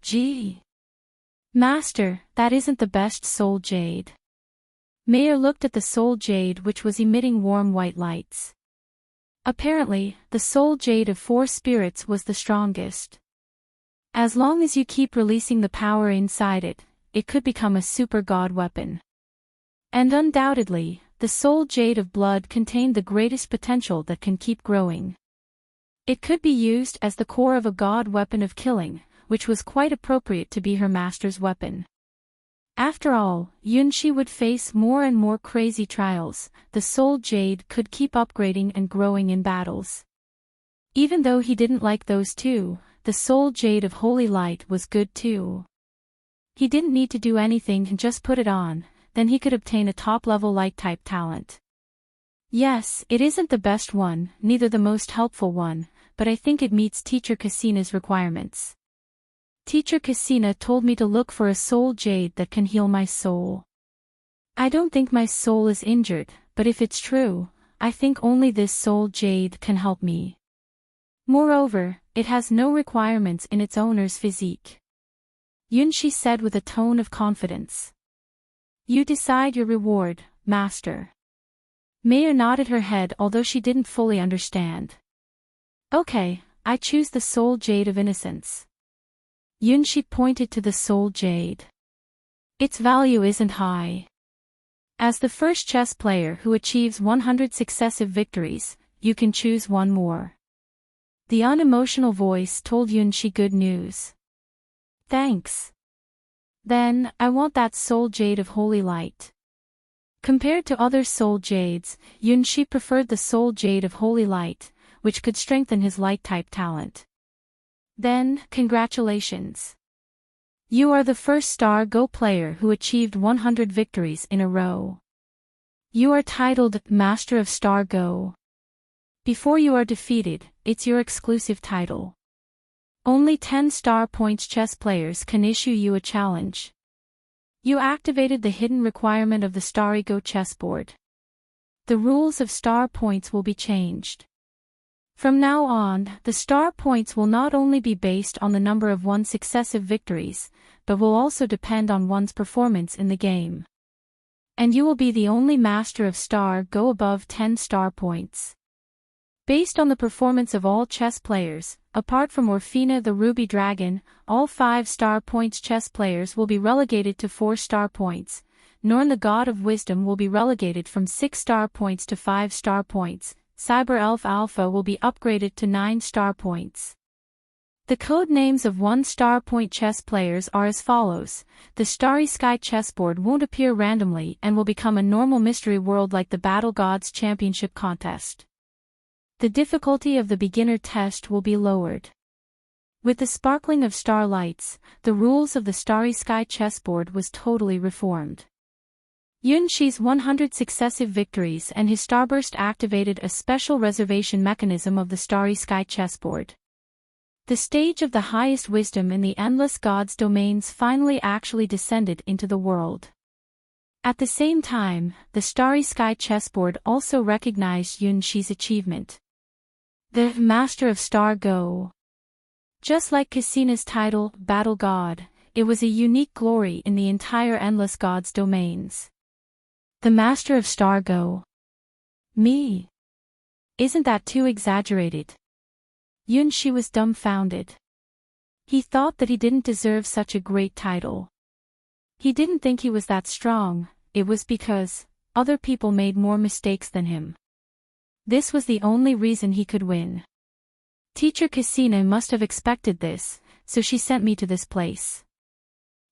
Gee. Master, that isn't the best soul jade. Mayer looked at the soul jade which was emitting warm white lights. Apparently, the soul jade of 4 spirits was the strongest. As long as you keep releasing the power inside it, it could become a super god weapon. And undoubtedly, the soul jade of blood contained the greatest potential that can keep growing. It could be used as the core of a god weapon of killing, which was quite appropriate to be her master's weapon. After all, Yunshi would face more and more crazy trials. The soul jade could keep upgrading and growing in battles. Even though he didn't like those two, the soul jade of holy light was good too. He didn't need to do anything and just put it on, then he could obtain a top-level light-type talent. Yes, it isn't the best one, neither the most helpful one, but I think it meets Teacher Cassina's requirements. Teacher Cassina told me to look for a soul jade that can heal my soul. I don't think my soul is injured, but if it's true, I think only this soul jade can help me. Moreover, it has no requirements in its owner's physique. Yunshi said with a tone of confidence. You decide your reward, master. Mayer nodded her head although she didn't fully understand. Okay, I choose the soul jade of innocence. Yunshi pointed to the soul jade. Its value isn't high. As the first chess player who achieves 100 successive victories, you can choose one more. The unemotional voice told Yunshi good news. Thanks. Then, I want that soul jade of holy light. Compared to other soul jades, Yunshi preferred the soul jade of holy light, which could strengthen his light-type talent. Then, congratulations. You are the first Star Go player who achieved 100 victories in a row. You are titled Master of Star Go. Before you are defeated, it's your exclusive title. Only 10 star points chess players can issue you a challenge. You activated the hidden requirement of the Starry Go chessboard. The rules of star points will be changed. From now on, the star points will not only be based on the number of one's successive victories, but will also depend on one's performance in the game. And you will be the only master of Star Go above 10 star points. Based on the performance of all chess players, apart from Orfina the Ruby Dragon, all 5 star points chess players will be relegated to 4 star points. Norn the God of Wisdom will be relegated from 6 star points to 5 star points. Cyber Elf Alpha will be upgraded to 9 star points. The code names of 1 star point chess players are as follows. The Starry Sky chessboard won't appear randomly and will become a normal mystery world like the Battle Gods Championship contest. The difficulty of the beginner test will be lowered. With the sparkling of starlights, the rules of the Starry Sky chessboard was totally reformed. Yunshi's 100 successive victories and his starburst activated a special reservation mechanism of the Starry Sky chessboard. The stage of the highest wisdom in the endless gods' domains finally actually descended into the world. At the same time, the Starry Sky chessboard also recognized Yunshi's achievement. The Master of Star Go. Just like Cassina's title, Battle God, it was a unique glory in the entire endless gods' domains. The Master of Star Go. Me? Isn't that too exaggerated? Yunshi was dumbfounded. He thought that he didn't deserve such a great title. He didn't think he was that strong, it was because other people made more mistakes than him. This was the only reason he could win. Teacher Cassina must have expected this, so she sent me to this place.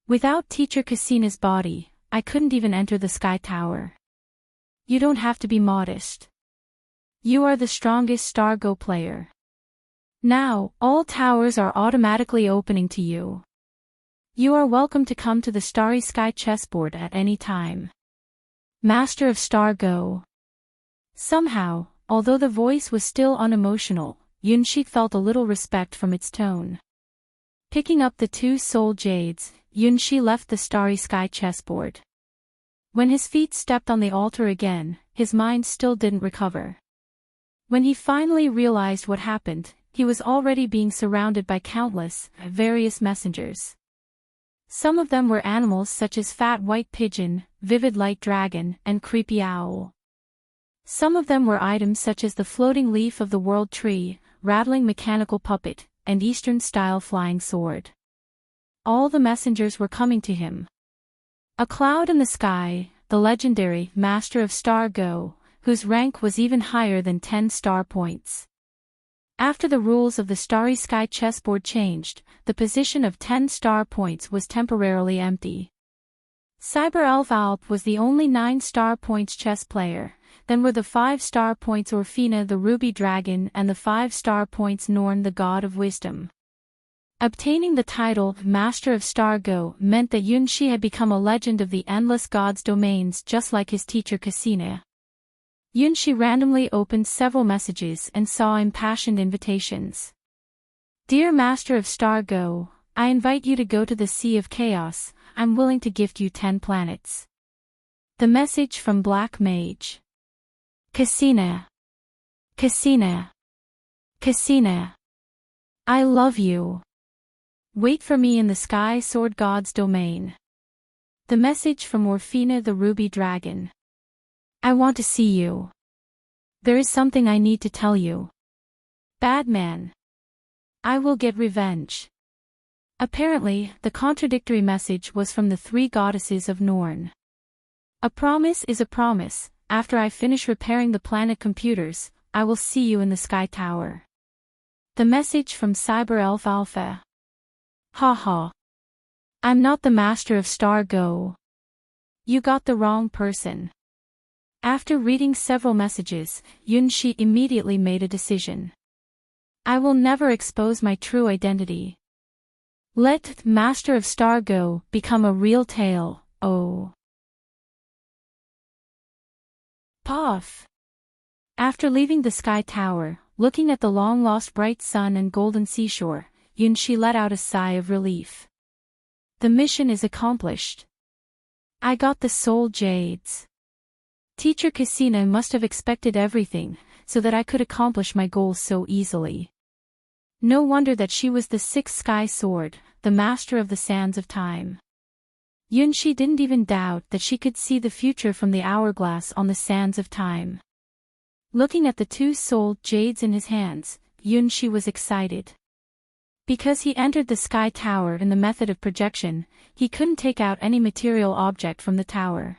Without Teacher Cassina's body, I couldn't even enter the Sky Tower. You don't have to be modest. You are the strongest Star Go player. Now, all towers are automatically opening to you. You are welcome to come to the Starry Sky chessboard at any time. Master of Star Go. Somehow, although the voice was still unemotional, Yunshi felt a little respect from its tone. Picking up the 2 soul jades, Yunshi left the Starry Sky chessboard. When his feet stepped on the altar again, his mind still didn't recover. When he finally realized what happened, he was already being surrounded by countless, various messengers. Some of them were animals such as fat white pigeon, vivid light dragon, and creepy owl. Some of them were items such as the floating leaf of the world tree, rattling mechanical puppet, and Eastern-style flying sword. All the messengers were coming to him. A cloud in the sky, the legendary Master of Star Go, whose rank was even higher than 10 star points. After the rules of the Starry Sky chessboard changed, the position of 10 star points was temporarily empty. Cyber Elf Alp was the only 9 star points chess player, then were the 5 star points Orfina the Ruby Dragon and the 5 star points Norn the God of Wisdom. Obtaining the title Master of Star Go meant that Yunshi had become a legend of the endless gods' domains just like his teacher Cassina. Yunshi randomly opened several messages and saw impassioned invitations. Dear Master of Star Go, I invite you to go to the Sea of Chaos. I'm willing to gift you 10 planets. The message from Black Mage. Cassina. Cassina. Cassina. I love you. Wait for me in the Sky Sword God's domain. The message from Orfina the Ruby Dragon. I want to see you. There is something I need to tell you. Bad man. I will get revenge. Apparently, the contradictory message was from the 3 goddesses of Norn. A promise is a promise. After I finish repairing the planet computers, I will see you in the Sky Tower. The message from Cyber Elf Alpha. Haha. I'm not the Master of Star Go. You got the wrong person. After reading several messages, Yunshi immediately made a decision. I will never expose my true identity. Let Master of Star Go become a real tale, oh. Puff. After leaving the Sky Tower, looking at the long-lost bright sun and golden seashore, Yunshi let out a sigh of relief. The mission is accomplished. I got the soul jades. Teacher Cassina must have expected everything, so that I could accomplish my goals so easily. No wonder that she was the 6th Sky Sword, the master of the sands of time. Yunshi didn't even doubt that she could see the future from the hourglass on the sands of time. Looking at the 2 soul jades in his hands, Yunshi was excited. Because he entered the Sky Tower in the method of projection, he couldn't take out any material object from the tower.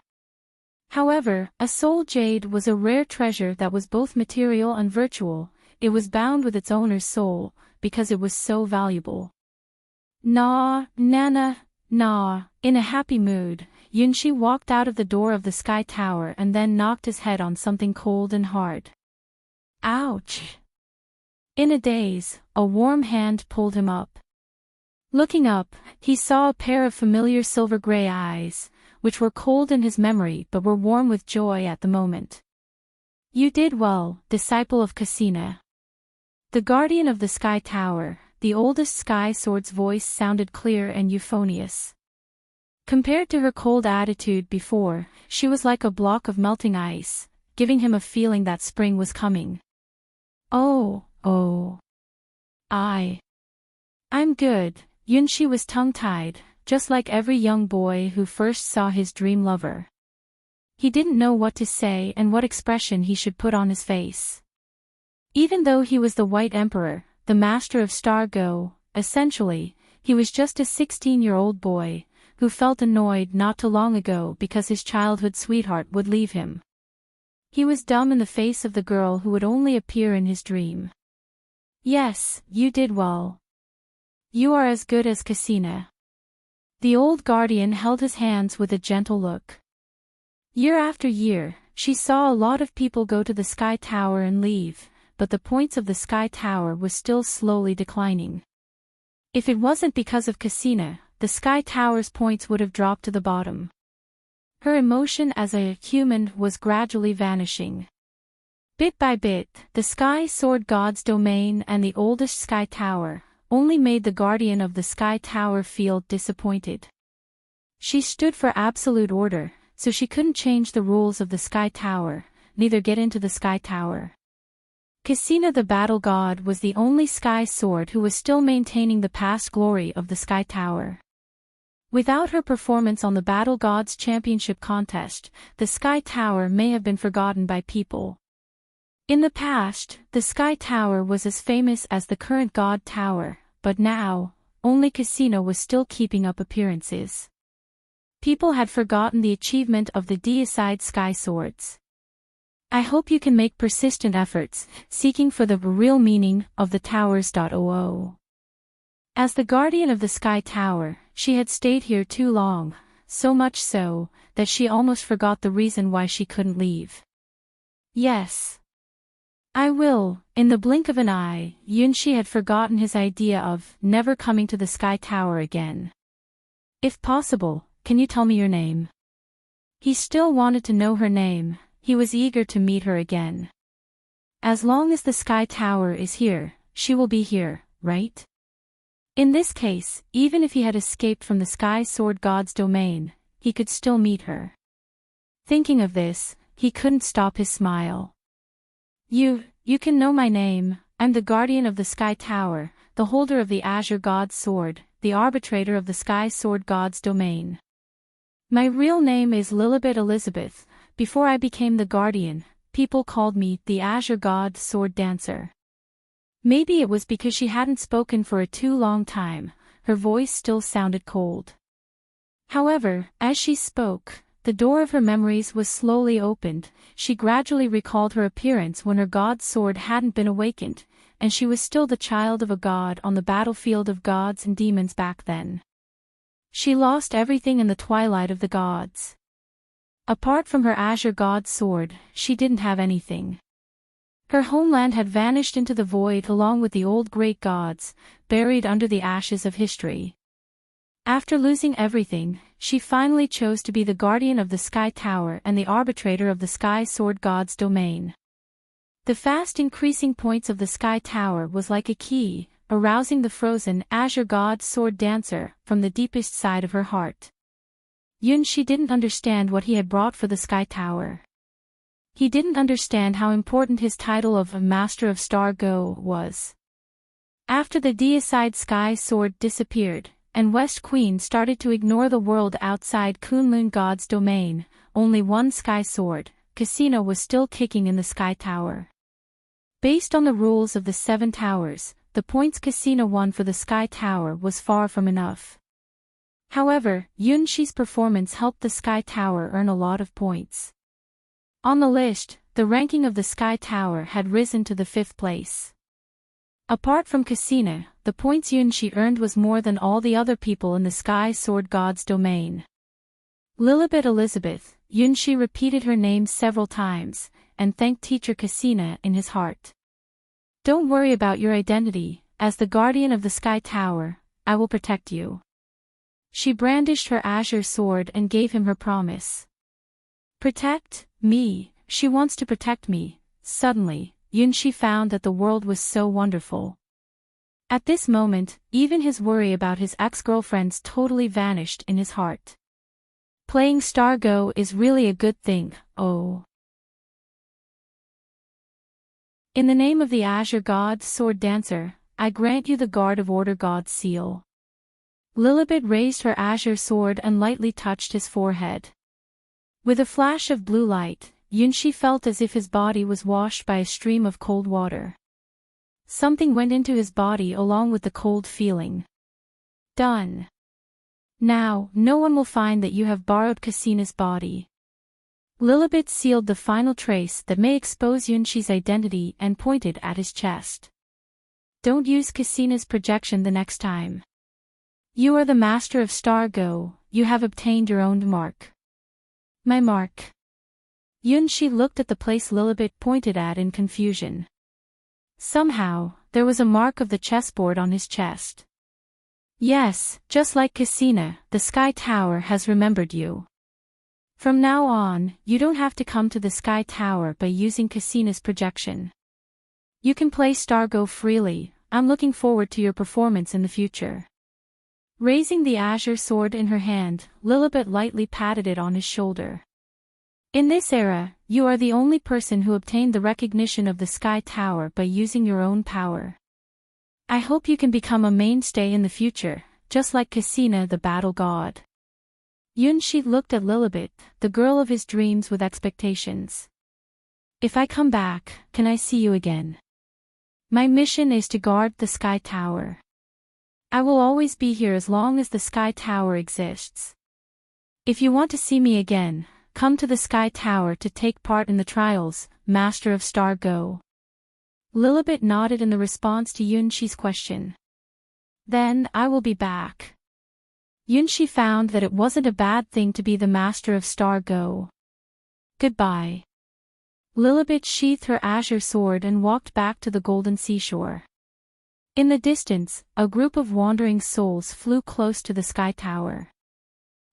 However, a soul jade was a rare treasure that was both material and virtual. It was bound with its owner's soul, because it was so valuable. Nana. In a happy mood, Yunshi walked out of the door of the Sky Tower and then knocked his head on something cold and hard. Ouch! In a daze, a warm hand pulled him up. Looking up, he saw a pair of familiar silver-gray eyes, which were cold in his memory but were warm with joy at the moment. You did well, disciple of Cassina. The guardian of the Sky Tower, the oldest Sky Sword's voice sounded clear and euphonious. Compared to her cold attitude before, she was like a block of melting ice, giving him a feeling that spring was coming. Oh. I'm good. Yunshi was tongue-tied, just like every young boy who first saw his dream lover. He didn't know what to say and what expression he should put on his face. Even though he was the White Emperor, the Master of Star Go, essentially, he was just a 16-year-old boy, who felt annoyed not too long ago because his childhood sweetheart would leave him. He was dumb in the face of the girl who would only appear in his dream. Yes, you did well. You are as good as Cassina. The old guardian held his hands with a gentle look. Year after year, she saw a lot of people go to the Sky Tower and leave, but the points of the Sky Tower was still slowly declining. If it wasn't because of Cassina, the Sky Tower's points would have dropped to the bottom. Her emotion as a human was gradually vanishing. Bit by bit, the Sky Sword God's domain and the oldest Sky Tower only made the guardian of the Sky Tower feel disappointed. She stood for absolute order, so she couldn't change the rules of the Sky Tower, neither get into the Sky Tower. Cassina the Battle God was the only Sky Sword who was still maintaining the past glory of the Sky Tower. Without her performance on the Battle Gods Championship contest, the Sky Tower may have been forgotten by people. In the past, the Sky Tower was as famous as the current God Tower, but now, only Casino was still keeping up appearances. People had forgotten the achievement of the deicide Sky Swords. I hope you can make persistent efforts, seeking for the real meaning of the towers. As the guardian of the Sky Tower, she had stayed here too long, so much so, that she almost forgot the reason why she couldn't leave. Yes. I will. In the blink of an eye, Yunshi had forgotten his idea of never coming to the Sky Tower again. If possible, can you tell me your name? He still wanted to know her name, he was eager to meet her again. As long as the Sky Tower is here, she will be here, right? In this case, even if he had escaped from the Sky Sword God's domain, he could still meet her. Thinking of this, he couldn't stop his smile. You can know my name. I'm the guardian of the Sky Tower, the holder of the Azure God's sword, the arbitrator of the Sky Sword God's domain. My real name is Lilibet Elizabeth. Before I became the guardian, people called me the Azure God Sword Dancer. Maybe it was because she hadn't spoken for a too long time, her voice still sounded cold. However, as she spoke, the door of her memories was slowly opened. She gradually recalled her appearance when her god's sword hadn't been awakened, and she was still the child of a god on the battlefield of gods and demons back then. She lost everything in the twilight of the gods. Apart from her Azure God's sword, she didn't have anything. Her homeland had vanished into the void along with the old great gods, buried under the ashes of history. After losing everything, she finally chose to be the guardian of the Sky Tower and the arbitrator of the Sky Sword God's domain. The fast increasing points of the Sky Tower was like a key, arousing the frozen Azure God Sword Dancer from the deepest side of her heart. Yunshi didn't understand what he had brought for the Sky Tower. He didn't understand how important his title of a Master of Star Go was. After the deicide Sky Sword disappeared, and West Queen started to ignore the world outside Kunlun God's domain, only one Sky Sword, Casino, was still kicking in the Sky Tower. Based on the rules of the 7 towers, the points Casino won for the Sky Tower was far from enough. However, Yunshi's performance helped the Sky Tower earn a lot of points. On the list, the ranking of the Sky Tower had risen to the 5th place. Apart from Casino, the points Yunshi earned was more than all the other people in the Sky Sword God's domain. Lilibet Elizabeth, Yunshi repeated her name several times, and thanked teacher Casino in his heart. Don't worry about your identity, as the guardian of the Sky Tower, I will protect you. She brandished her azure sword and gave him her promise. Protect me, she wants to protect me. Suddenly, Yunshi found that the world was so wonderful. At this moment, even his worry about his ex-girlfriends totally vanished in his heart. Playing Star Go is really a good thing, oh. In the name of the Azure God Sword Dancer, I grant you the Guard of Order God's seal. Lilibet raised her azure sword and lightly touched his forehead. With a flash of blue light, Yunshi felt as if his body was washed by a stream of cold water. Something went into his body along with the cold feeling. Done. Now, no one will find that you have borrowed Casino's body. Lilibet sealed the final trace that may expose Yunshi's identity and pointed at his chest. Don't use Casino's projection the next time. You are the master of Star Go, you have obtained your own mark. My mark. Yunshi looked at the place Lilibet pointed at in confusion. Somehow, there was a mark of the chessboard on his chest. Yes, just like Casino, the Sky Tower has remembered you. From now on, you don't have to come to the Sky Tower by using Casino's projection. You can play Star Go freely. I'm looking forward to your performance in the future. Raising the azure sword in her hand, Lilibet lightly patted it on his shoulder. In this era, you are the only person who obtained the recognition of the Sky Tower by using your own power. I hope you can become a mainstay in the future, just like Cassina the battle god. Yunshi looked at Lilibet, the girl of his dreams with expectations. If I come back, can I see you again? My mission is to guard the Sky Tower. I will always be here as long as the Sky Tower exists. If you want to see me again, come to the Sky Tower to take part in the trials, Master of Star Go. Lilibet nodded in the response to Yunshi's question. Then, I will be back. Yunshi found that it wasn't a bad thing to be the Master of Star Go. Goodbye. Lilibet sheathed her azure sword and walked back to the golden seashore. In the distance, a group of wandering souls flew close to the Sky Tower.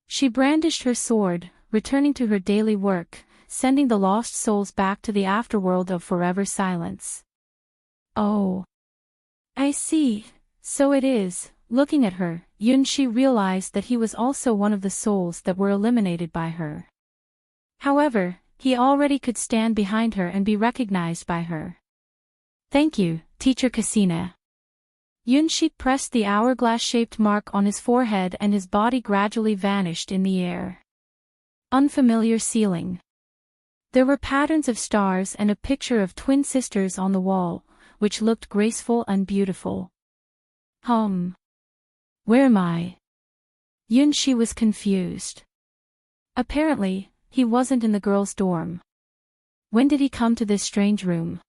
She brandished her sword, returning to her daily work, sending the lost souls back to the afterworld of forever silence. Oh. I see, so it is. Looking at her, Yunshi realized that he was also one of the souls that were eliminated by her. However, he already could stand behind her and be recognized by her. Thank you, Teacher Cassina. Yunshi pressed the hourglass-shaped mark on his forehead and his body gradually vanished in the air. Unfamiliar ceiling. There were patterns of stars and a picture of twin sisters on the wall, which looked graceful and beautiful. Where am I? Yunshi was confused. Apparently, he wasn't in the girls' dorm. When did he come to this strange room?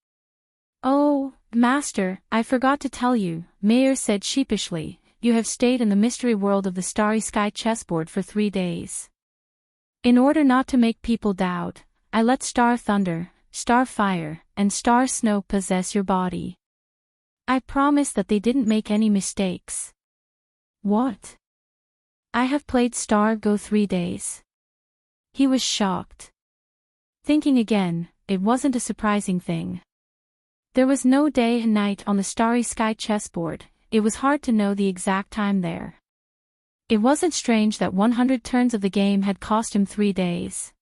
Oh, Master, I forgot to tell you, Mayor said sheepishly, you have stayed in the mystery world of the Starry Sky chessboard for 3 days. In order not to make people doubt, I let Star Thunder, Star Fire, and Star Snow possess your body. I promise that they didn't make any mistakes. What? I have played Star Go 3 days. He was shocked. Thinking again, it wasn't a surprising thing. There was no day and night on the Starry Sky chessboard, it was hard to know the exact time there. It wasn't strange that 100 turns of the game had cost him 3 days.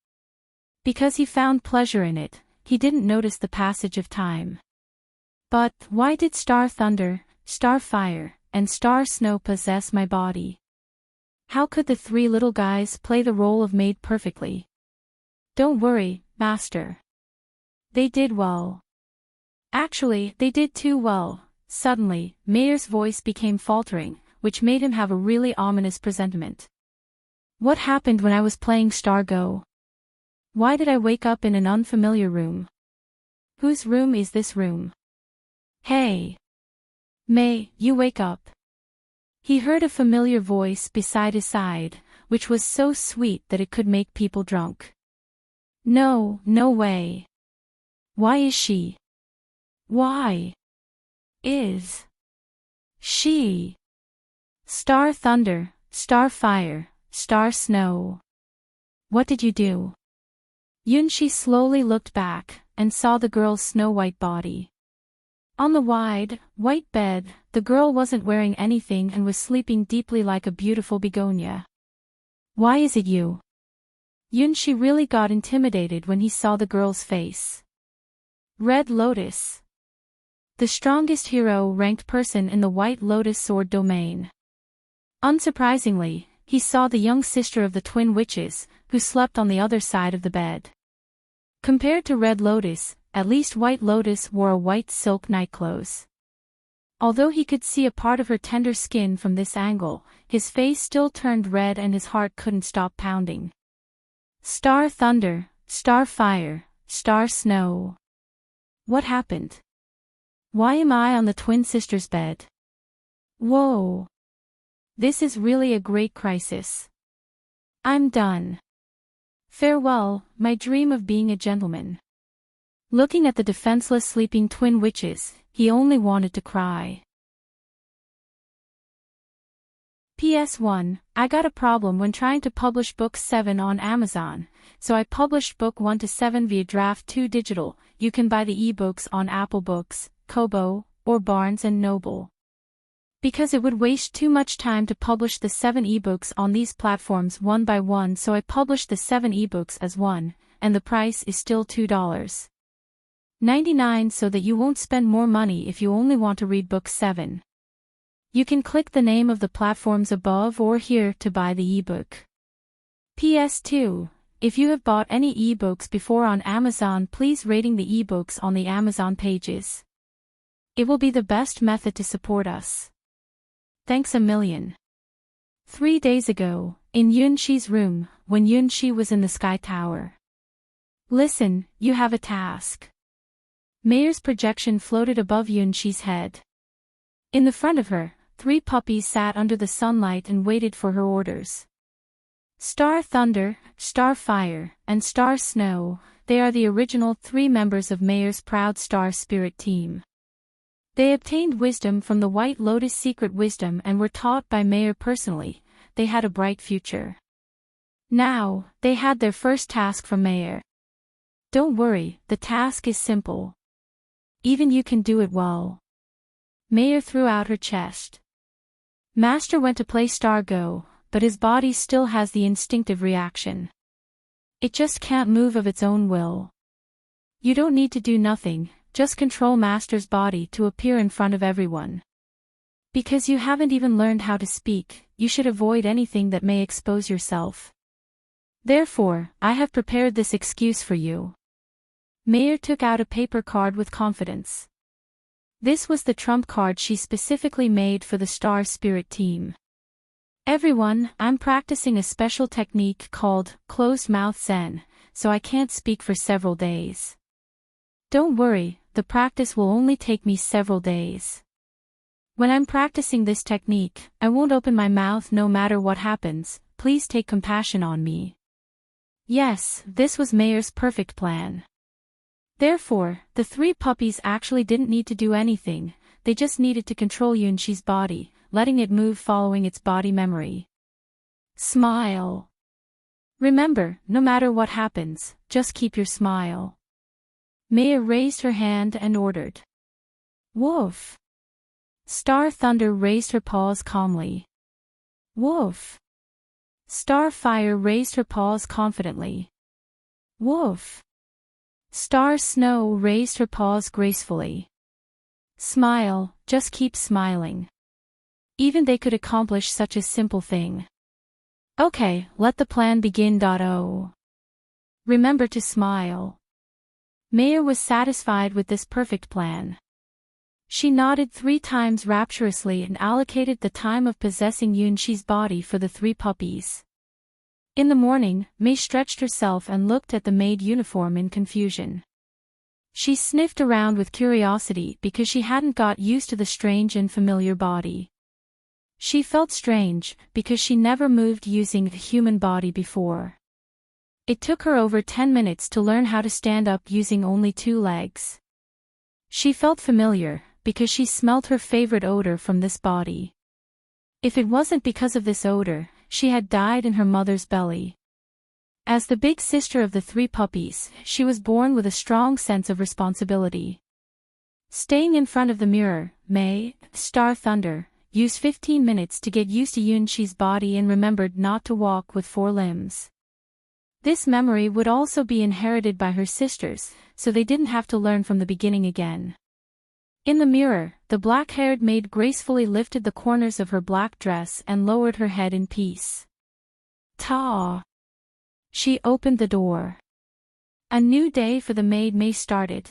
Because he found pleasure in it, he didn't notice the passage of time. But, why did Star Thunder, Star Fire, and Star Snow possess my body? How could the 3 little guys play the role of maid perfectly? Don't worry, Master. They did well. Actually, they did too well. Suddenly, Mayor's voice became faltering, which made him have a really ominous presentiment. What happened when I was playing Star Go? Why did I wake up in an unfamiliar room? Whose room is this room? Hey! May, you wake up. He heard a familiar voice beside his side, which was so sweet that it could make people drunk. No, no way. Why is she? Why is she? Star Thunder, Star Fire, Star Snow. What did you do? Yunshi slowly looked back, and saw the girl's snow-white body. On the wide, white bed, the girl wasn't wearing anything and was sleeping deeply like a beautiful begonia. Why is it you? Yunshi really got intimidated when he saw the girl's face. Red Lotus. The strongest hero-ranked person in the White Lotus sword domain. Unsurprisingly, he saw the young sister of the twin witches, who slept on the other side of the bed. Compared to Red Lotus, at least White Lotus wore a white silk nightclothes. Although he could see a part of her tender skin from this angle, his face still turned red and his heart couldn't stop pounding. Star Thunder, Star Fire, Star Snow. What happened? Why am I on the twin sisters' bed? Whoa! This is really a great crisis. I'm done. Farewell, my dream of being a gentleman. Looking at the defenseless sleeping twin witches, he only wanted to cry. PS1, I got a problem when trying to publish Book 7 on Amazon, so I published Book 1 to 7 via Draft 2 Digital. You can buy the ebooks on Apple Books, Kobo, or Barnes & Noble. Because it would waste too much time to publish the 7 ebooks on these platforms one by one, so I published the 7 ebooks as one, and the price is still $2.99 so that you won't spend more money if you only want to read Book 7. You can click the name of the platforms above or here to buy the ebook. PS2. If you have bought any ebooks before on Amazon, please rating the ebooks on the Amazon pages. It will be the best method to support us. Thanks a million. 3 days ago, in Yunxi's room, when Yunxi was in the Sky Tower. Listen, you have a task. Mayer's projection floated above Yunxi's head. In the front of her, 3 puppies sat under the sunlight and waited for her orders. Star Thunder, Star Fire, and Star Snow, they are the original 3 members of Mayer's proud Star Spirit team. They obtained wisdom from the White Lotus secret wisdom and were taught by Mayer personally. They had a bright future. Now, they had their first task from Mayer. Don't worry, the task is simple. Even you can do it well. Mayer threw out her chest. Master went to play Star Go, but his body still has the instinctive reaction. It just can't move of its own will. You don't need to do nothing, just control Master's body to appear in front of everyone. Because you haven't even learned how to speak, you should avoid anything that may expose yourself. Therefore, I have prepared this excuse for you. Mayer took out a paper card with confidence. This was the trump card she specifically made for the Star Spirit team. Everyone, I'm practicing a special technique called closed mouth Zen, so I can't speak for several days. Don't worry, the practice will only take me several days. When I'm practicing this technique, I won't open my mouth no matter what happens. Please take compassion on me. Yes, this was Mayer's perfect plan. Therefore, the 3 puppies actually didn't need to do anything, they just needed to control Yunxi's body, letting it move following its body memory. Smile. Remember, no matter what happens, just keep your smile. Mayer raised her hand and ordered. Woof. Star Thunder raised her paws calmly. Woof. Star Fire raised her paws confidently. Woof. Star Snow raised her paws gracefully. Smile, just keep smiling. Even they could accomplish such a simple thing. Okay, let the plan begin. Remember to smile. Mayer was satisfied with this perfect plan. She nodded 3 times rapturously and allocated the time of possessing Yunxi's body for the 3 puppies. In the morning, May stretched herself and looked at the maid uniform in confusion. She sniffed around with curiosity because she hadn't got used to the strange and familiar body. She felt strange because she never moved using a human body before. It took her over 10 minutes to learn how to stand up using only 2 legs. She felt familiar because she smelled her favorite odor from this body. If it wasn't because of this odor, she had died in her mother's belly. As the big sister of the 3 puppies, she was born with a strong sense of responsibility. Staying in front of the mirror, May, Star Thunder, used 15 minutes to get used to Yunxi's body and remembered not to walk with 4 limbs. This memory would also be inherited by her sisters, so they didn't have to learn from the beginning again. In the mirror, the black-haired maid gracefully lifted the corners of her black dress and lowered her head in peace. Ta! She opened the door. A new day for the maid May started.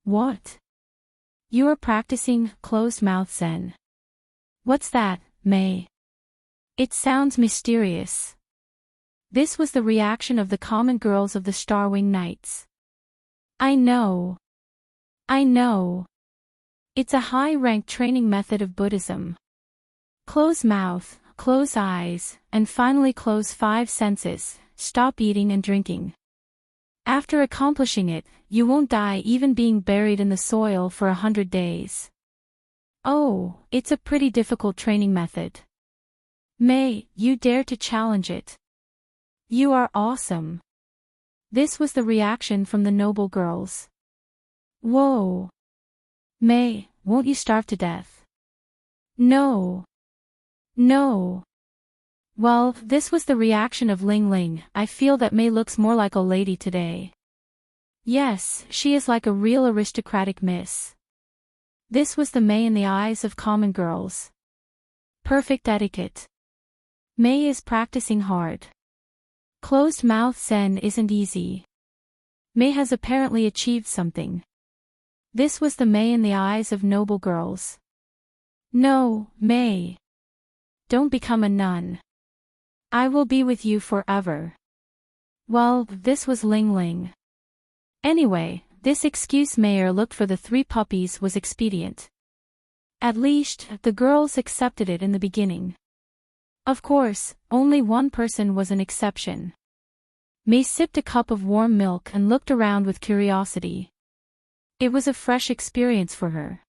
What? You are practicing closed mouth Zen. What's that, May? It sounds mysterious. This was the reaction of the common girls of the Starwing Knights. I know. It's a high-ranked training method of Buddhism. Close mouth, close eyes, and finally close 5 senses, stop eating and drinking. After accomplishing it, you won't die even being buried in the soil for 100 days. Oh, it's a pretty difficult training method. May, you dare to challenge it. You are awesome. This was the reaction from the noble girls. Whoa. May, won't you starve to death? No. Well, this was the reaction of Ling Ling. I feel that May looks more like a lady today. Yes, she is like a real aristocratic miss. This was the May in the eyes of common girls. Perfect etiquette. May is practicing hard. Closed-mouth Zen isn't easy. May has apparently achieved something. This was the May in the eyes of noble girls. No, May. Don't become a nun. I will be with you forever. Well, this was Ling Ling. Anyway, this excuse Mayer looked for the 3 puppies was expedient. At least, the girls accepted it in the beginning. Of course, only one person was an exception. May sipped a cup of warm milk and looked around with curiosity. It was a fresh experience for her.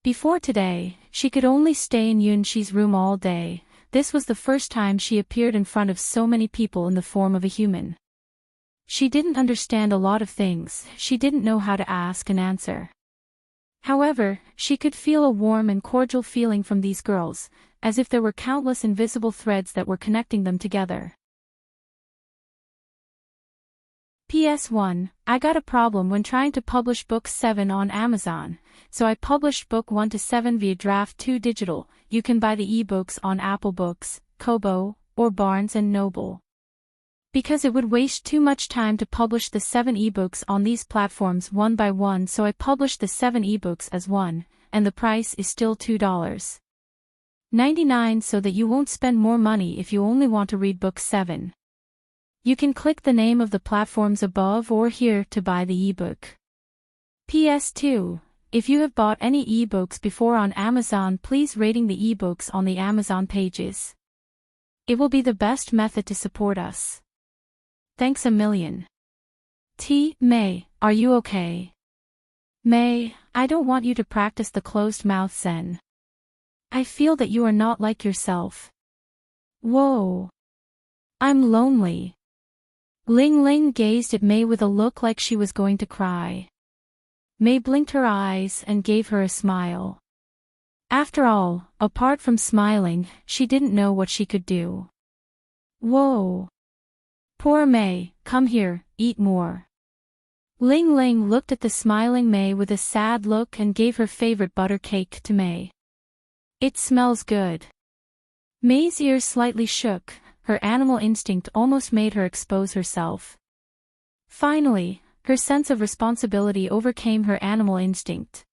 Before today, she could only stay in Yunshi's room all day. This was the first time she appeared in front of so many people in the form of a human. She didn't understand a lot of things, she didn't know how to ask and answer. However, she could feel a warm and cordial feeling from these girls, as if there were countless invisible threads that were connecting them together. PS1, I got a problem when trying to publish Book 7 on Amazon, so I published Book 1 to 7 via Draft 2 Digital. You can buy the ebooks on Apple Books, Kobo, or Barnes & Noble. Because it would waste too much time to publish the 7 ebooks on these platforms one by one, so I published the 7 ebooks as one, and the price is still $2.99 so that you won't spend more money if you only want to read Book 7. You can click the name of the platforms above or here to buy the ebook. PS2, if you have bought any ebooks before on Amazon, please rating the ebooks on the Amazon pages. It will be the best method to support us. Thanks a million. May, are you okay? May, I don't want you to practice the closed-mouth Zen. I feel that you are not like yourself. Whoa. I'm lonely. Ling Ling gazed at May with a look like she was going to cry. May blinked her eyes and gave her a smile. After all, apart from smiling, she didn't know what she could do. Whoa. Poor May, come here, eat more. Ling Ling looked at the smiling May with a sad look and gave her favorite butter cake to May. It smells good. May's ears slightly shook, her animal instinct almost made her expose herself. Finally, her sense of responsibility overcame her animal instinct.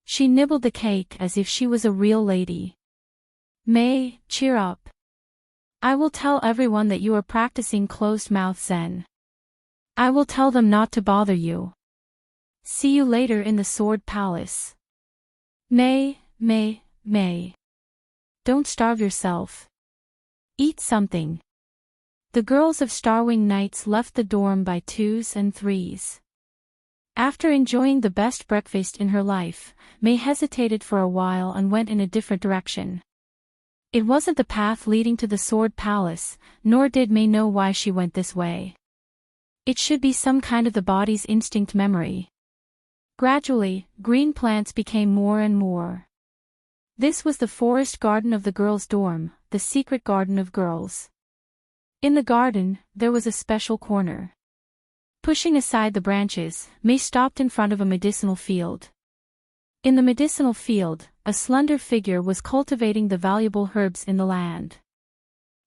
She nibbled the cake as if she was a real lady. May, cheer up. I will tell everyone that you are practicing closed-mouth Zen. I will tell them not to bother you. See you later in the Sword Palace. May. Don't starve yourself. Eat something. The girls of Starwing Nights left the dorm by 2s and 3s. After enjoying the best breakfast in her life, May hesitated for a while and went in a different direction. It wasn't the path leading to the Sword Palace, nor did May know why she went this way. It should be some kind of the body's instinct memory. Gradually, green plants became more and more. This was the forest garden of the girls' dorm, the secret garden of girls. In the garden, there was a special corner. Pushing aside the branches, May stopped in front of a medicinal field. In the medicinal field, a slender figure was cultivating the valuable herbs in the land.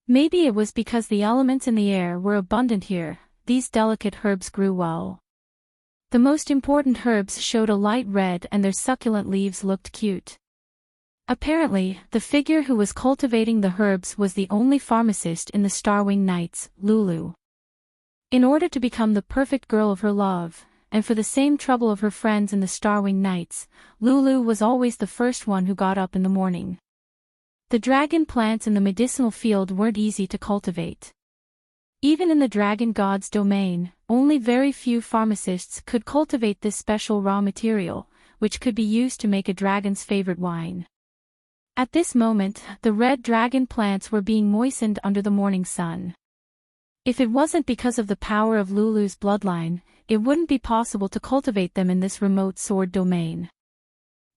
Maybe it was because the elements in the air were abundant here, these delicate herbs grew well. The most important herbs showed a light red and their succulent leaves looked cute. Apparently, the figure who was cultivating the herbs was the only pharmacist in the Starwing Nights, Lulu. In order to become the perfect girl of her love, and for the same trouble of her friends in the Starwing Nights, Lulu was always the first one who got up in the morning. The dragon plants in the medicinal field weren't easy to cultivate. Even in the dragon god's domain, only very few pharmacists could cultivate this special raw material, which could be used to make a dragon's favorite wine. At this moment, the red dragon plants were being moistened under the morning sun. If it wasn't because of the power of Lulu's bloodline, it wouldn't be possible to cultivate them in this remote sword domain.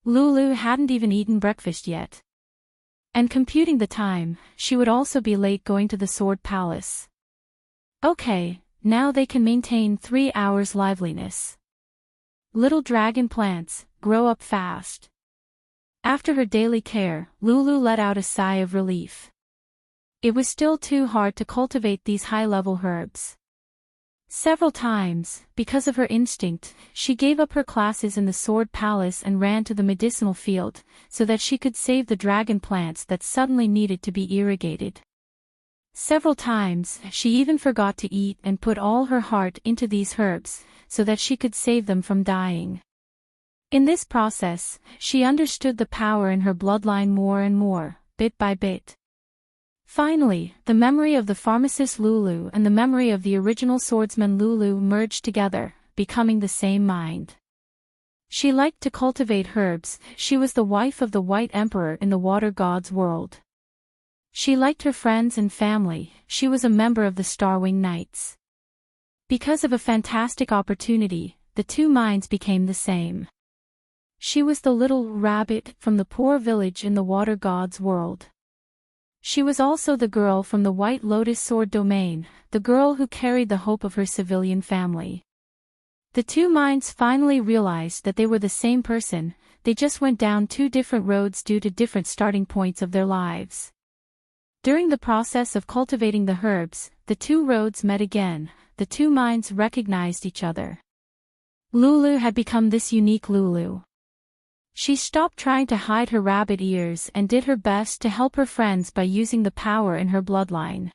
Lulu hadn't even eaten breakfast yet. And computing the time, she would also be late going to the Sword Palace. Okay, now they can maintain 3 hours liveliness. Little dragon plants, grow up fast. After her daily care, Lulu let out a sigh of relief. It was still too hard to cultivate these high-level herbs. Several times, because of her instinct, she gave up her classes in the Sword Palace and ran to the medicinal field, so that she could save the dragon plants that suddenly needed to be irrigated. Several times, she even forgot to eat and put all her heart into these herbs, so that she could save them from dying. In this process, she understood the power in her bloodline more and more, bit by bit. Finally, the memory of the pharmacist Lulu and the memory of the original swordsman Lulu merged together, becoming the same mind. She liked to cultivate herbs. She was the wife of the White Emperor in the Water God's world. She liked her friends and family. She was a member of the Starwing Knights. Because of a fantastic opportunity, the two minds became the same. She was the little rabbit from the poor village in the Water God's world. She was also the girl from the White Lotus Sword domain, the girl who carried the hope of her civilian family. The two minds finally realized that they were the same person, they just went down two different roads due to different starting points of their lives. During the process of cultivating the herbs, the two roads met again, the two minds recognized each other. Lulu had become this unique Lulu. She stopped trying to hide her rabbit ears and did her best to help her friends by using the power in her bloodline.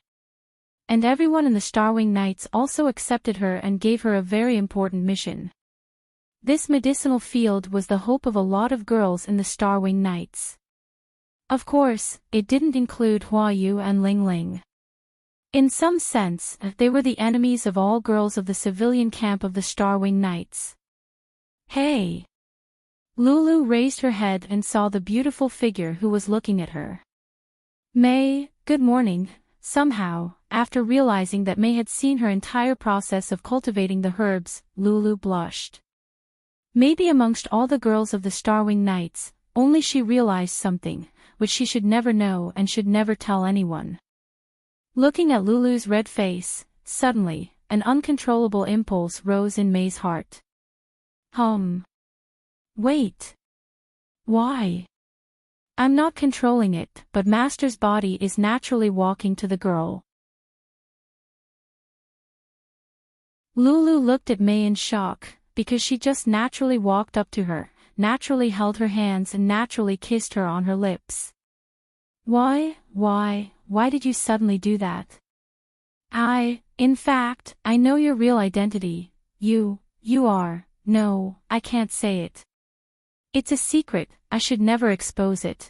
And everyone in the Starwing Knights also accepted her and gave her a very important mission. This medicinal field was the hope of a lot of girls in the Starwing Knights. Of course, it didn't include Hua Yu and Ling Ling. In some sense, they were the enemies of all girls of the civilian camp of the Starwing Knights. Hey! Lulu raised her head and saw the beautiful figure who was looking at her. May, good morning. Somehow, after realizing that May had seen her entire process of cultivating the herbs, Lulu blushed. Maybe amongst all the girls of the Starwing Knights, only she realized something, which she should never know and should never tell anyone. Looking at Lulu's red face, suddenly, an uncontrollable impulse rose in May's heart. Wait. Why? I'm not controlling it, but Master's body is naturally walking to the girl. Lulu looked at May in shock, because she just naturally walked up to her, naturally held her hands and naturally kissed her on her lips. Why did you suddenly do that? In fact, I know your real identity. You are, no, I can't say it. It's a secret, I should never expose it.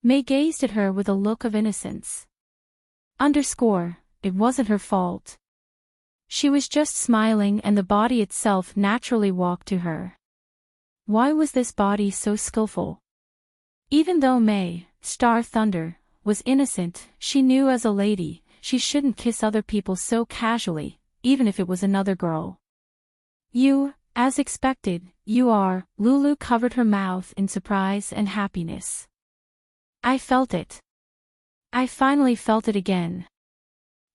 May gazed at her with a look of innocence. It wasn't her fault. She was just smiling and the body itself naturally walked to her. Why was this body so skillful? Even though May, Star Thunder, was innocent, she knew as a lady, she shouldn't kiss other people so casually, even if it was another girl. As expected, you are. Lulu covered her mouth in surprise and happiness. I felt it. I finally felt it again.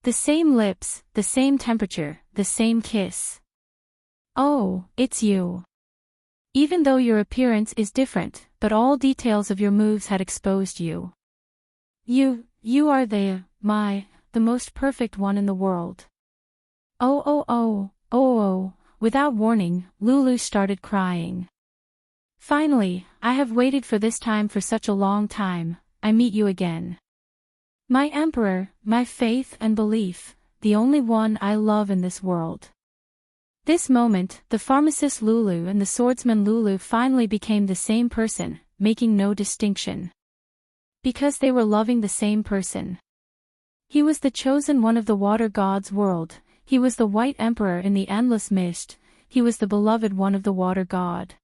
The same lips, the same temperature, the same kiss. Oh, it's you. Even though your appearance is different, but all details of your moves had exposed you. You are the most perfect one in the world. Oh. Without warning, Lulu started crying. Finally, I have waited for this time for such a long time, I meet you again. My emperor, my faith and belief, the only one I love in this world. This moment, the pharmacist Lulu and the swordsman Lulu finally became the same person, making no distinction. Because they were loving the same person. He was the chosen one of the Water God's world. He was the White Emperor in the endless mist, he was the beloved one of the Water God.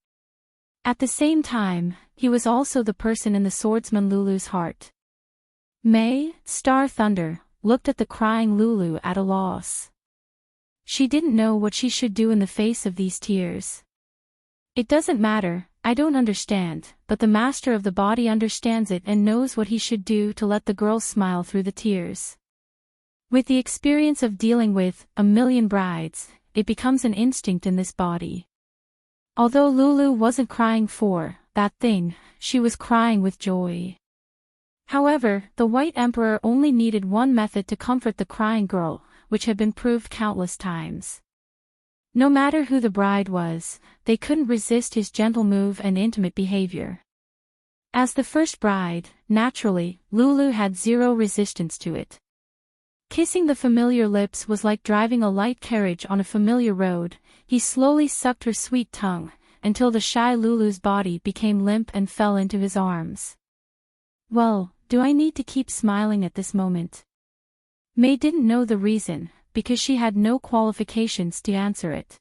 At the same time, he was also the person in the swordsman Lulu's heart. May, Star Thunder, looked at the crying Lulu at a loss. She didn't know what she should do in the face of these tears. It doesn't matter, I don't understand, but the master of the body understands it and knows what he should do to let the girl smile through the tears. With the experience of dealing with 1,000,000 brides, it becomes an instinct in this body. Although Lulu wasn't crying for that thing, she was crying with joy. However, the White Emperor only needed one method to comfort the crying girl, which had been proved countless times. No matter who the bride was, they couldn't resist his gentle move and intimate behavior. As the first bride, naturally, Lulu had zero resistance to it. Kissing the familiar lips was like driving a light carriage on a familiar road. He slowly sucked her sweet tongue, until the shy Lulu's body became limp and fell into his arms. Well, do I need to keep smiling at this moment? May didn't know the reason, because she had no qualifications to answer it.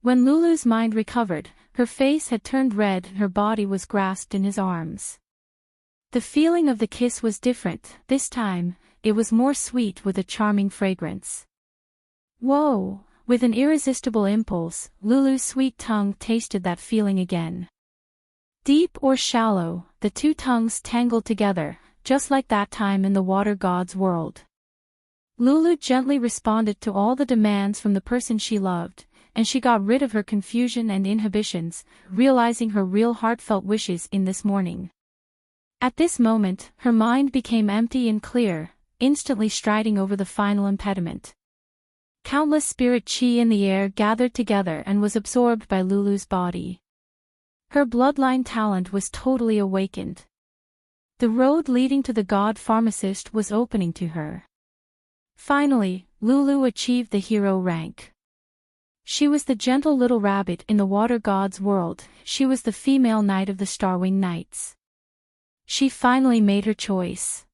When Lulu's mind recovered, her face had turned red and her body was grasped in his arms. The feeling of the kiss was different. This time, it was more sweet with a charming fragrance. Whoa! With an irresistible impulse, Lulu's sweet tongue tasted that feeling again. Deep or shallow, the two tongues tangled together, just like that time in the water god's world. Lulu gently responded to all the demands from the person she loved, and she got rid of her confusion and inhibitions, realizing her real heartfelt wishes in this morning. At this moment, her mind became empty and clear, instantly striding over the final impediment. Countless spirit chi in the air gathered together and was absorbed by Lulu's body. Her bloodline talent was totally awakened. The road leading to the god pharmacist was opening to her. Finally, Lulu achieved the hero rank. She was the gentle little rabbit in the water god's world. She was the female knight of the Starwing Knights. She finally made her choice.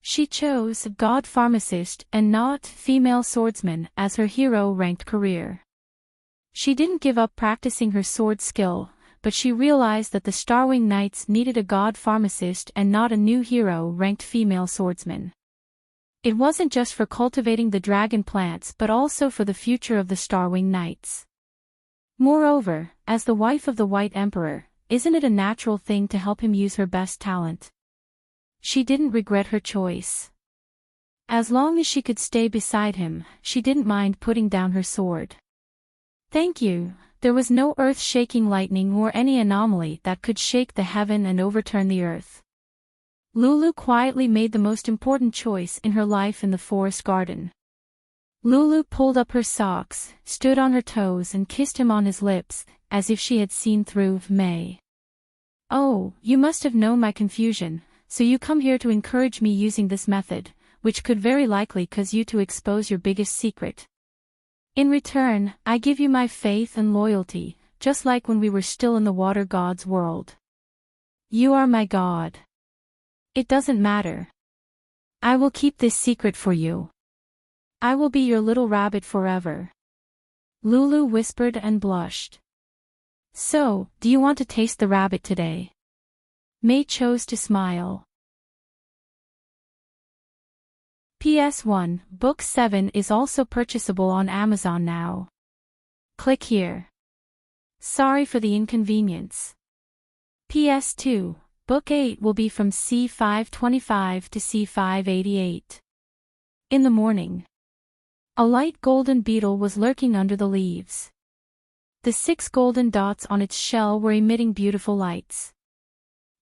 She chose god pharmacist and not female swordsman as her hero-ranked career. She didn't give up practicing her sword skill, but she realized that the Starwing Knights needed a god pharmacist and not a new hero-ranked female swordsman. It wasn't just for cultivating the dragon plants but also for the future of the Starwing Knights. Moreover, as the wife of the White Emperor, isn't it a natural thing to help him use her best talent? She didn't regret her choice. As long as she could stay beside him, she didn't mind putting down her sword. Thank you. There was no earth-shaking lightning or any anomaly that could shake the heaven and overturn the earth. Lulu quietly made the most important choice in her life in the forest garden. Lulu pulled up her socks, stood on her toes and kissed him on his lips, as if she had seen through May. Oh, you must have known my confusion, so you come here to encourage me using this method, which could very likely cause you to expose your biggest secret. In return, I give you my faith and loyalty, just like when we were still in the water god's world. You are my god. It doesn't matter. I will keep this secret for you. I will be your little rabbit forever. Lulu whispered and blushed. So, do you want to taste the rabbit today? May chose to smile. PS1, Book 7 is also purchasable on Amazon now. Click here. Sorry for the inconvenience. PS2, Book 8 will be from C525 to C588. In the morning. A light golden beetle was lurking under the leaves. The 6 golden dots on its shell were emitting beautiful lights.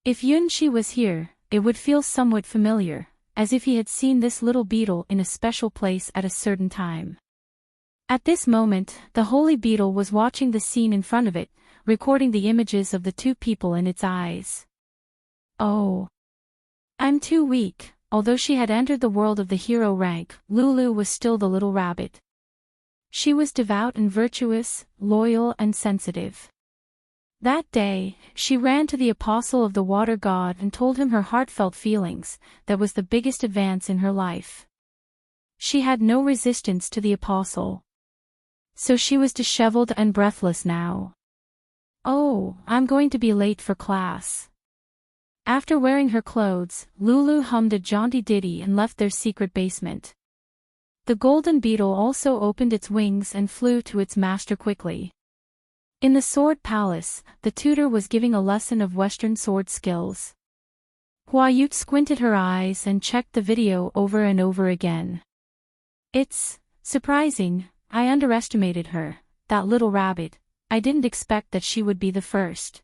If Yunshi was here, it would feel somewhat familiar, as if he had seen this little beetle in a special place at a certain time. At this moment, the holy beetle was watching the scene in front of it, recording the images of the two people in its eyes. Oh. I'm too weak. Although she had entered the world of the hero rank, Lulu was still the little rabbit. She was devout and virtuous, loyal and sensitive. That day, she ran to the apostle of the water god and told him her heartfelt feelings. That was the biggest advance in her life. She had no resistance to the apostle. So she was disheveled and breathless now. Oh, I'm going to be late for class. After wearing her clothes, Lulu hummed a jaunty ditty and left their secret basement. The golden beetle also opened its wings and flew to its master quickly. In the sword palace, the tutor was giving a lesson of Western sword skills. Hua Yut squinted her eyes and checked the video over and over again. It's surprising, I underestimated her, that little rabbit. I didn't expect that she would be the first.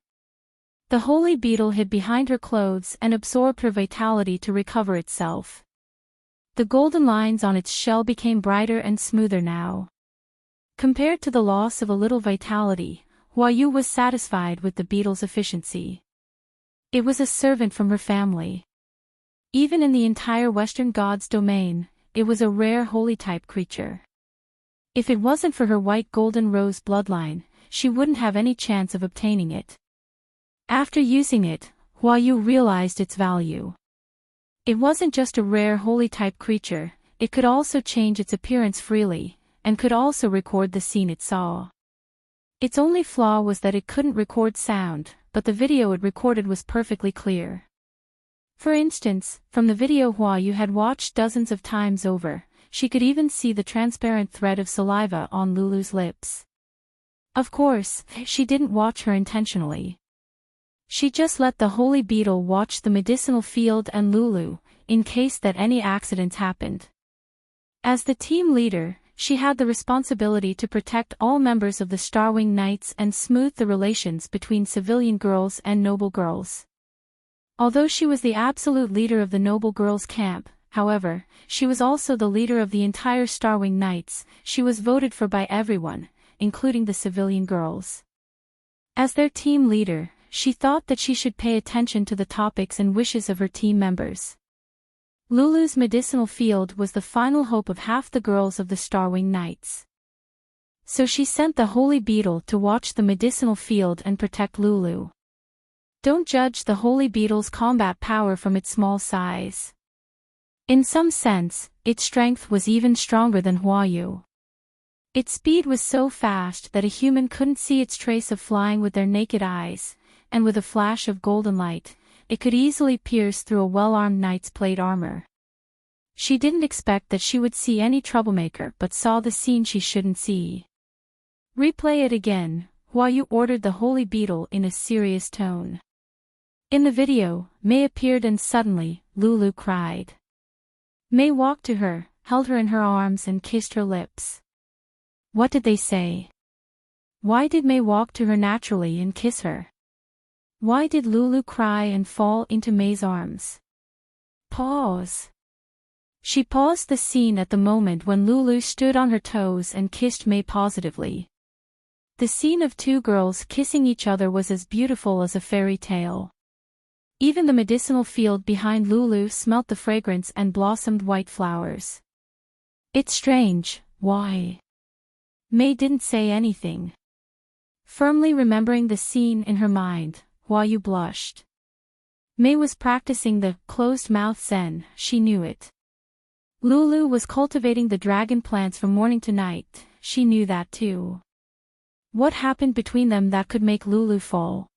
The holy beetle hid behind her clothes and absorbed her vitality to recover itself. The golden lines on its shell became brighter and smoother now. Compared to the loss of a little vitality, Hua Yu was satisfied with the beetle's efficiency. It was a servant from her family. Even in the entire Western God's domain, it was a rare holy-type creature. If it wasn't for her white golden rose bloodline, she wouldn't have any chance of obtaining it. After using it, Hua Yu realized its value. It wasn't just a rare holy-type creature, it could also change its appearance freely, and could also record the scene it saw. Its only flaw was that it couldn't record sound, but the video it recorded was perfectly clear. For instance, from the video Hua Yu had watched dozens of times over, she could even see the transparent thread of saliva on Lulu's lips. Of course, she didn't watch her intentionally. She just let the holy beetle watch the medicinal field and Lulu, in case that any accidents happened. As the team leader, she had the responsibility to protect all members of the Starwing Knights and smooth the relations between civilian girls and noble girls. Although she was the absolute leader of the noble girls' camp, however, she was also the leader of the entire Starwing Knights. She was voted for by everyone, including the civilian girls. As their team leader, she thought that she should pay attention to the topics and wishes of her team members. Lulu's medicinal field was the final hope of half the girls of the Starwing Knights. So she sent the holy beetle to watch the medicinal field and protect Lulu. Don't judge the holy beetle's combat power from its small size. In some sense, its strength was even stronger than Hua Yu. Its speed was so fast that a human couldn't see its trace of flying with their naked eyes, and with a flash of golden light, it could easily pierce through a well-armed knight's plate armor. She didn't expect that she would see any troublemaker but saw the scene she shouldn't see. Replay it again, Hua Yu ordered the holy beetle in a serious tone. In the video, Mei appeared and suddenly, Lulu cried. Mei walked to her, held her in her arms and kissed her lips. What did they say? Why did Mei walk to her naturally and kiss her? Why did Lulu cry and fall into Mei's arms? Pause. She paused the scene at the moment when Lulu stood on her toes and kissed Mei positively. The scene of two girls kissing each other was as beautiful as a fairy tale. Even the medicinal field behind Lulu smelt the fragrance and blossomed white flowers. It's strange, why? Mei didn't say anything. Firmly remembering the scene in her mind, Hua Yu blushed. Mei was practicing the closed-mouth Zen, she knew it. Lulu was cultivating the dragon plants from morning to night, she knew that too. What happened between them that could make Lulu fall?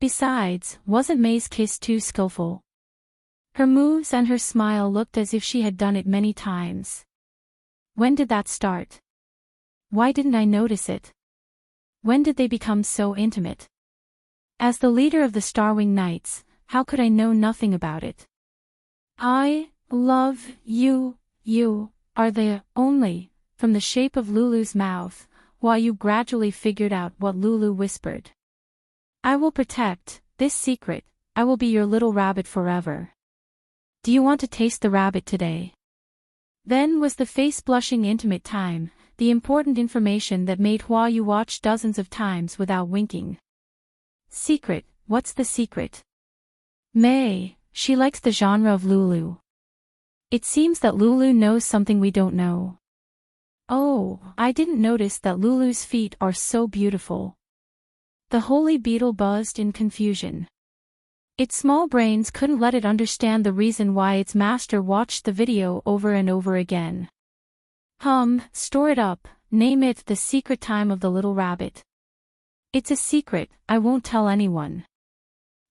Besides, wasn't Mei's kiss too skillful? Her moves and her smile looked as if she had done it many times. When did that start? Why didn't I notice it? When did they become so intimate? As the leader of the Starwing Knights, how could I know nothing about it? I love you, you are the only. From the shape of Lulu's mouth, Hua Yu gradually figured out what Lulu whispered. I will protect this secret, I will be your little rabbit forever. Do you want to taste the rabbit today? Then was the face-blushing intimate time, the important information that made Hua Yu watch dozens of times without winking. Secret, what's the secret? Mei, she likes the genre of Lulu. It seems that Lulu knows something we don't know. Oh, I didn't notice that Lulu's feet are so beautiful. The holy beetle buzzed in confusion. Its small brains couldn't let it understand the reason why its master watched the video over and over again. Store it up, name it The Secret Time of the Little Rabbit. It's a secret, I won't tell anyone.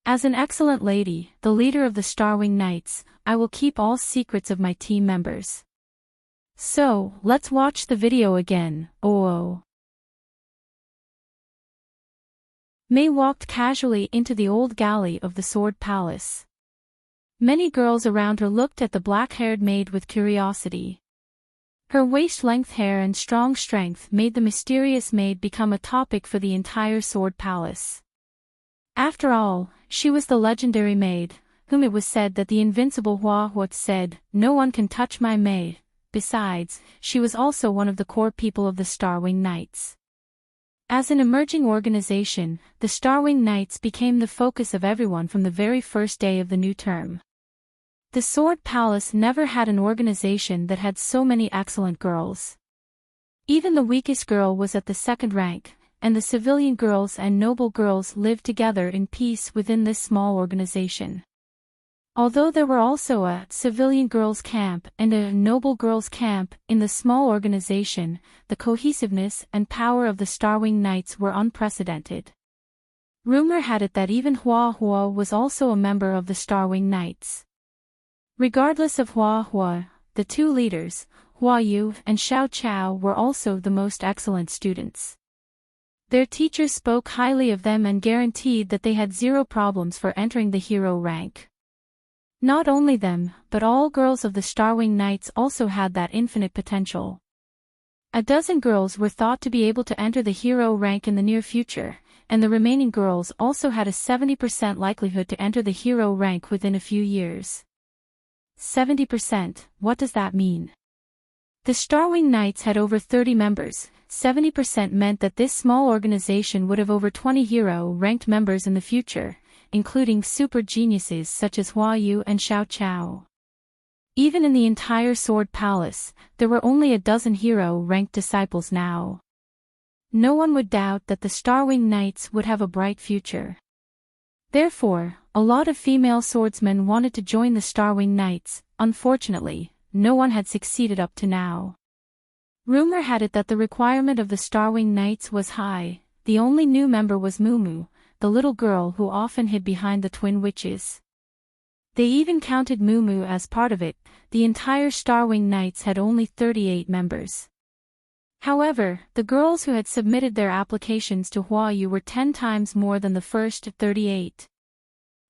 As an excellent lady, the leader of the Starwing Knights, I will keep all secrets of my team members. So, let's watch the video again, oh. Mei walked casually into the old galley of the Sword Palace. Many girls around her looked at the black-haired maid with curiosity. Her waist-length hair and strong strength made the mysterious maid become a topic for the entire Sword Palace. After all, she was the legendary maid, whom it was said that the invincible Hua Hua said, "No one can touch my maid." Besides, she was also one of the core people of the Starwing Knights. As an emerging organization, the Starwing Knights became the focus of everyone from the very first day of the new term. The Sword Palace never had an organization that had so many excellent girls. Even the weakest girl was at the second rank, and the civilian girls and noble girls lived together in peace within this small organization. Although there were also a civilian girls' camp and a noble girls' camp in the small organization, the cohesiveness and power of the Starwing Knights were unprecedented. Rumor had it that even Hua Hua was also a member of the Starwing Knights. Regardless of Hua Hua, the two leaders, Hua Yu and Xiao Chao, were also the most excellent students. Their teachers spoke highly of them and guaranteed that they had zero problems for entering the hero rank. Not only them, but all girls of the Starwing Knights also had that infinite potential. A dozen girls were thought to be able to enter the hero rank in the near future, and the remaining girls also had a 70% likelihood to enter the hero rank within a few years. 70%, what does that mean? The Starwing Knights had over 30 members. 70% meant that this small organization would have over 20 hero-ranked members in the future, including super geniuses such as Hua Yu and Xiao Chao. Even in the entire Sword Palace, there were only a dozen hero-ranked disciples now. No one would doubt that the Starwing Knights would have a bright future. Therefore, a lot of female swordsmen wanted to join the Starwing Knights. Unfortunately, no one had succeeded up to now. Rumor had it that the requirement of the Starwing Knights was high. The only new member was Mumu, the little girl who often hid behind the twin witches. They even counted Mumu as part of it. The entire Starwing Knights had only 38 members. However, the girls who had submitted their applications to Hua Yu were 10 times more than the first 38.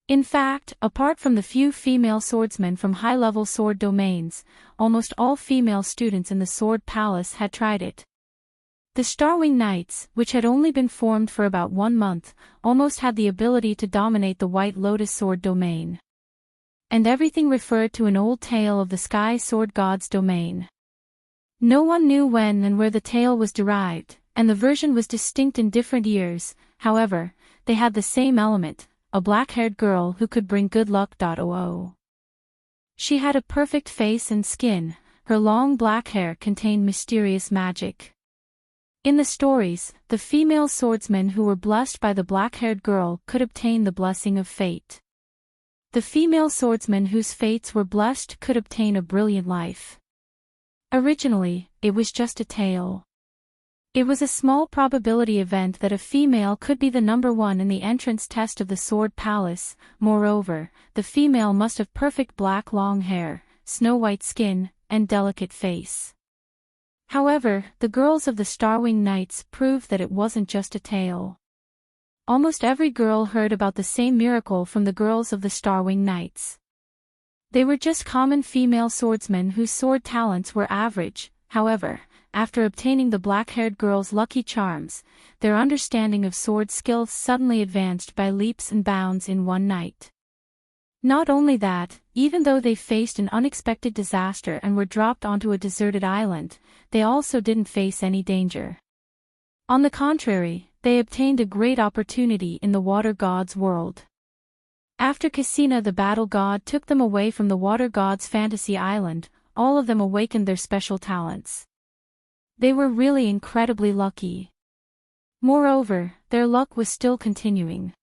In fact, apart from the few female swordsmen from high-level sword domains, almost all female students in the Sword Palace had tried it. The Starwing Knights, which had only been formed for about 1 month, almost had the ability to dominate the White Lotus sword domain. And everything referred to an old tale of the Sky Sword God's domain. No one knew when and where the tale was derived, and the version was distinct in different years. However, they had the same element, a black-haired girl who could bring good luck. She had a perfect face and skin. Her long black hair contained mysterious magic. In the stories, the female swordsmen who were blessed by the black-haired girl could obtain the blessing of fate. The female swordsmen whose fates were blessed could obtain a brilliant life. Originally, it was just a tale. It was a small probability event that a female could be the number one in the entrance test of the Sword Palace. Moreover, the female must have perfect black long hair, snow-white skin, and delicate face. However, the girls of the Starwing Knights proved that it wasn't just a tale. Almost every girl heard about the same miracle from the girls of the Starwing Knights. They were just common female swordsmen whose sword talents were average. However, after obtaining the black-haired girl's lucky charms, their understanding of sword skills suddenly advanced by leaps and bounds in one night. Not only that, even though they faced an unexpected disaster and were dropped onto a deserted island, they also didn't face any danger. On the contrary, they obtained a great opportunity in the Water God's world. After Cassina the Battle God took them away from the Water God's fantasy island, all of them awakened their special talents. They were really incredibly lucky. Moreover, their luck was still continuing.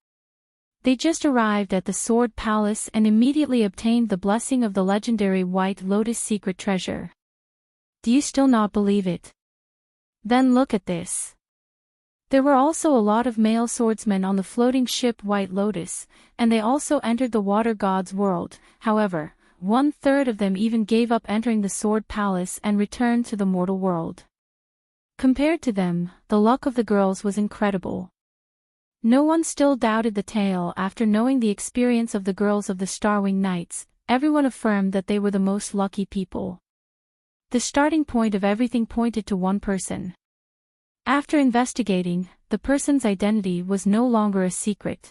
They just arrived at the Sword Palace and immediately obtained the blessing of the legendary White Lotus secret treasure. Do you still not believe it? Then look at this. There were also a lot of male swordsmen on the floating ship White Lotus, and they also entered the Water God's world. However, 1/3 of them even gave up entering the Sword Palace and returned to the mortal world. Compared to them, the luck of the girls was incredible. No one still doubted the tale after knowing the experience of the girls of the Starwing Knights. Everyone affirmed that they were the most lucky people. The starting point of everything pointed to one person. After investigating, the person's identity was no longer a secret.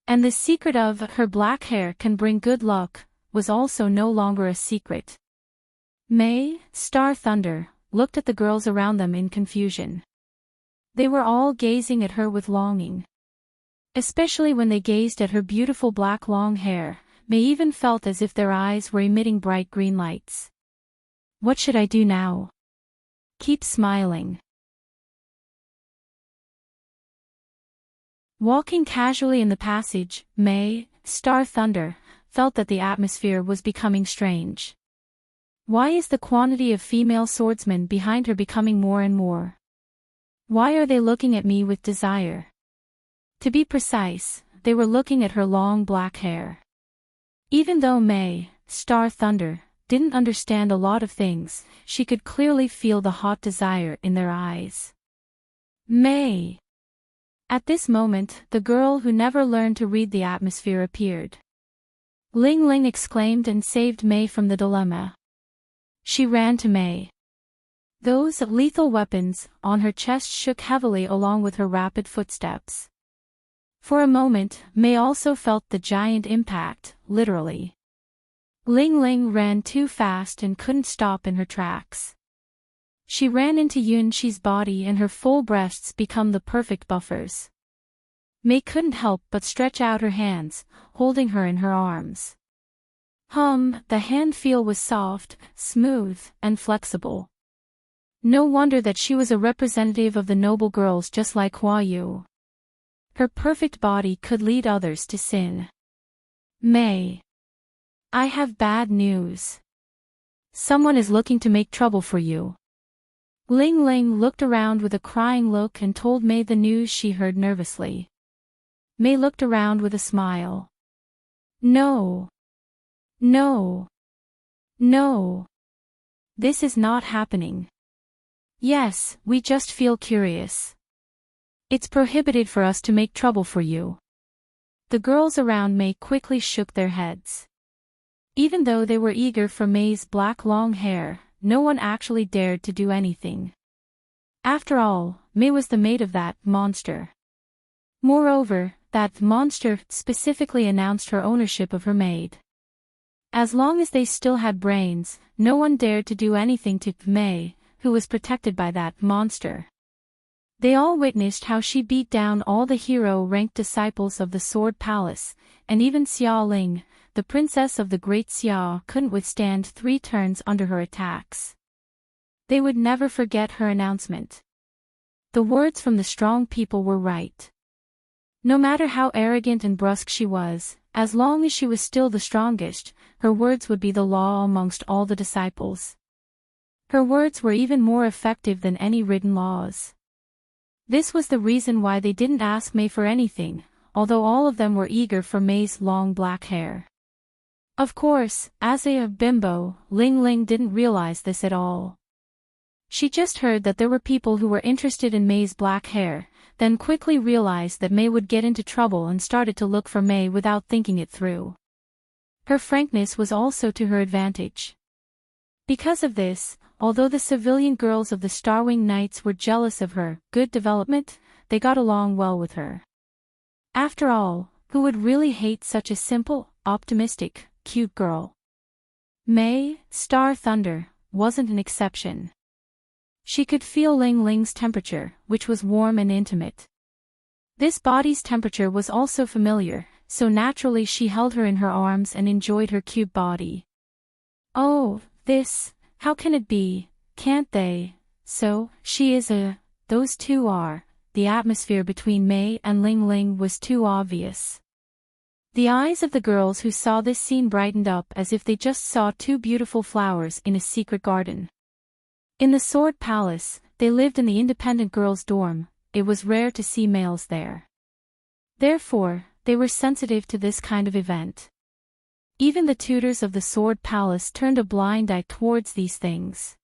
And the secret of her black hair can bring good luck was also no longer a secret. May, Star Thunder, looked at the girls around them in confusion. They were all gazing at her with longing. Especially when they gazed at her beautiful black long hair, May even felt as if their eyes were emitting bright green lights. What should I do now? Keep smiling. Walking casually in the passage, May, Star Thunder, felt that the atmosphere was becoming strange. Why is the quantity of female swordsmen behind her becoming more and more? Why are they looking at me with desire? To be precise, they were looking at her long black hair. Even though May, Star Thunder, didn't understand a lot of things, she could clearly feel the hot desire in their eyes. May! At this moment, the girl who never learned to read the atmosphere appeared. Ling Ling exclaimed and saved May from the dilemma. She ran to May. Those lethal weapons on her chest shook heavily along with her rapid footsteps. For a moment, May also felt the giant impact, literally. Ling Ling ran too fast and couldn't stop in her tracks. She ran into Yunqi's body and her full breasts become the perfect buffers. May couldn't help but stretch out her hands, holding her in her arms. The hand feel was soft, smooth, and flexible. No wonder that she was a representative of the noble girls just like Hua Yu. Her perfect body could lead others to sin. May. I have bad news. Someone is looking to make trouble for you. Ling Ling looked around with a crying look and told May the news she heard nervously. May looked around with a smile. No. No. No. This is not happening. Yes, we just feel curious. It's prohibited for us to make trouble for you. The girls around May quickly shook their heads. Even though they were eager for May's black long hair, no one actually dared to do anything. After all, May was the mate of that monster. Moreover, that monster specifically announced her ownership of her maid. As long as they still had brains, no one dared to do anything to May, who was protected by that monster. They all witnessed how she beat down all the hero-ranked disciples of the Sword Palace, and even Xia Ling, the princess of the Great Xia, couldn't withstand 3 turns under her attacks. They would never forget her announcement. The words from the strong people were right. No matter how arrogant and brusque she was, as long as she was still the strongest, her words would be the law amongst all the disciples. Her words were even more effective than any written laws. This was the reason why they didn't ask May for anything, although all of them were eager for May's long black hair. Of course, as a bimbo, Ling Ling didn't realize this at all. She just heard that there were people who were interested in May's black hair, then quickly realized that May would get into trouble and started to look for May without thinking it through. Her frankness was also to her advantage. Because of this, although the civilian girls of the Starwing Knights were jealous of her good development, they got along well with her. After all, who would really hate such a simple, optimistic, cute girl? May, Star Thunder, wasn't an exception. She could feel Ling Ling's temperature, which was warm and intimate. This body's temperature was also familiar, so naturally she held her in her arms and enjoyed her cute body. Oh, this, how can it be, can't they? So, she is those two are, the atmosphere between May and Ling Ling was too obvious. The eyes of the girls who saw this scene brightened up as if they just saw 2 beautiful flowers in a secret garden. In the Sword Palace, they lived in the independent girls' dorm. It was rare to see males there. Therefore, they were sensitive to this kind of event. Even the tutors of the Sword Palace turned a blind eye towards these things.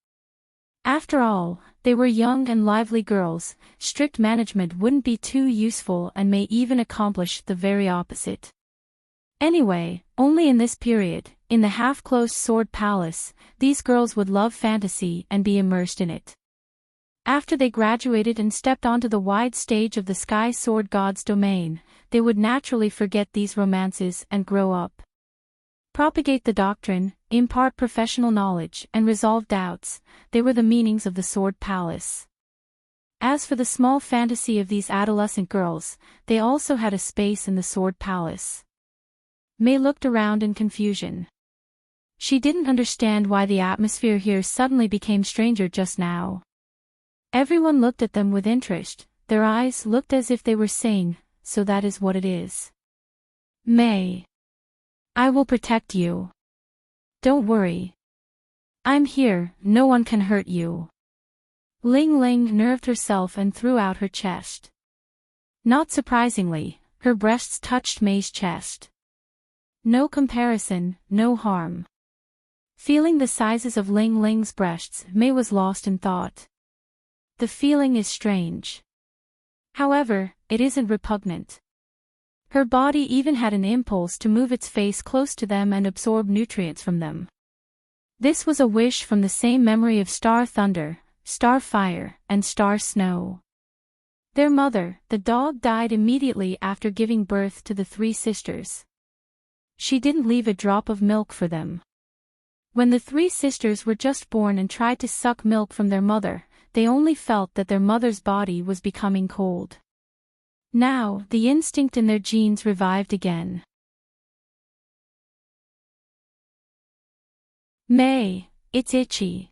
After all, they were young and lively girls, strict management wouldn't be too useful and may even accomplish the very opposite. Anyway, only in this period, in the half-closed Sword Palace, these girls would love fantasy and be immersed in it. After they graduated and stepped onto the wide stage of the Sky Sword God's domain, they would naturally forget these romances and grow up. Propagate the doctrine, impart professional knowledge, and resolve doubts, they were the meanings of the Sword Palace. As for the small fantasy of these adolescent girls, they also had a space in the Sword Palace. May looked around in confusion. She didn't understand why the atmosphere here suddenly became stranger just now. Everyone looked at them with interest, their eyes looked as if they were saying, "So that is what it is." May. I will protect you. Don't worry. I'm here, no one can hurt you. Ling Ling nerved herself and threw out her chest. Not surprisingly, her breasts touched May's chest. No comparison, no harm. Feeling the sizes of Ling Ling's breasts, May was lost in thought. The feeling is strange. However, it isn't repugnant. Her body even had an impulse to move its face close to them and absorb nutrients from them. This was a wish from the same memory of Star Thunder, Star Fire, and Star Snow. Their mother, the dog, died immediately after giving birth to the three sisters. She didn't leave a drop of milk for them. When the three sisters were just born and tried to suck milk from their mother, they only felt that their mother's body was becoming cold. Now, the instinct in their genes revived again. May, it's itchy.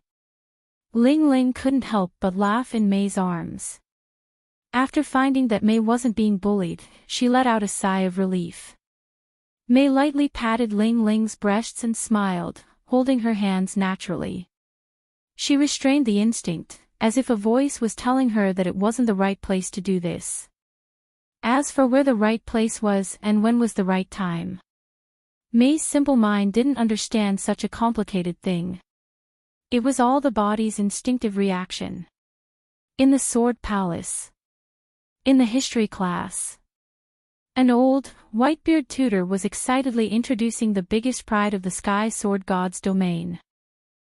Ling Ling couldn't help but laugh in May's arms. After finding that May wasn't being bullied, she let out a sigh of relief. May lightly patted Ling Ling's breasts and smiled, holding her hands naturally. She restrained the instinct, as if a voice was telling her that it wasn't the right place to do this. As for where the right place was and when was the right time, May's simple mind didn't understand such a complicated thing. It was all the body's instinctive reaction. In the Sword Palace. In the history class. An old, white-beard tutor was excitedly introducing the biggest pride of the Sky Sword God's domain.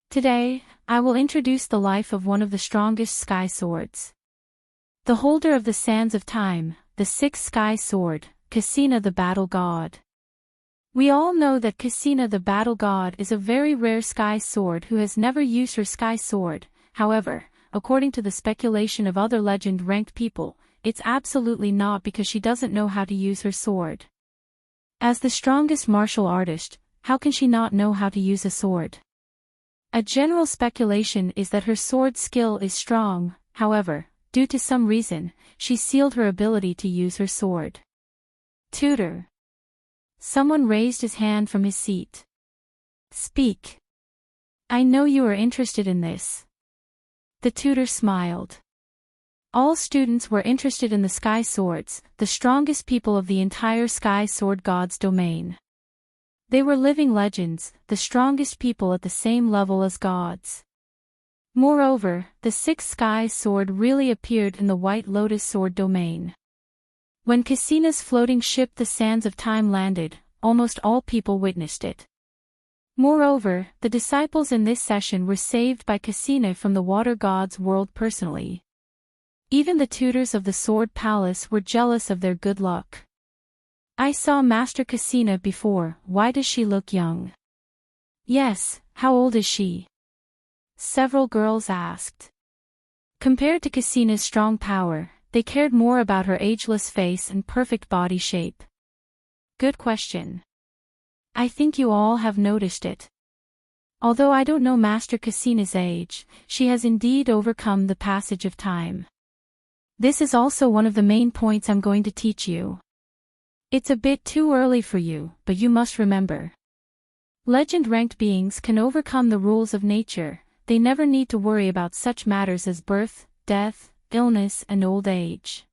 Today, I will introduce the life of one of the strongest sky swords. The holder of the Sands of Time, the sixth sky sword, Cassina the Battle God. We all know that Cassina the Battle God is a very rare sky sword who has never used her sky sword. However, according to the speculation of other legend-ranked people, it's absolutely not because she doesn't know how to use her sword. As the strongest martial artist, how can she not know how to use a sword? A general speculation is that her sword skill is strong, however, due to some reason, she sealed her ability to use her sword. Tutor. Someone raised his hand from his seat. Speak. I know you are interested in this. The tutor smiled. All students were interested in the sky swords, the strongest people of the entire Sky Sword God's domain. They were living legends, the strongest people at the same level as gods. Moreover, the sixth sky sword really appeared in the White Lotus Sword domain. When Cassina's floating ship the Sands of Time landed, almost all people witnessed it. Moreover, the disciples in this session were saved by Cassina from the water god's world personally. Even the tutors of the Sword Palace were jealous of their good luck. I saw Master Cassina before, why does she look young? Yes, how old is she? Several girls asked. Compared to Cassina's strong power, they cared more about her ageless face and perfect body shape. Good question. I think you all have noticed it. Although I don't know Master Cassina's age, she has indeed overcome the passage of time. This is also one of the main points I'm going to teach you. It's a bit too early for you, but you must remember. Legend-ranked beings can overcome the rules of nature. They never need to worry about such matters as birth, death, illness, and old age.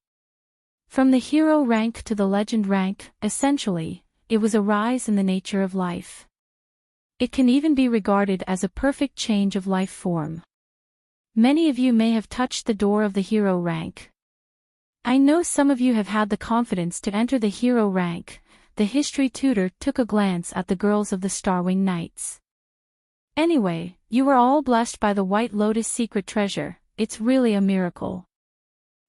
From the hero rank to the legend rank, essentially, it was a rise in the nature of life. It can even be regarded as a perfect change of life form. Many of you may have touched the door of the hero rank. I know some of you have had the confidence to enter the hero rank. The history tutor took a glance at the girls of the Starwing Knights. Anyway, you were all blessed by the White Lotus secret treasure, it's really a miracle.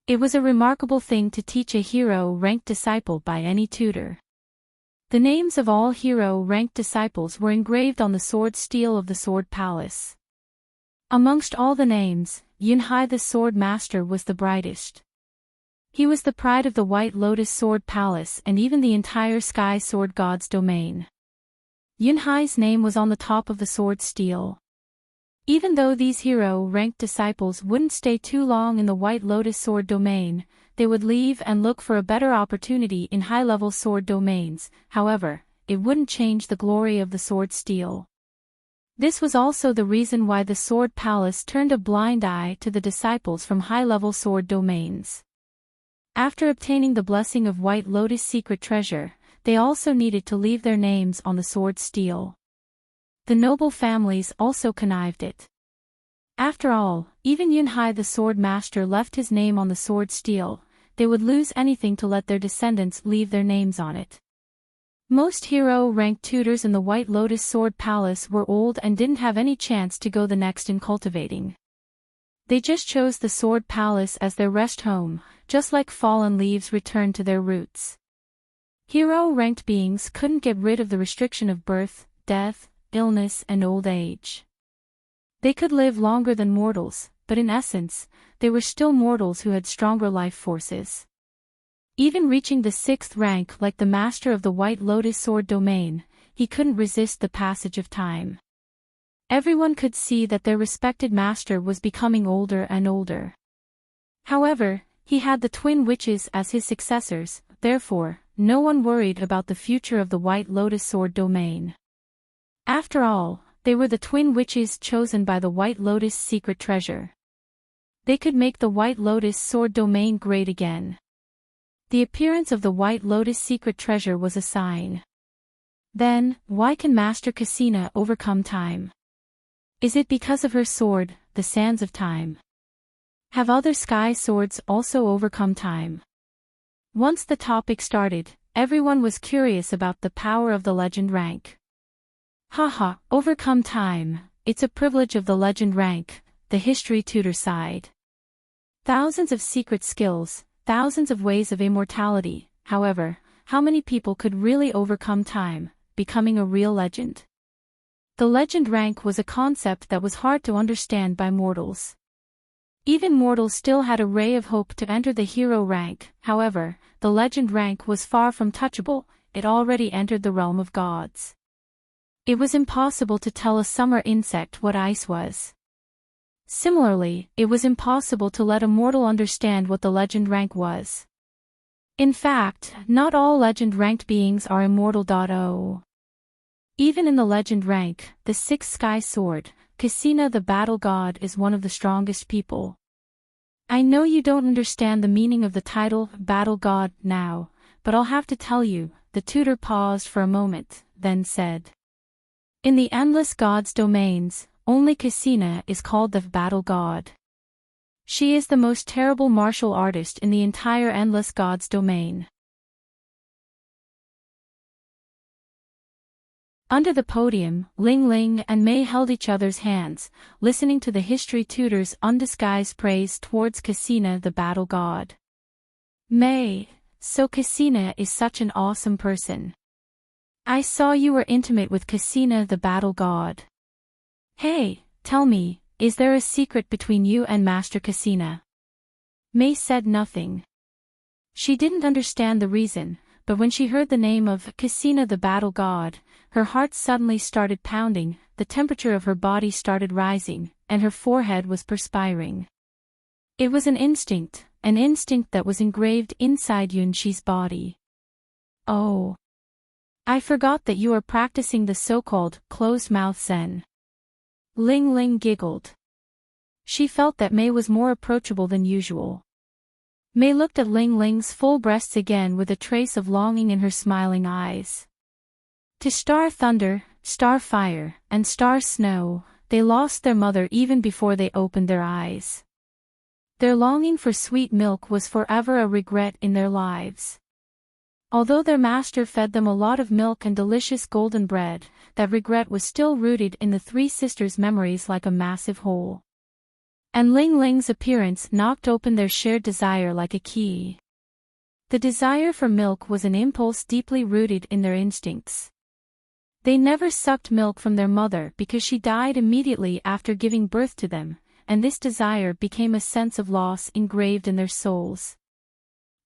It was a remarkable thing to teach a hero-ranked disciple by any tutor. The names of all hero-ranked disciples were engraved on the sword steel of the Sword Palace. Amongst all the names, Yunhai the Sword Master was the brightest. He was the pride of the White Lotus Sword Palace and even the entire Sky Sword God's domain. Yunhai's name was on the top of the sword steel. Even though these hero-ranked disciples wouldn't stay too long in the White Lotus Sword domain, they would leave and look for a better opportunity in high-level sword domains. However, it wouldn't change the glory of the sword steel. This was also the reason why the Sword Palace turned a blind eye to the disciples from high-level sword domains. After obtaining the blessing of White Lotus secret treasure, they also needed to leave their names on the sword steel. The noble families also connived it. After all, even Yunhai the Sword Master left his name on the sword steel. They would lose anything to let their descendants leave their names on it. Most hero-ranked tutors in the White Lotus Sword Palace were old and didn't have any chance to go the next in cultivating. They just chose the Sword Palace as their rest home, just like fallen leaves return to their roots. Hero-ranked beings couldn't get rid of the restriction of birth, death, illness and old age. They could live longer than mortals, but in essence, they were still mortals who had stronger life forces. Even reaching the 6th rank like the master of the White Lotus Sword domain, he couldn't resist the passage of time. Everyone could see that their respected master was becoming older and older. However, he had the twin witches as his successors, therefore, no one worried about the future of the White Lotus Sword domain. After all, they were the twin witches chosen by the White Lotus secret treasure. They could make the White Lotus Sword domain great again. The appearance of the White Lotus secret treasure was a sign. Then, why can Master Cassina overcome time? Is it because of her sword, the Sands of Time? Have other sky swords also overcome time? Once the topic started, everyone was curious about the power of the legend rank. Haha, overcome time, it's a privilege of the legend rank, the history tutor sighed. Thousands of secret skills, thousands of ways of immortality, however, how many people could really overcome time, becoming a real legend? The legend rank was a concept that was hard to understand by mortals. Even mortals still had a ray of hope to enter the hero rank, however, the legend rank was far from touchable, it already entered the realm of gods. It was impossible to tell a summer insect what ice was. Similarly, it was impossible to let a mortal understand what the legend rank was. In fact, not all legend-ranked beings are immortal. Even in the legend rank, the 6th Sky Sword, Cassina the Battle God is one of the strongest people. I know you don't understand the meaning of the title, Battle God, now, but I'll have to tell you, the tutor paused for a moment, then said. In the Endless Gods domains, only Cassina is called the Battle God. She is the most terrible martial artist in the entire Endless Gods domain. Under the podium, Ling Ling and Mei held each other's hands, listening to the history tutor's undisguised praise towards Cassina the Battle God. Mei, so Cassina is such an awesome person. I saw you were intimate with Cassina the Battle God. Hey, tell me, is there a secret between you and Master Cassina? Mei said nothing. She didn't understand the reason, but when she heard the name of Cassina the Battle God, her heart suddenly started pounding, the temperature of her body started rising, and her forehead was perspiring. It was an instinct that was engraved inside Yunshi's body. Oh. I forgot that you are practicing the so-called closed-mouth Zen. Ling Ling giggled. She felt that Mei was more approachable than usual. Mei looked at Ling Ling's full breasts again with a trace of longing in her smiling eyes. To Star Thunder, Star Fire, and Star Snow, they lost their mother even before they opened their eyes. Their longing for sweet milk was forever a regret in their lives. Although their master fed them a lot of milk and delicious golden bread, that regret was still rooted in the three sisters' memories like a massive hole. And Ling Ling's appearance knocked open their shared desire like a key. The desire for milk was an impulse deeply rooted in their instincts. They never sucked milk from their mother because she died immediately after giving birth to them, and this desire became a sense of loss engraved in their souls.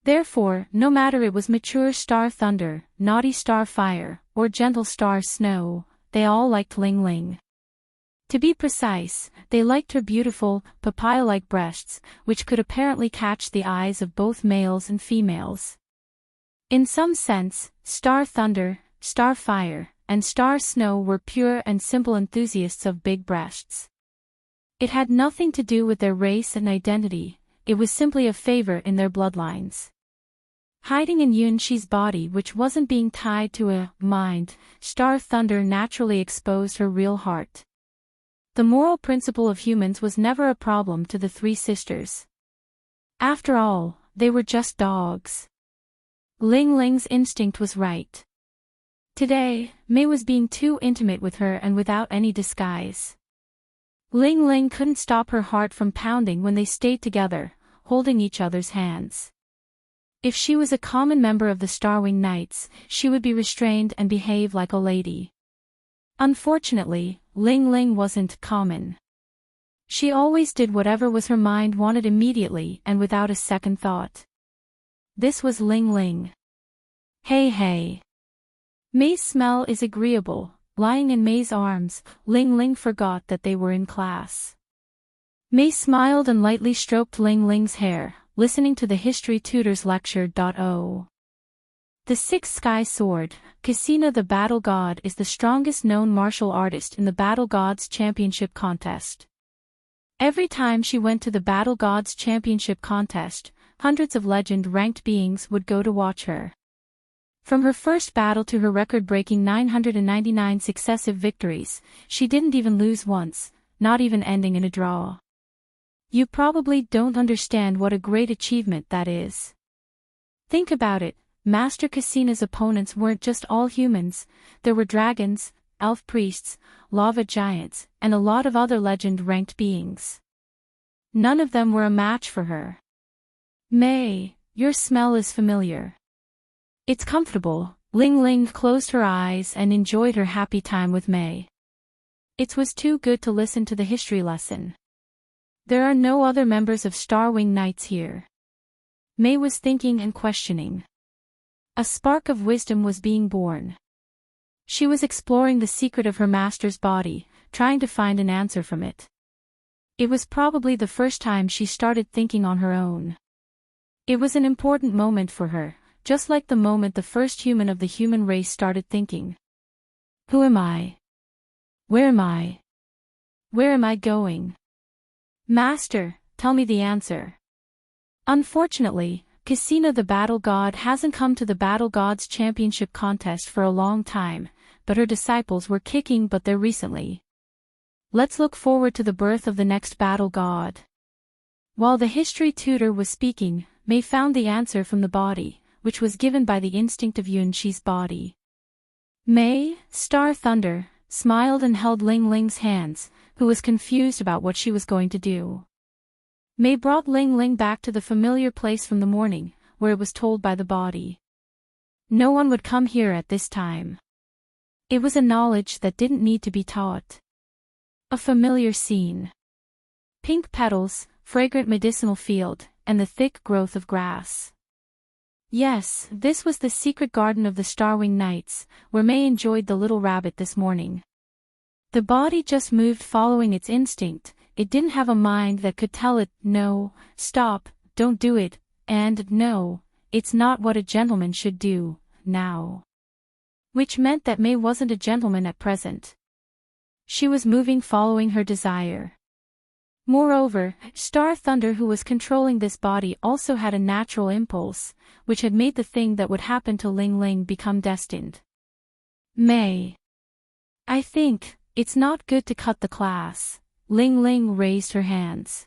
Therefore, no matter it was mature star thunder, naughty star fire, or gentle star snow, they all liked Ling Ling. To be precise, they liked her beautiful, papaya-like breasts, which could apparently catch the eyes of both males and females. In some sense, Star Thunder, Star Fire, and Star Snow were pure and simple enthusiasts of big breasts. It had nothing to do with their race and identity, it was simply a favor in their bloodlines. Hiding in Yunshi's body which wasn't being tied to a mind, Star Thunder naturally exposed her real heart. The moral principle of humans was never a problem to the three sisters. After all, they were just dogs. Ling Ling's instinct was right. Today, Mei was being too intimate with her and without any disguise. Ling Ling couldn't stop her heart from pounding when they stayed together, holding each other's hands. If she was a common member of the Starwing Knights, she would be restrained and behave like a lady. Unfortunately, Ling Ling wasn't common. She always did whatever was her mind wanted immediately and without a second thought. This was Ling Ling. Hey hey. Mei's smell is agreeable. Lying in Mei's arms, Ling Ling forgot that they were in class. Mei smiled and lightly stroked Ling Ling's hair, listening to the history tutor's lecture. The Sixth Sky Sword, Cassina the Battle God is the strongest known martial artist in the Battle Gods Championship contest. Every time she went to the Battle Gods Championship contest, hundreds of legend-ranked beings would go to watch her. From her first battle to her record-breaking 999 successive victories, she didn't even lose once, not even ending in a draw. You probably don't understand what a great achievement that is. Think about it. Master Cassina's opponents weren't just all humans, there were dragons, elf priests, lava giants, and a lot of other legend-ranked beings. None of them were a match for her. Mei, your smell is familiar. It's comfortable. Ling Ling closed her eyes and enjoyed her happy time with Mei. It was too good to listen to the history lesson. There are no other members of Starwing Knights here. Mei was thinking and questioning. A spark of wisdom was being born. She was exploring the secret of her master's body, trying to find an answer from it. It was probably the first time she started thinking on her own. It was an important moment for her, just like the moment the first human of the human race started thinking. Who am I? Where am I? Where am I going? Master, tell me the answer. Unfortunately, Cassina the Battle God hasn't come to the Battle Gods Championship contest for a long time, but her disciples were kicking butt there recently. Let's look forward to the birth of the next Battle God. While the history tutor was speaking, Mei found the answer from the body, which was given by the instinct of Yunshi's body. Mei, Star Thunder, smiled and held Ling Ling's hands, who was confused about what she was going to do. Mei brought Ling Ling back to the familiar place from the morning, where it was told by the body. No one would come here at this time. It was a knowledge that didn't need to be taught. A familiar scene. Pink petals, fragrant medicinal field, and the thick growth of grass. Yes, this was the secret garden of the Starwing Knights, where Mei enjoyed the little rabbit this morning. The body just moved following its instinct. It didn't have a mind that could tell it, no, stop, don't do it, and no, it's not what a gentleman should do, now. Which meant that Mei wasn't a gentleman at present. She was moving following her desire. Moreover, Star Thunder who was controlling this body also had a natural impulse, which had made the thing that would happen to Ling Ling become destined. Mei. I think, it's not good to cut the class. Ling Ling raised her hands.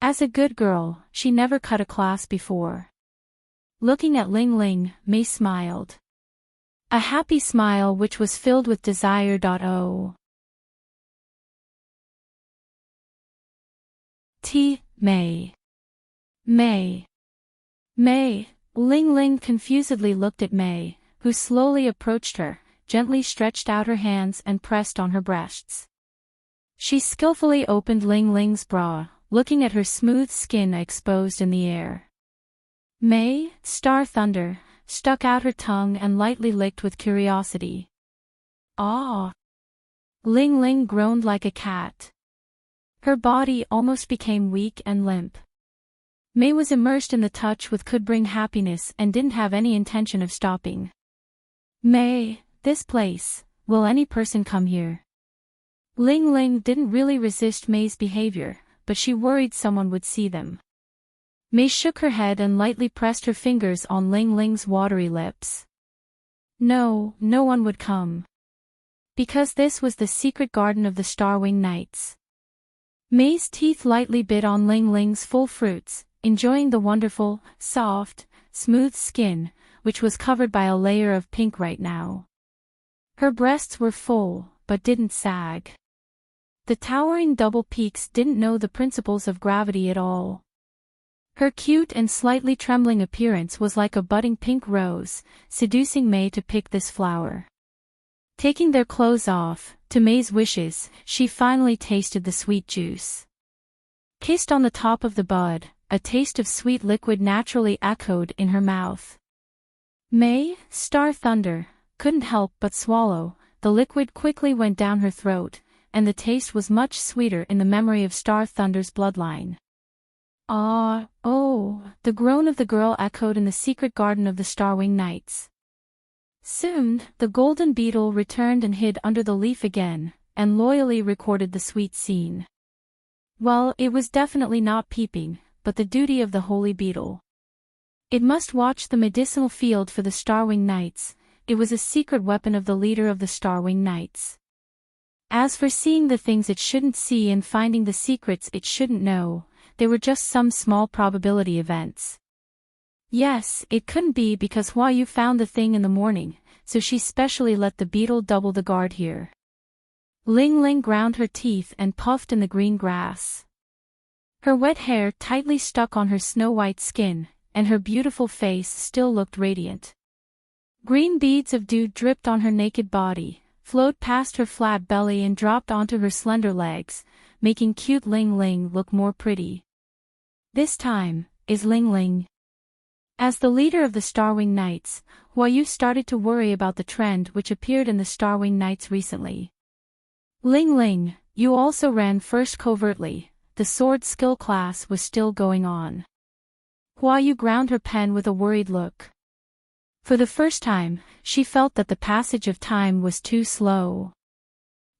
As a good girl, she never cut a class before. Looking at Ling Ling, Mei smiled. A happy smile which was filled with desire. May. May. May. Ling Ling confusedly looked at May, who slowly approached her, gently stretched out her hands and pressed on her breasts. She skillfully opened Ling Ling's bra, looking at her smooth skin exposed in the air. May, Star Thunder, stuck out her tongue and lightly licked with curiosity. Ah! Ling Ling groaned like a cat. Her body almost became weak and limp. May was immersed in the touch which could bring happiness and didn't have any intention of stopping. May, this place, will any person come here? Ling Ling didn't really resist May's behavior, but she worried someone would see them. May shook her head and lightly pressed her fingers on Ling Ling's watery lips. No, no one would come. Because this was the secret garden of the Starwing Knights. May's teeth lightly bit on Ling Ling's full fruits, enjoying the wonderful, soft, smooth skin, which was covered by a layer of pink right now. Her breasts were full, but didn't sag. The towering double peaks didn't know the principles of gravity at all. Her cute and slightly trembling appearance was like a budding pink rose, seducing May to pick this flower. Taking their clothes off, to May's wishes, she finally tasted the sweet juice. Kissed on the top of the bud, a taste of sweet liquid naturally echoed in her mouth. May, Star Thunder, couldn't help but swallow. The liquid quickly went down her throat, and the taste was much sweeter in the memory of Star Thunder's bloodline. Ah, oh, the groan of the girl echoed in the secret garden of the Starwing Knights. Soon, the golden beetle returned and hid under the leaf again, and loyally recorded the sweet scene. Well, it was definitely not peeping, but the duty of the holy beetle. It must watch the medicinal field for the Starwing Knights. It was a secret weapon of the leader of the Starwing Knights. As for seeing the things it shouldn't see and finding the secrets it shouldn't know, they were just some small probability events. Yes, it couldn't be because Hua Yu found the thing in the morning, so she specially let the beetle double the guard here. Ling Ling ground her teeth and puffed in the green grass. Her wet hair tightly stuck on her snow-white skin, and her beautiful face still looked radiant. Green beads of dew dripped on her naked body, flowed past her flat belly and dropped onto her slender legs, making cute Ling Ling look more pretty. This time, is Ling Ling. As the leader of the Starwing Knights, Hua Yu started to worry about the trend which appeared in the Starwing Knights recently. Ling Ling, you also ran first covertly. The sword skill class was still going on. Hua Yu ground her pen with a worried look. For the first time, she felt that the passage of time was too slow.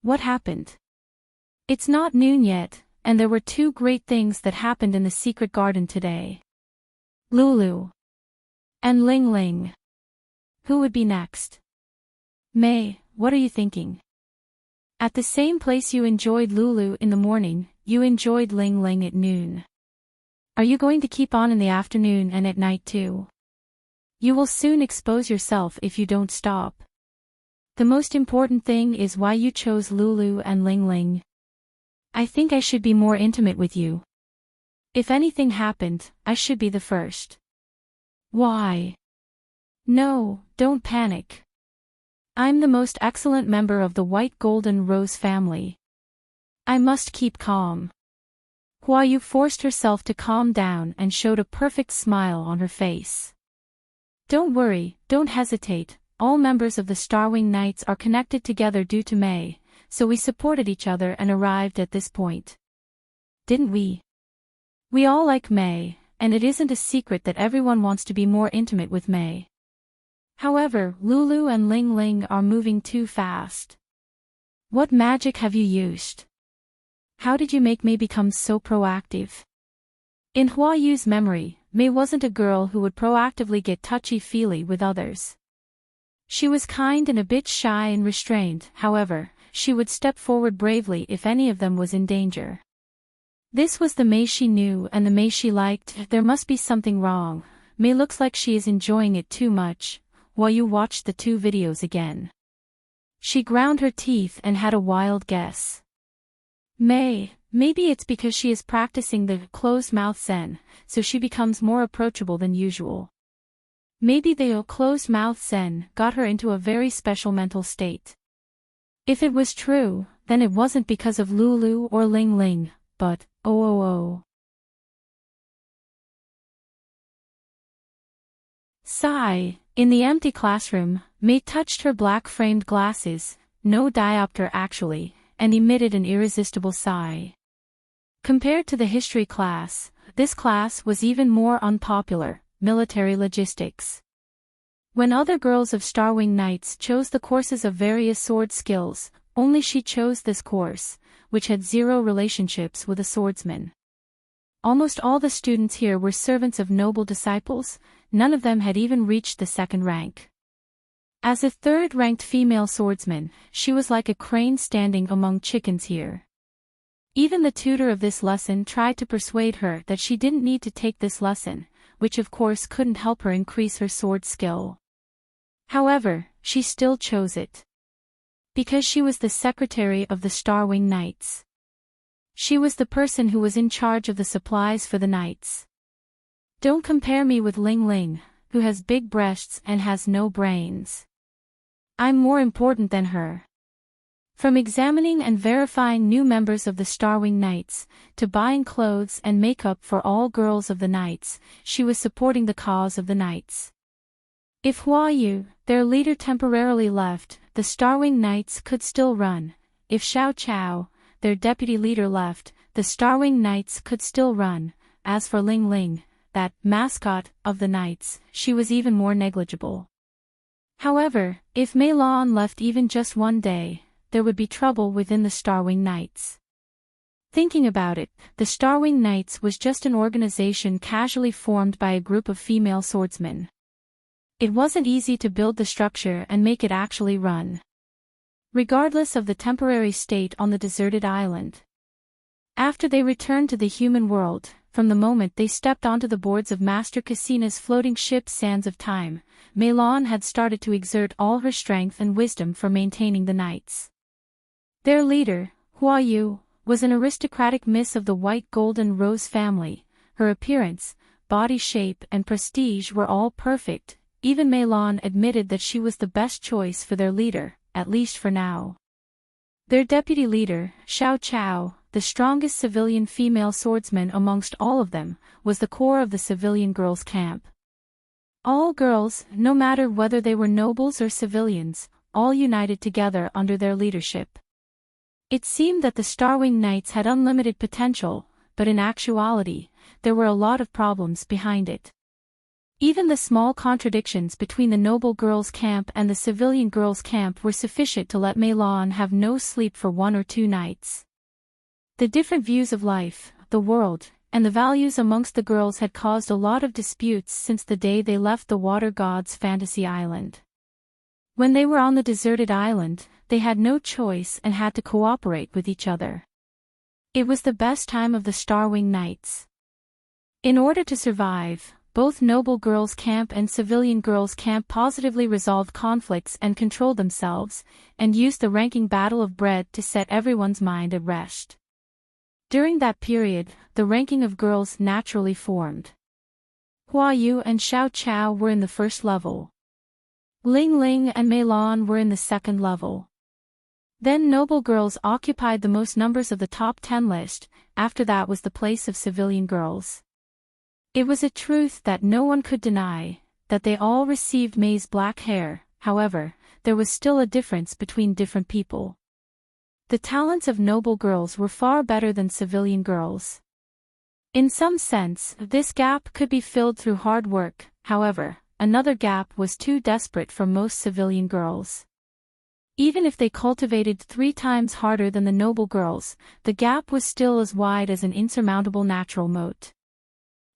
What happened? It's not noon yet, and there were two great things that happened in the secret garden today. Lulu. And Ling Ling. Who would be next? May, what are you thinking? At the same place you enjoyed Lulu in the morning, you enjoyed Ling Ling at noon. Are you going to keep on in the afternoon and at night too? You will soon expose yourself if you don't stop. The most important thing is why you chose Lulu and Ling Ling. I think I should be more intimate with you. If anything happened, I should be the first. Why? No, don't panic. I'm the most excellent member of the White Golden Rose family. I must keep calm. Hua Yu forced herself to calm down and showed a perfect smile on her face. Don't worry, don't hesitate, all members of the Starwing Knights are connected together due to May, so we supported each other and arrived at this point. Didn't we? We all like May, and it isn't a secret that everyone wants to be more intimate with May. However, Lulu and Ling Ling are moving too fast. What magic have you used? How did you make May become so proactive? In Hua Yu's memory, May wasn't a girl who would proactively get touchy-feely with others. She was kind and a bit shy and restrained, however, she would step forward bravely if any of them was in danger. This was the May she knew and the May she liked. There must be something wrong. May looks like she is enjoying it too much. While you watched the two videos again. She ground her teeth and had a wild guess. May, Maybe it's because she is practicing the closed-mouth zen, so she becomes more approachable than usual. Maybe the closed-mouth zen got her into a very special mental state. If it was true, then it wasn't because of Lulu or Ling Ling, but, oh. Sigh. In the empty classroom, May touched her black-framed glasses, no diopter actually, and emitted an irresistible sigh. Compared to the history class, this class was even more unpopular, military logistics. When other girls of Starwing Knights chose the courses of various sword skills, only she chose this course, which had zero relationships with a swordsman. Almost all the students here were servants of noble disciples, none of them had even reached the second rank. As a third-ranked female swordsman, she was like a crane standing among chickens here. Even the tutor of this lesson tried to persuade her that she didn't need to take this lesson, which of course couldn't help her increase her sword skill. However, she still chose it. Because she was the secretary of the Starwing Knights. She was the person who was in charge of the supplies for the knights. Don't compare me with Ling Ling, who has big breasts and has no brains. I'm more important than her. From examining and verifying new members of the Starwing Knights, to buying clothes and makeup for all girls of the Knights, she was supporting the cause of the Knights. If Hua Yu, their leader, temporarily left, the Starwing Knights could still run. If Xiao Chao, their deputy leader, left, the Starwing Knights could still run. As for Ling Ling, that mascot of the Knights, she was even more negligible. However, if Mei Lan left even just one day, there would be trouble within the Starwing Knights. Thinking about it, the Starwing Knights was just an organization casually formed by a group of female swordsmen. It wasn't easy to build the structure and make it actually run. Regardless of the temporary state on the deserted island. After they returned to the human world, from the moment they stepped onto the boards of Master Cassina's floating ship Sands of Time, Mei Lan had started to exert all her strength and wisdom for maintaining the Knights. Their leader, Hua Yu, was an aristocratic miss of the white golden rose family. Her appearance, body shape and prestige were all perfect. Even Mei Lan admitted that she was the best choice for their leader, at least for now. Their deputy leader, Xiao Chao, the strongest civilian female swordsman amongst all of them, was the core of the civilian girls' camp. All girls, no matter whether they were nobles or civilians, all united together under their leadership. It seemed that the Starwing Knights had unlimited potential, but in actuality, there were a lot of problems behind it. Even the small contradictions between the noble girls' camp and the civilian girls' camp were sufficient to let Mei Lan have no sleep for 1 or 2 nights. The different views of life, the world, and the values amongst the girls had caused a lot of disputes since the day they left the Water God's fantasy island. When they were on the deserted island, they had no choice and had to cooperate with each other. It was the best time of the Starwing Knights. In order to survive, both noble girls' camp and civilian girls' camp positively resolved conflicts and controlled themselves, and used the ranking battle of bread to set everyone's mind at rest. During that period, the ranking of girls naturally formed. Hua Yu and Xiao Chao were in the first level. Ling Ling and Mei Lan were in the second level. Then noble girls occupied the most numbers of the top 10 list, after that was the place of civilian girls. It was a truth that no one could deny, that they all received Mei's black hair. However, there was still a difference between different people. The talents of noble girls were far better than civilian girls. In some sense, this gap could be filled through hard work. However, another gap was too desperate for most civilian girls. Even if they cultivated 3 times harder than the noble girls, the gap was still as wide as an insurmountable natural moat.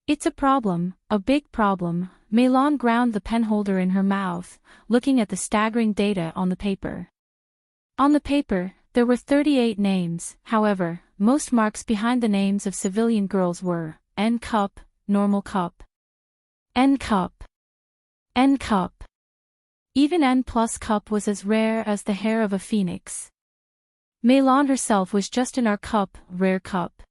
It's a problem, a big problem. Mei Lan ground the penholder in her mouth, looking at the staggering data on the paper. On the paper, there were 38 names. However, most marks behind the names of civilian girls were N cup, normal cup, N cup, N cup. Even N+ cup was as rare as the hair of a phoenix. Meilon herself was just an R cup, rare cup.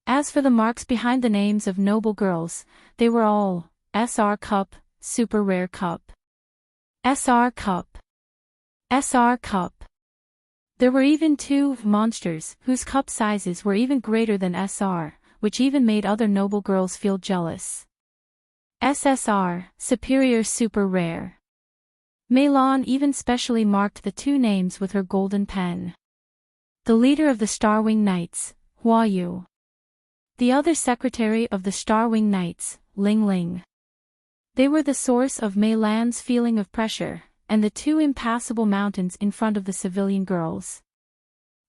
As for the marks behind the names of noble girls, they were all SR cup, super rare cup. SR cup. SR cup. There were even two monsters whose cup sizes were even greater than SR, which even made other noble girls feel jealous. SSR, superior super rare. Meilon even specially marked the two names with her golden pen. The leader of the Starwing Knights, Hua Yu. The other secretary of the Starwing Knights, Ling Ling. They were the source of Meilon's feeling of pressure, and the two impassable mountains in front of the civilian girls.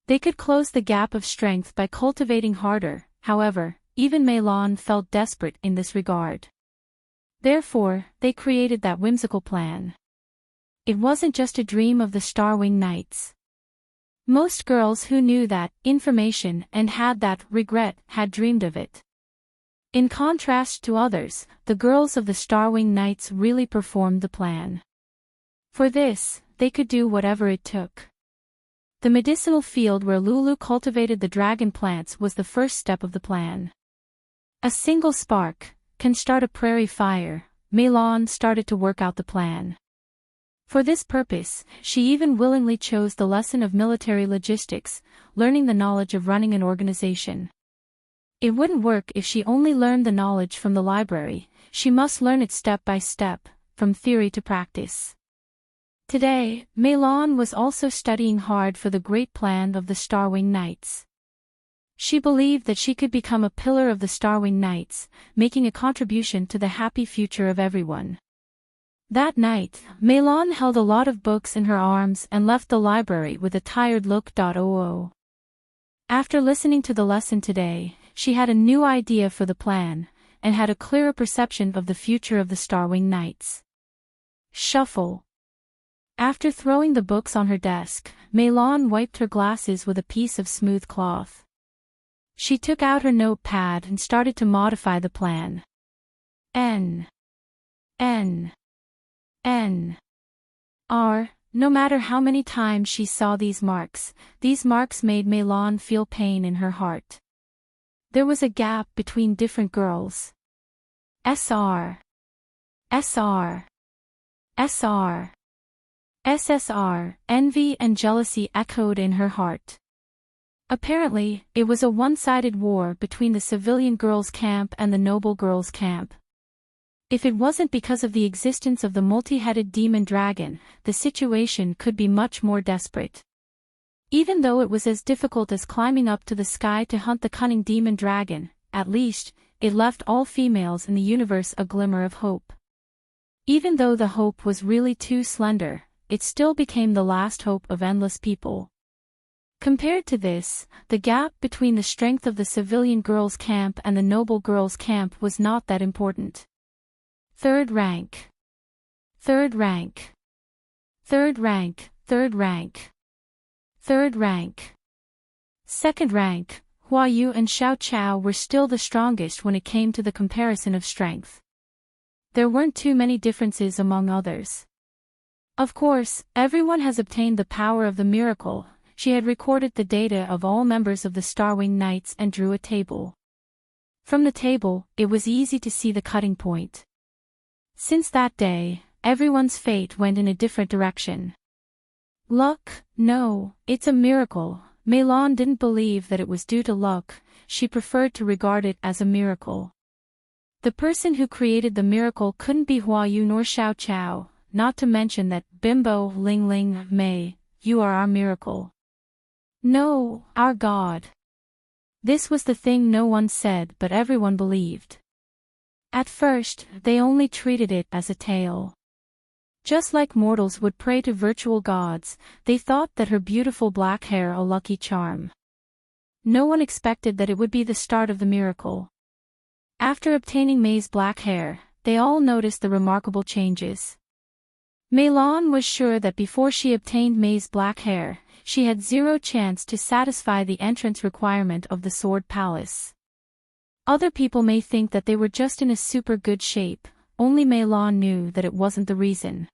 They could close the gap of strength by cultivating harder, however, even Meilon felt desperate in this regard. Therefore, they created that whimsical plan. It wasn't just a dream of the Starwing Knights. Most girls who knew that information and had that regret had dreamed of it. In contrast to others, the girls of the Starwing Knights really performed the plan. For this, they could do whatever it took. The medicinal field where Lulu cultivated the dragon plants was the first step of the plan. A single spark can start a prairie fire. Meilon started to work out the plan. For this purpose, she even willingly chose the lesson of military logistics, learning the knowledge of running an organization. It wouldn't work if she only learned the knowledge from the library, she must learn it step by step, from theory to practice. Today, Meilon was also studying hard for the great plan of the Starwing Knights. She believed that she could become a pillar of the Starwing Knights, making a contribution to the happy future of everyone. That night, Meilon held a lot of books in her arms and left the library with a tired look. After listening to the lesson today, she had a new idea for the plan, and had a clearer perception of the future of the Starwing Knights. Shuffle. After throwing the books on her desk, Meilon wiped her glasses with a piece of smooth cloth. She took out her notepad and started to modify the plan. N. R. No matter how many times she saw these marks made Meilon feel pain in her heart. There was a gap between different girls. SR. SSR, envy and jealousy echoed in her heart. Apparently, it was a one-sided war between the civilian girls' camp and the noble girls' camp. If it wasn't because of the existence of the multi-headed demon dragon, the situation could be much more desperate. Even though it was as difficult as climbing up to the sky to hunt the cunning demon dragon, at least, it left all females in the universe a glimmer of hope. Even though the hope was really too slender, it still became the last hope of endless people. Compared to this, the gap between the strength of the civilian girls' camp and the noble girls' camp was not that important. Third rank. Third rank. Third rank. Third rank. Third rank. Second rank, Hua Yu and Xiao Chao were still the strongest when it came to the comparison of strength. There weren't too many differences among others. Of course, everyone has obtained the power of the miracle. She had recorded the data of all members of the Starwing Knights and drew a table. From the table, it was easy to see the cutting point. Since that day, everyone's fate went in a different direction. Luck? No, it's a miracle. Meilon didn't believe that it was due to luck, she preferred to regard it as a miracle. The person who created the miracle couldn't be Hua Yu nor Xiao Chao, not to mention that Bimbo, Ling Ling, Mei, you are our miracle. No, our God. This was the thing no one said but everyone believed. At first, they only treated it as a tale. Just like mortals would pray to virtual gods, they thought that her beautiful black hair a lucky charm. No one expected that it would be the start of the miracle. After obtaining Mei's black hair, they all noticed the remarkable changes. Meilon was sure that before she obtained Mei's black hair, she had zero chance to satisfy the entrance requirement of the Sword Palace. Other people may think that they were just in a super good shape, only Meilon knew that it wasn't the reason.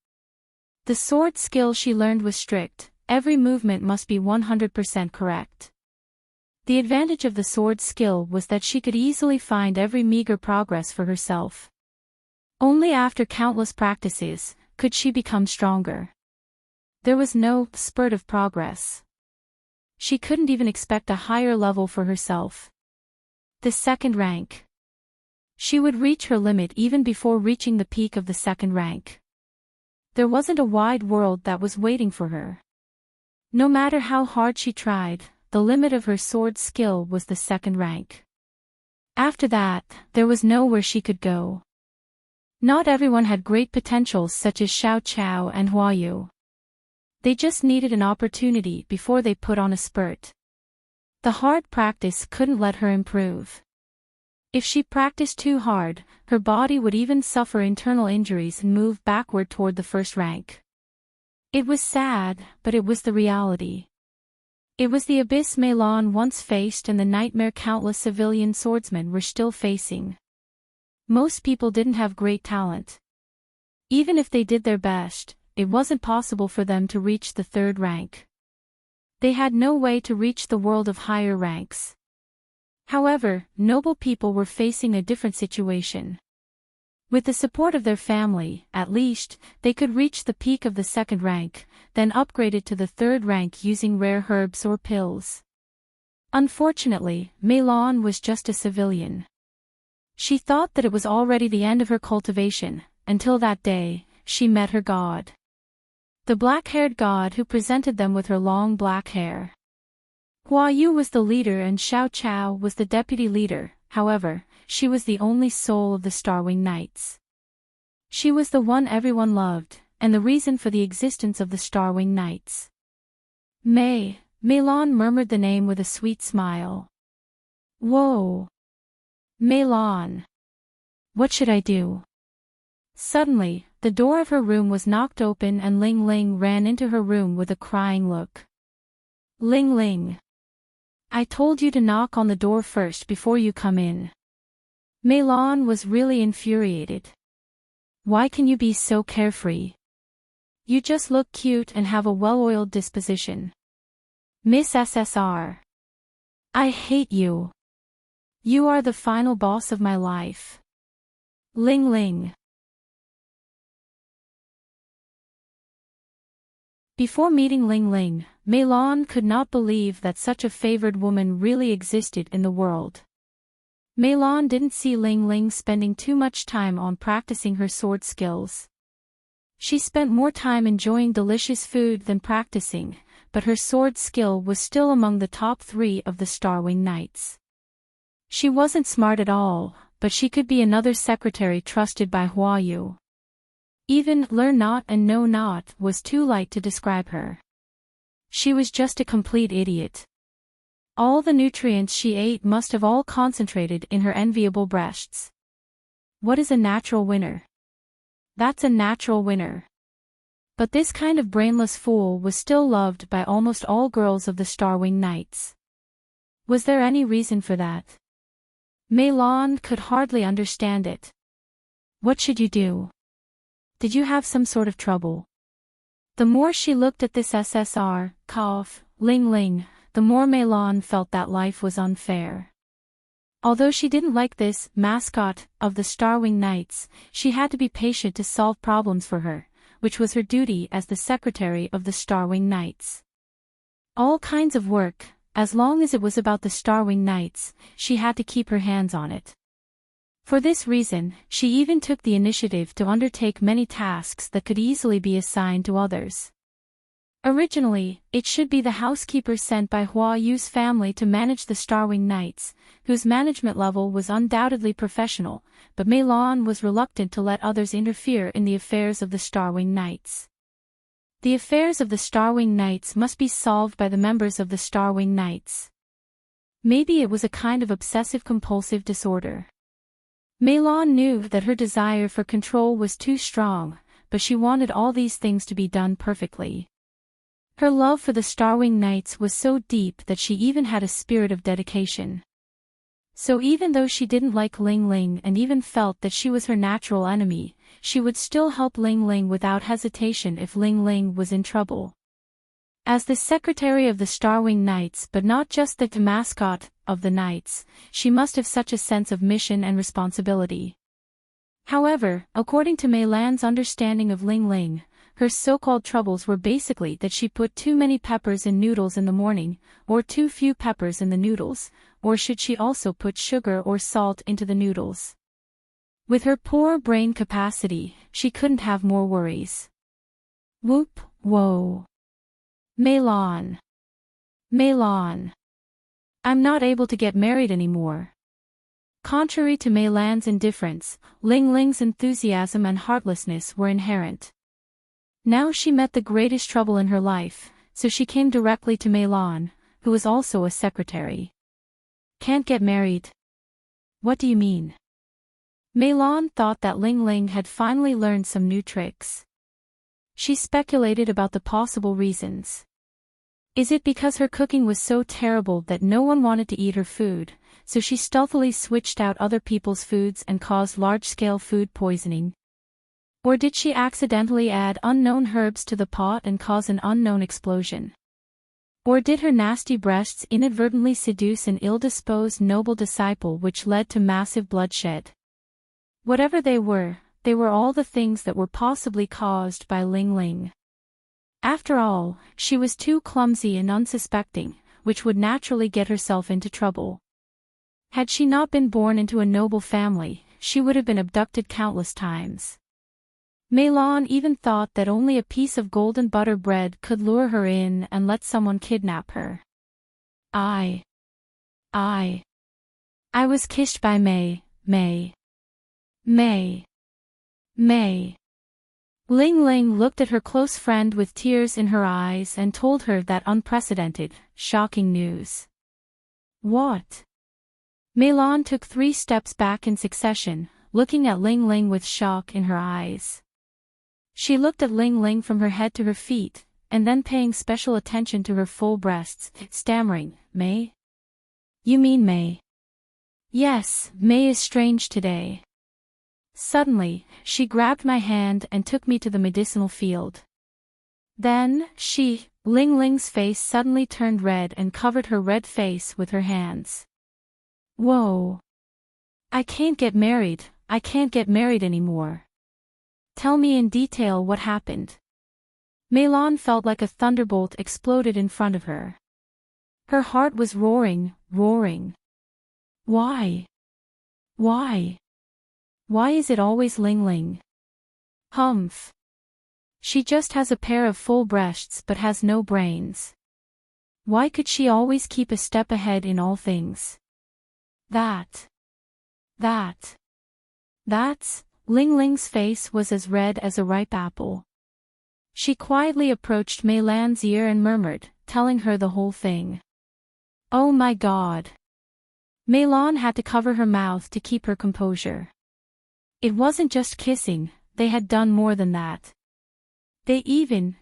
The sword skill she learned was strict, every movement must be 100% correct. The advantage of the sword skill was that she could easily find every meager progress for herself. Only after countless practices could she become stronger. There was no spurt of progress. She couldn't even expect a higher level for herself. The second rank. She would reach her limit even before reaching the peak of the second rank. There wasn't a wide world that was waiting for her. No matter how hard she tried, the limit of her sword skill was the second rank. After that, there was nowhere she could go. Not everyone had great potentials such as Xiao Chao and Huayu. They just needed an opportunity before they put on a spurt. The hard practice couldn't let her improve. If she practiced too hard, her body would even suffer internal injuries and move backward toward the first rank. It was sad, but it was the reality. It was the abyss Meilon once faced and the nightmare countless civilian swordsmen were still facing. Most people didn't have great talent. Even if they did their best, it wasn't possible for them to reach the third rank. They had no way to reach the world of higher ranks. However, noble people were facing a different situation. With the support of their family, at least, they could reach the peak of the second rank, then upgrade it to the third rank using rare herbs or pills. Unfortunately, Meilon was just a civilian. She thought that it was already the end of her cultivation, until that day, she met her god. The black-haired god who presented them with her long black hair. Huayu was the leader and Xiao Chao was the deputy leader, however, she was the only soul of the Starwing Knights. She was the one everyone loved, and the reason for the existence of the Starwing Knights. Meilon murmured the name with a sweet smile. Whoa! Meilon! What should I do? Suddenly, the door of her room was knocked open and Ling Ling ran into her room with a crying look. Ling Ling! I told you to knock on the door first before you come in. Meilon was really infuriated. Why can you be so carefree? You just look cute and have a well-oiled disposition. Miss SSR. I hate you. You are the final boss of my life. Ling Ling. Before meeting Ling Ling, Meilon could not believe that such a favored woman really existed in the world. Meilon didn't see Ling Ling spending too much time on practicing her sword skills. She spent more time enjoying delicious food than practicing, but her sword skill was still among the top 3 of the Starwing Knights. She wasn't smart at all, but she could be another secretary trusted by Huayu. Even learn not and know not was too light to describe her. She was just a complete idiot. All the nutrients she ate must have all concentrated in her enviable breasts. What is a natural winner? That's a natural winner. But this kind of brainless fool was still loved by almost all girls of the Starwing Knights. Was there any reason for that? Meilon could hardly understand it. What should you do? Did you have some sort of trouble? The more she looked at this Ling Ling, the more Meilon felt that life was unfair. Although she didn't like this mascot of the Starwing Knights, she had to be patient to solve problems for her, which was her duty as the secretary of the Starwing Knights. All kinds of work, as long as it was about the Starwing Knights, she had to keep her hands on it. For this reason, she even took the initiative to undertake many tasks that could easily be assigned to others. Originally, it should be the housekeeper sent by Huayu's family to manage the Starwing Knights, whose management level was undoubtedly professional, but Meilon was reluctant to let others interfere in the affairs of the Starwing Knights. The affairs of the Starwing Knights must be solved by the members of the Starwing Knights. Maybe it was a kind of obsessive-compulsive disorder. Meilon knew that her desire for control was too strong, but she wanted all these things to be done perfectly. Her love for the Starwing Knights was so deep that she even had a spirit of dedication. So even though she didn't like Ling Ling and even felt that she was her natural enemy, she would still help Ling Ling without hesitation if Ling Ling was in trouble. As the secretary of the Starwing Knights, but not just the mascot of the Knights, she must have such a sense of mission and responsibility. However, according to Mei Lan's understanding of Ling Ling, her so-called troubles were basically that she put too many peppers in noodles in the morning, or too few peppers in the noodles, or should she also put sugar or salt into the noodles. With her poor brain capacity, she couldn't have more worries. Whoop, whoa. Mei Lan. Mei Lan. I'm not able to get married anymore. Contrary to Mei Lan's indifference, Ling Ling's enthusiasm and heartlessness were inherent. Now she met the greatest trouble in her life, so she came directly to Mei Lan, who was also a secretary. Can't get married? What do you mean? Mei Lan thought that Ling Ling had finally learned some new tricks. She speculated about the possible reasons. Is it because her cooking was so terrible that no one wanted to eat her food, so she stealthily switched out other people's foods and caused large-scale food poisoning? Or did she accidentally add unknown herbs to the pot and cause an unknown explosion? Or did her nasty breasts inadvertently seduce an ill-disposed noble disciple which led to massive bloodshed? Whatever they were all the things that were possibly caused by Ling Ling. After all, she was too clumsy and unsuspecting, which would naturally get herself into trouble. Had she not been born into a noble family, she would have been abducted countless times. Mei Lan even thought that only a piece of golden butter bread could lure her in and let someone kidnap her. I was kissed by Mei. Ling Ling looked at her close friend with tears in her eyes and told her that unprecedented, shocking news. What? Mei Lan took 3 steps back in succession, looking at Ling Ling with shock in her eyes. She looked at Ling Ling from her head to her feet, and then paying special attention to her full breasts, stammering, Mei? You mean Mei? Yes, Mei is strange today. Suddenly, she grabbed my hand and took me to the medicinal field. Then, Ling Ling's face suddenly turned red and covered her red face with her hands. Whoa. I can't get married anymore. Tell me in detail what happened. Mei Lan felt like a thunderbolt exploded in front of her. Her heart was roaring. Why? Why is it always Ling Ling? Humph. She just has a pair of full breasts but has no brains. Why could she always keep a step ahead in all things? That's... Ling Ling's face was as red as a ripe apple. She quietly approached Mei Lan's ear and murmured, telling her the whole thing. Oh my God. Mei Lan had to cover her mouth to keep her composure. It wasn't just kissing, they had done more than that. They even.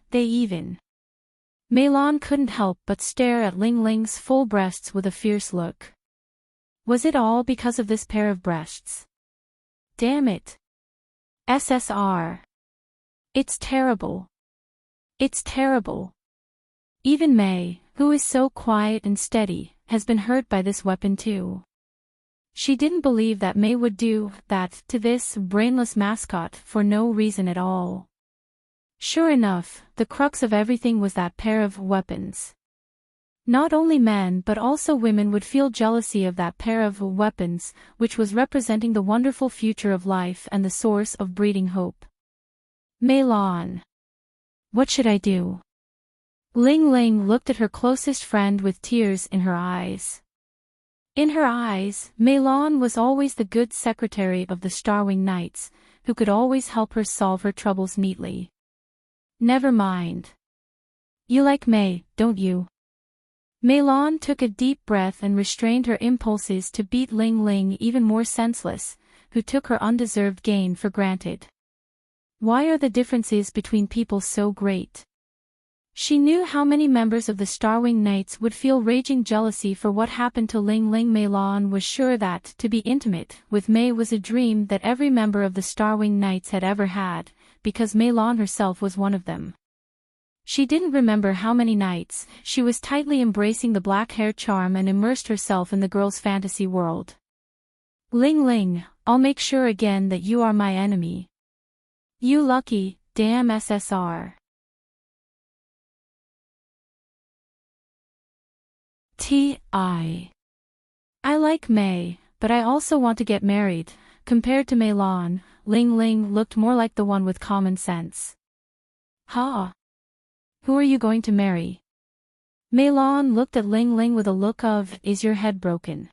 Mei Lan couldn't help but stare at Ling Ling's full breasts with a fierce look. Was it all because of this pair of breasts? Damn it. SSR. It's terrible. Even Mei, who is so quiet and steady, has been hurt by this weapon too. She didn't believe that Mei would do that to this brainless mascot for no reason at all. Sure enough, the crux of everything was that pair of weapons. Not only men but also women would feel jealousy of that pair of weapons, which was representing the wonderful future of life and the source of breeding hope. Mei Lan. What should I do? Ling Ling looked at her closest friend with tears in her eyes. In her eyes, Mei Lan was always the good secretary of the Starwing Knights, who could always help her solve her troubles neatly. Never mind. You like Mei, don't you? Mei Lan took a deep breath and restrained her impulses to beat Ling Ling even more senseless, who took her undeserved gain for granted. Why are the differences between people so great? She knew how many members of the Starwing Knights would feel raging jealousy for what happened to Ling Ling. Mei Lan was sure that to be intimate with Mei was a dream that every member of the Starwing Knights had ever had, because Mei Lan herself was one of them. She didn't remember how many nights she was tightly embracing the black hair charm and immersed herself in the girl's fantasy world. Ling Ling, I'll make sure again that you are my enemy. You lucky, damn SSR. I like May, but I also want to get married. Compared to Mei Lan, Ling Ling looked more like the one with common sense. Ha! Who are you going to marry? Mei Lan looked at Ling Ling with a look of, is your head broken?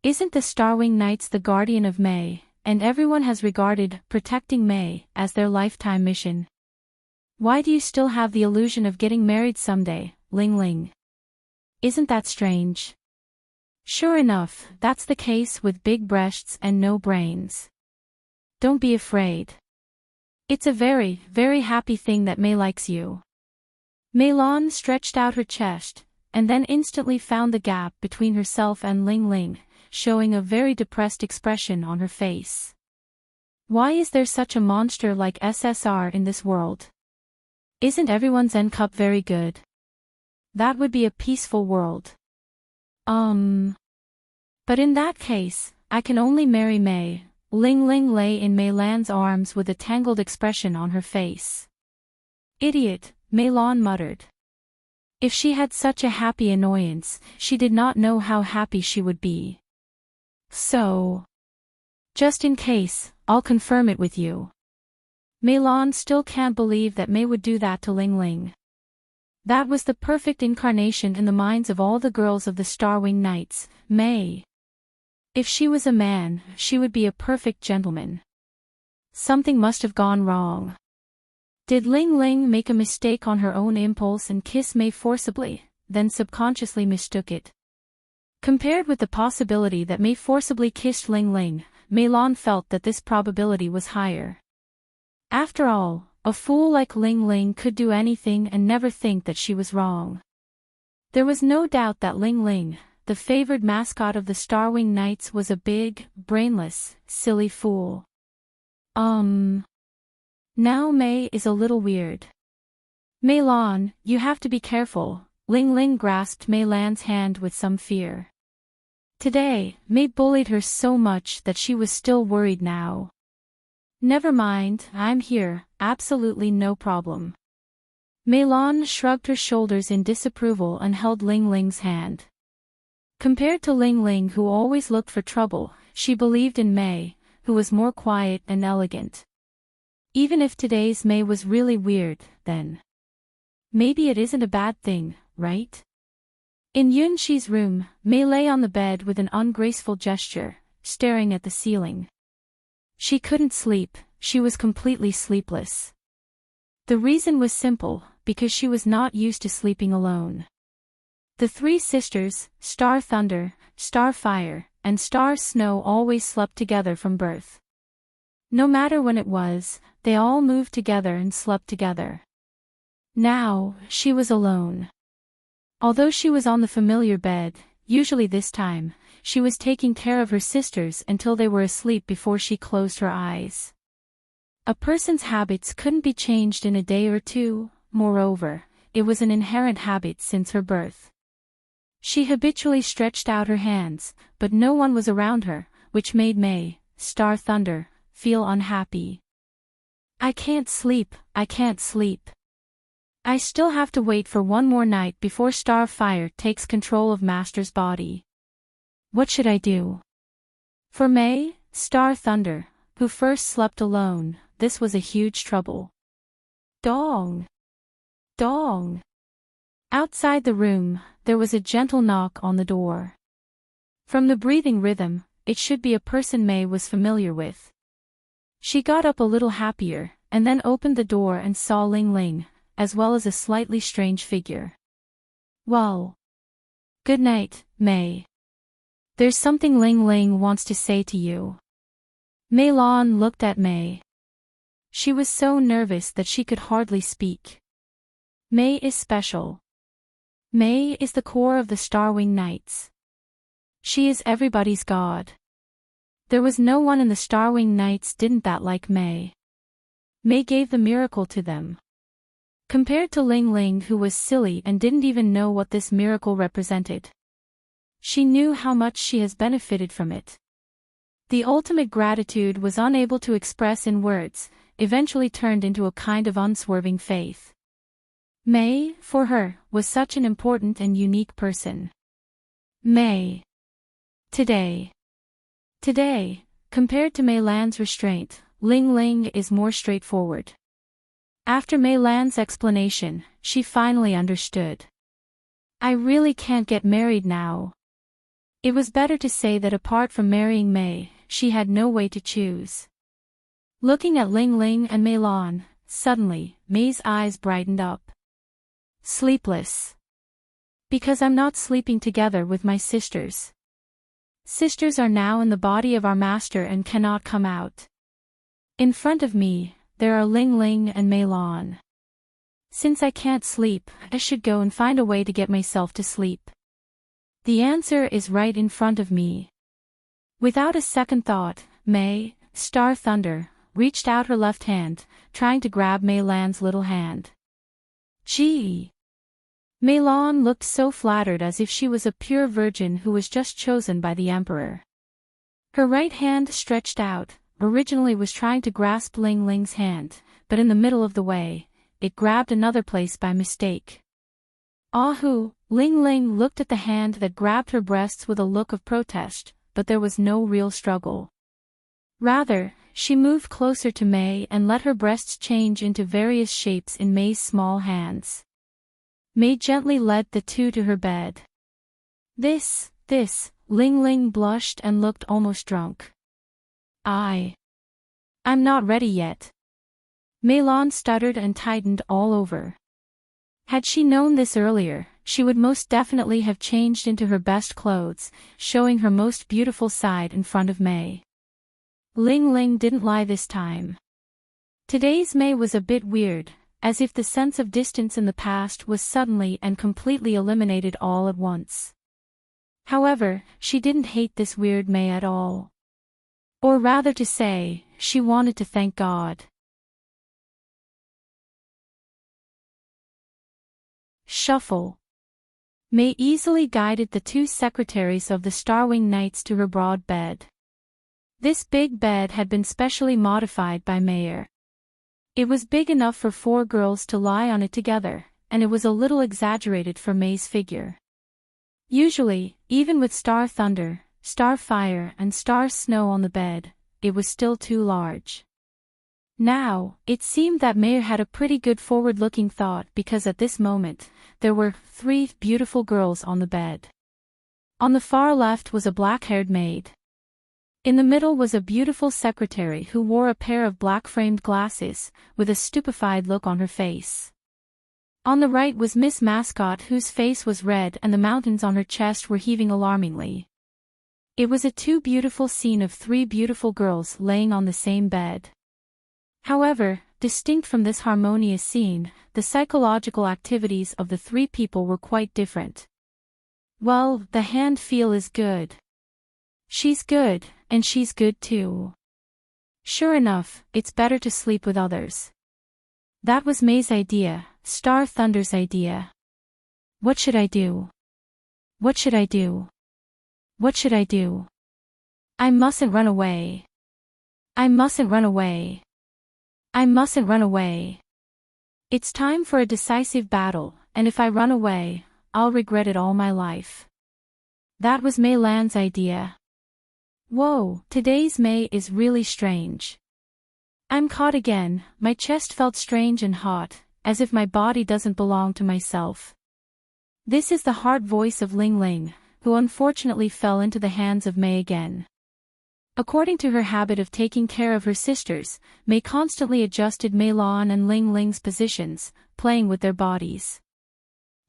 Isn't the Starwing Knights the guardian of May, and everyone has regarded protecting May as their lifetime mission? Why do you still have the illusion of getting married someday, Ling Ling? Isn't that strange? Sure enough, that's the case with big breasts and no brains. Don't be afraid. It's a very, very happy thing that May likes you. Mei Lan stretched out her chest, and then instantly found the gap between herself and Ling Ling, showing a very depressed expression on her face. Why is there such a monster like SSR in this world? Isn't everyone's N cup very good? That would be a peaceful world. But in that case, I can only marry May. Ling Ling lay in Mei Lan's arms with a tangled expression on her face. Idiot, Mei Lan muttered. If she had such a happy annoyance, she did not know how happy she would be. So, just in case, I'll confirm it with you. Mei Lan still can't believe that May would do that to Ling Ling. That was the perfect incarnation in the minds of all the girls of the Starwing Knights, May. If she was a man, she would be a perfect gentleman. Something must have gone wrong. Did Ling Ling make a mistake on her own impulse and kiss May forcibly, then subconsciously mistook it? Compared with the possibility that May forcibly kissed Ling Ling, Mei Lan felt that this probability was higher. After all, a fool like Ling Ling could do anything and never think that she was wrong. There was no doubt that Ling Ling, the favored mascot of the Starwing Knights, was a big, brainless, silly fool. Now May is a little weird. Mei Lan, you have to be careful. Ling Ling grasped Mei Lan's hand with some fear. Today, May bullied her so much that she was still worried now. Never mind, I'm here, absolutely no problem. Mei Lan shrugged her shoulders in disapproval and held Ling Ling's hand. Compared to Ling Ling, who always looked for trouble, she believed in May, who was more quiet and elegant. Even if today's May was really weird, then maybe it isn't a bad thing, right? In Yunxi's room, May lay on the bed with an ungraceful gesture, staring at the ceiling. She couldn't sleep, she was completely sleepless. The reason was simple, because she was not used to sleeping alone. The three sisters, Star Thunder, Star Fire, and Star Snow, always slept together from birth. No matter when it was, they all moved together and slept together. Now, she was alone. Although she was on the familiar bed, usually this time, she was taking care of her sisters until they were asleep before she closed her eyes. A person's habits couldn't be changed in a day or two, moreover, it was an inherent habit since her birth. She habitually stretched out her hands, but no one was around her, which made May, Star Thunder, feel unhappy. I can't sleep, I can't sleep. I still have to wait for one more night before Star Fire takes control of Master's body. What should I do? For May, Star Thunder, who first slept alone, this was a huge trouble. Dong! Dong! Outside the room, there was a gentle knock on the door. From the breathing rhythm, it should be a person May was familiar with. She got up a little happier, and then opened the door and saw Ling Ling, as well as a slightly strange figure. Well. Good night, May. There's something Ling Ling wants to say to you. Mei Lan looked at May. She was so nervous that she could hardly speak. May is special. May is the core of the Starwing Knights. She is everybody's god. There was no one in the Starwing Knights didn't that like May. May gave the miracle to them. compared to Ling Ling, who was silly and didn't even know what this miracle represented. She knew how much she has benefited from it. The ultimate gratitude was unable to express in words, eventually turned into a kind of unswerving faith. May, for her, was such an important and unique person. May. Today, compared to Mei Lan's restraint, Ling Ling is more straightforward. After Mei Lan's explanation, she finally understood. I really can't get married now. It was better to say that apart from marrying Mei, she had no way to choose. Looking at Ling Ling and Mei Lan, suddenly, Mei's eyes brightened up. Sleepless. Because I'm not sleeping together with my sisters. Sisters are now in the body of our master and cannot come out. In front of me, there are Ling Ling and Mei Lan. Since I can't sleep, I should go and find a way to get myself to sleep. The answer is right in front of me. Without a second thought, Mei, Star Thunder, reached out her left hand, trying to grab Mei Lan's little hand. Gee! Mei Lan looked so flattered, as if she was a pure virgin who was just chosen by the emperor. Her right hand stretched out, originally was trying to grasp Ling Ling's hand, but in the middle of the way, it grabbed another place by mistake. Ahu! Ling Ling looked at the hand that grabbed her breasts with a look of protest, but there was no real struggle. Rather, she moved closer to Mei and let her breasts change into various shapes in Mei's small hands. Mei gently led the two to her bed. This, Ling Ling blushed and looked almost drunk. I'm not ready yet. Mei Lan stuttered and tightened all over. Had she known this earlier, she would most definitely have changed into her best clothes, showing her most beautiful side in front of Mei. Ling Ling didn't lie this time. Today's Mei was a bit weird, as if the sense of distance in the past was suddenly and completely eliminated all at once. However, she didn't hate this weird Mei at all. Or rather to say, she wanted to thank God. Shuffle. Mei easily guided the two secretaries of the Starwing Knights to her broad bed. This big bed had been specially modified by Mayer. It was big enough for 4 girls to lie on it together, and it was a little exaggerated for Mei's figure. Usually, even with Star Thunder, Star Fire and Star Snow on the bed, it was still too large. Now, it seemed that Mayer had a pretty good forward-looking thought, because at this moment, there were 3 beautiful girls on the bed. On the far left was a black-haired maid. In the middle was a beautiful secretary who wore a pair of black-framed glasses, with a stupefied look on her face. On the right was Miss Mascot, whose face was red and the mountains on her chest were heaving alarmingly. It was a too beautiful scene of 3 beautiful girls laying on the same bed. However, distinct from this harmonious scene, the psychological activities of the 3 people were quite different. Well, the hand feel is good. She's good, and she's good too. Sure enough, it's better to sleep with others. That was Mei's idea, Star Thunder's idea. What should I do? What should I do? What should I do? I mustn't run away. I mustn't run away. I mustn't run away. It's time for a decisive battle, and if I run away, I'll regret it all my life. That was Mei Lan's idea. Whoa, today's Mei is really strange. I'm caught again. My chest felt strange and hot, as if my body doesn't belong to myself. This is the hard voice of Ling Ling, who unfortunately fell into the hands of Mei again. According to her habit of taking care of her sisters, Mei constantly adjusted Mei Lan and Ling Ling's positions, playing with their bodies.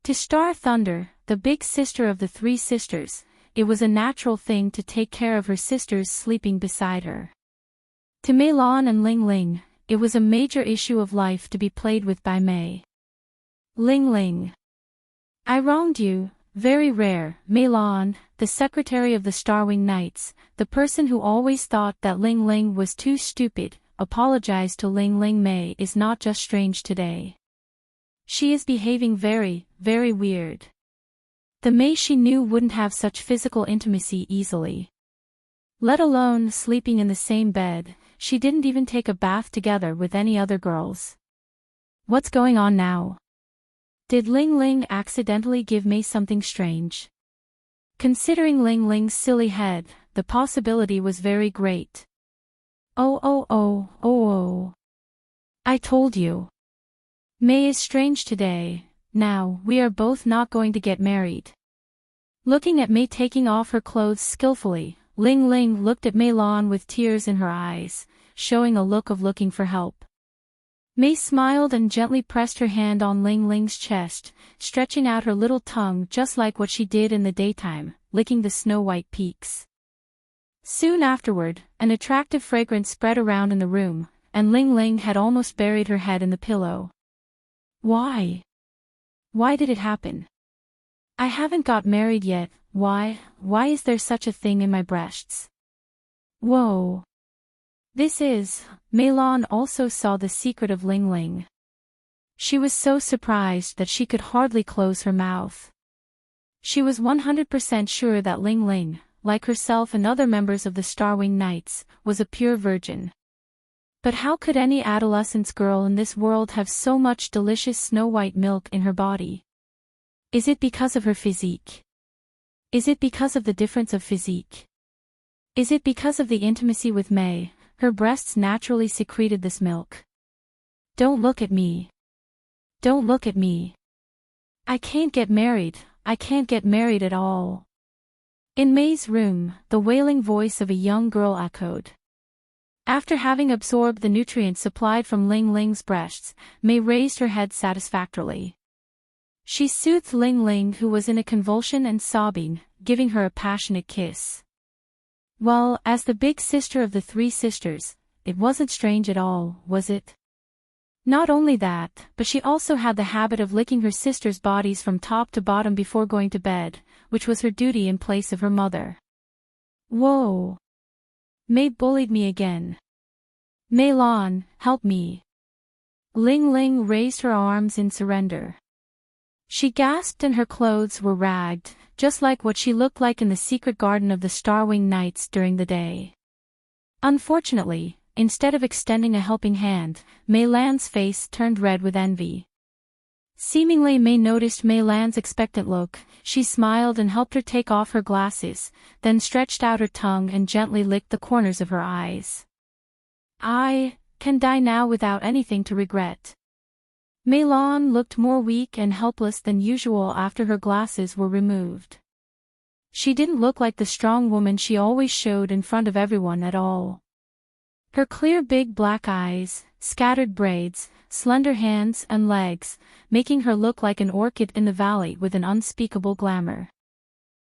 To Star Thunder, the big sister of the 3 sisters, it was a natural thing to take care of her sisters sleeping beside her. To Mei Lan and Ling Ling, it was a major issue of life to be played with by Mei. Ling Ling. I wronged you, very rare. Mei Lan, the secretary of the Starwing Knights, the person who always thought that Ling Ling was too stupid, apologized to Ling Ling. Mei is not just strange today. She is behaving very, very weird. The May she knew wouldn't have such physical intimacy easily. Let alone sleeping in the same bed, she didn't even take a bath together with any other girls. What's going on now? Did Ling Ling accidentally give May something strange? Considering Ling Ling's silly head, the possibility was very great. Oh. I told you. May is strange today. Now, we are both not going to get married. Looking at May taking off her clothes skillfully, Ling Ling looked at Mei Lan with tears in her eyes, showing a look of looking for help. May smiled and gently pressed her hand on Ling Ling's chest, stretching out her little tongue just like what she did in the daytime, licking the snow-white peaks. Soon afterward, an attractive fragrance spread around in the room, and Ling Ling had almost buried her head in the pillow. Why? Why did it happen? I haven't got married yet. Why is there such a thing in my breasts? Whoa. Mei Lan also saw the secret of Ling Ling. She was so surprised that she could hardly close her mouth. She was 100% sure that Ling Ling, like herself and other members of the Starwing Knights, was a pure virgin. But how could any adolescent girl in this world have so much delicious snow-white milk in her body? Is it because of her physique? Is it because of the difference of physique? Is it because of the intimacy with May? Her breasts naturally secreted this milk. Don't look at me. Don't look at me. I can't get married. I can't get married at all. In May's room, the wailing voice of a young girl echoed. After having absorbed the nutrients supplied from Ling Ling's breasts, May raised her head satisfactorily. She soothed Ling Ling, who was in a convulsion and sobbing, giving her a passionate kiss. Well, as the big sister of the three sisters, it wasn't strange at all, was it? Not only that, but she also had the habit of licking her sisters' bodies from top to bottom before going to bed, which was her duty in place of her mother. Whoa! May bullied me again. Mei Lan, help me. Ling Ling raised her arms in surrender. She gasped and her clothes were ragged, just like what she looked like in the secret garden of the Starwing Knights during the day. Unfortunately, instead of extending a helping hand, Mei Lan's face turned red with envy. Seemingly May noticed Mei Lan's expectant look. She smiled and helped her take off her glasses, then stretched out her tongue and gently licked the corners of her eyes. I can die now without anything to regret. Mei Lan looked more weak and helpless than usual after her glasses were removed. She didn't look like the strong woman she always showed in front of everyone at all. Her clear big black eyes, scattered braids, slender hands and legs, making her look like an orchid in the valley with an unspeakable glamour.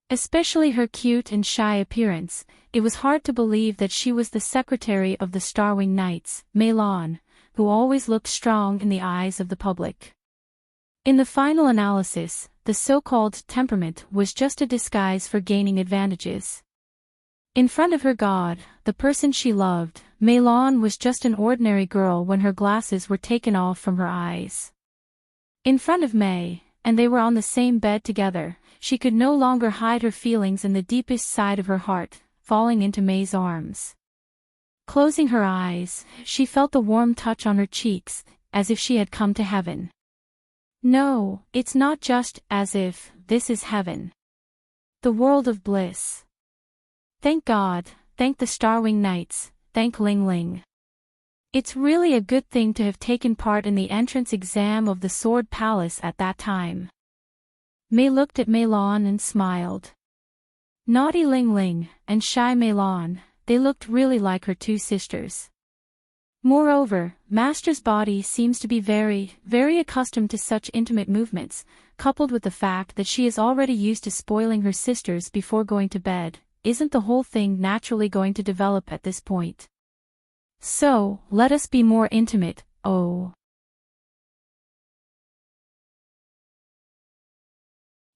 Especially her cute and shy appearance, it was hard to believe that she was the secretary of the Starwing Knights, Mei Lan, who always looked strong in the eyes of the public. In the final analysis, the so-called temperament was just a disguise for gaining advantages. In front of her god, the person she loved, Mei Lan was just an ordinary girl when her glasses were taken off from her eyes. In front of May, and they were on the same bed together, she could no longer hide her feelings in the deepest side of her heart, falling into May's arms. Closing her eyes, she felt the warm touch on her cheeks, as if she had come to heaven. No, it's not just as if, this is heaven. The world of bliss. Thank God, thank the Starwing Knights, thank Ling Ling. It's really a good thing to have taken part in the entrance exam of the Sword Palace at that time. May looked at Mei Lan and smiled. Naughty Ling Ling, and shy Mei Lan, they looked really like her two sisters. Moreover, Master's body seems to be very, very accustomed to such intimate movements, coupled with the fact that she is already used to spoiling her sisters before going to bed. Isn't the whole thing naturally going to develop at this point? So, let us be more intimate, oh.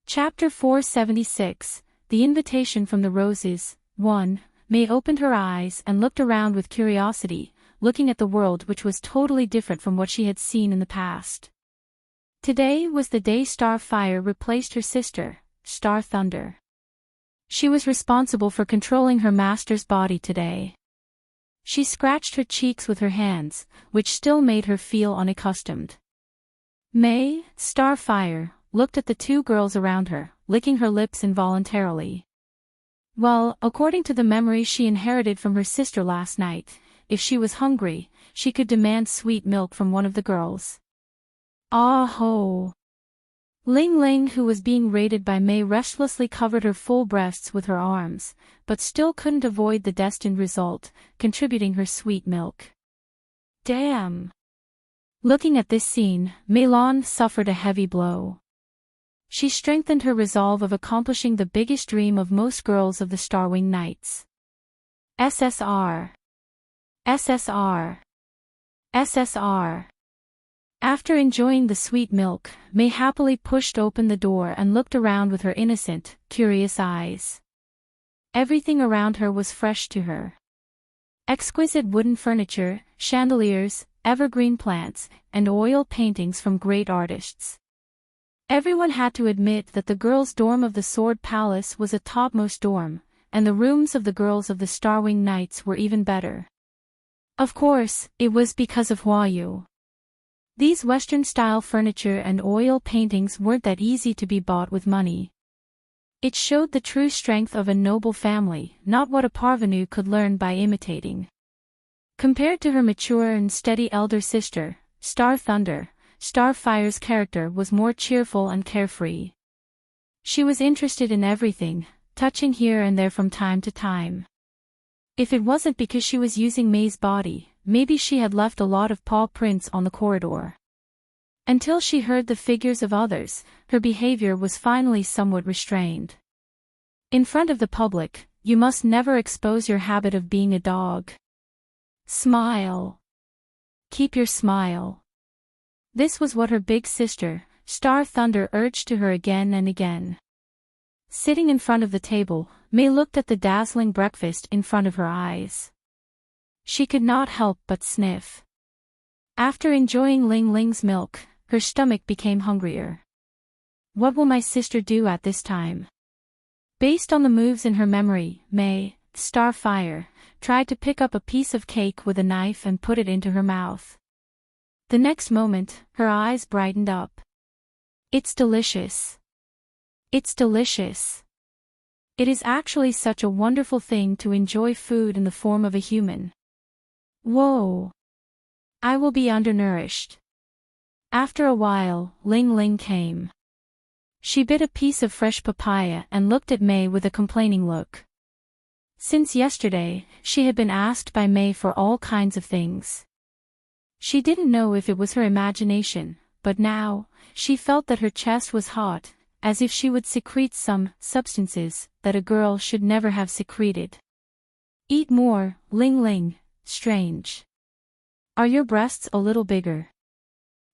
Chapter 476, The Invitation from the Roses, 1. May opened her eyes and looked around with curiosity, looking at the world which was totally different from what she had seen in the past. Today was the day Starfire replaced her sister, Star Thunder. She was responsible for controlling her master's body today. She scratched her cheeks with her hands, which still made her feel unaccustomed. May, Starfire, looked at the two girls around her, licking her lips involuntarily. Well, according to the memory she inherited from her sister last night, if she was hungry, she could demand sweet milk from one of the girls. Ah ho! Ling Ling, who was being raided by May, restlessly covered her full breasts with her arms, but still couldn't avoid the destined result, contributing her sweet milk. Damn! Looking at this scene, Meilon suffered a heavy blow. She strengthened her resolve of accomplishing the biggest dream of most girls of the Starwing Knights. SSR. SSR. SSR. After enjoying the sweet milk, May happily pushed open the door and looked around with her innocent, curious eyes. Everything around her was fresh to her. Exquisite wooden furniture, chandeliers, evergreen plants, and oil paintings from great artists. Everyone had to admit that the girls' dorm of the Sword Palace was a topmost dorm, and the rooms of the girls of the Starwing Knights were even better. Of course, it was because of Huayu. These Western-style furniture and oil paintings weren't that easy to be bought with money. It showed the true strength of a noble family, not what a parvenu could learn by imitating. Compared to her mature and steady elder sister, Star Thunder, Starfire's character was more cheerful and carefree. She was interested in everything, touching here and there from time to time. If it wasn't because she was using May's body, maybe she had left a lot of paw prints on the corridor. Until she heard the figures of others, her behavior was finally somewhat restrained. In front of the public, you must never expose your habit of being a dog. Smile. Keep your smile. This was what her big sister, Star Thunder, urged to her again and again. Sitting in front of the table, May looked at the dazzling breakfast in front of her eyes. She could not help but sniff. After enjoying Ling Ling's milk, her stomach became hungrier. What will my sister do at this time? Based on the moves in her memory, May, Starfire, tried to pick up a piece of cake with a knife and put it into her mouth. The next moment, her eyes brightened up. It's delicious. It's delicious. It is actually such a wonderful thing to enjoy food in the form of a human. Whoa! I will be undernourished. After a while, Ling Ling came. She bit a piece of fresh papaya and looked at May with a complaining look. Since yesterday, she had been asked by May for all kinds of things. She didn't know if it was her imagination, but now, she felt that her chest was hot, as if she would secrete some substances that a girl should never have secreted. Eat more, Ling Ling, strange. Are your breasts a little bigger?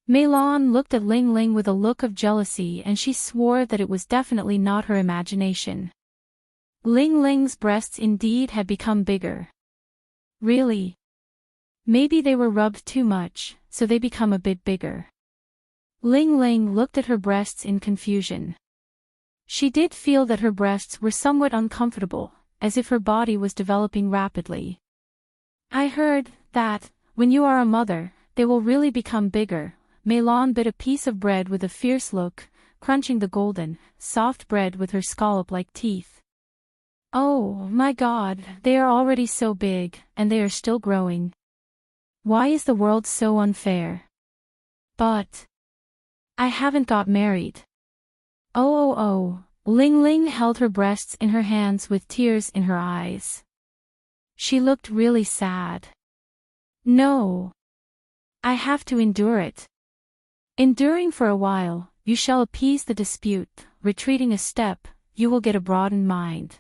Meilon looked at Ling Ling with a look of jealousy, and she swore that it was definitely not her imagination. Ling Ling's breasts indeed had become bigger. Really? Maybe they were rubbed too much, so they become a bit bigger. Ling Ling looked at her breasts in confusion. She did feel that her breasts were somewhat uncomfortable, as if her body was developing rapidly. I heard that, when you are a mother, they will really become bigger. Meilon bit a piece of bread with a fierce look, crunching the golden, soft bread with her scallop-like teeth. Oh, my God, they are already so big, and they are still growing. Why is the world so unfair? But I haven't got married. Oh. Ling Ling held her breasts in her hands with tears in her eyes. She looked really sad. No. I have to endure it. Enduring for a while, you shall appease the dispute. Retreating a step, you will get a broadened mind.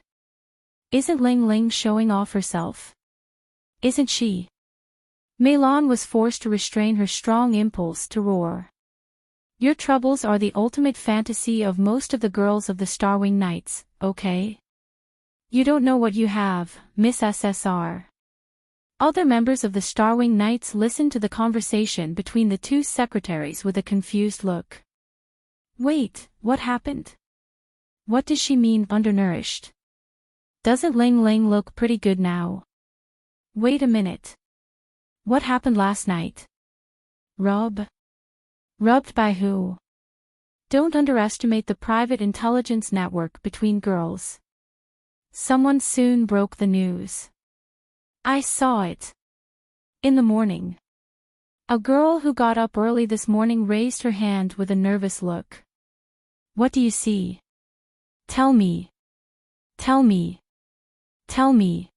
Isn't Ling Ling showing off herself? Isn't she? Meilon was forced to restrain her strong impulse to roar. Your troubles are the ultimate fantasy of most of the girls of the Starwing Knights, okay? You don't know what you have, Miss SSR. Other members of the Starwing Knights listened to the conversation between the two secretaries with a confused look. Wait, what happened? What does she mean undernourished? Doesn't Ling Ling look pretty good now? Wait a minute. What happened last night? Rub? Rubbed by who? Don't underestimate the private intelligence network between girls. Someone soon broke the news. I saw it. In the morning. A girl who got up early this morning raised her hand with a nervous look. What do you see? Tell me. Tell me. Tell me.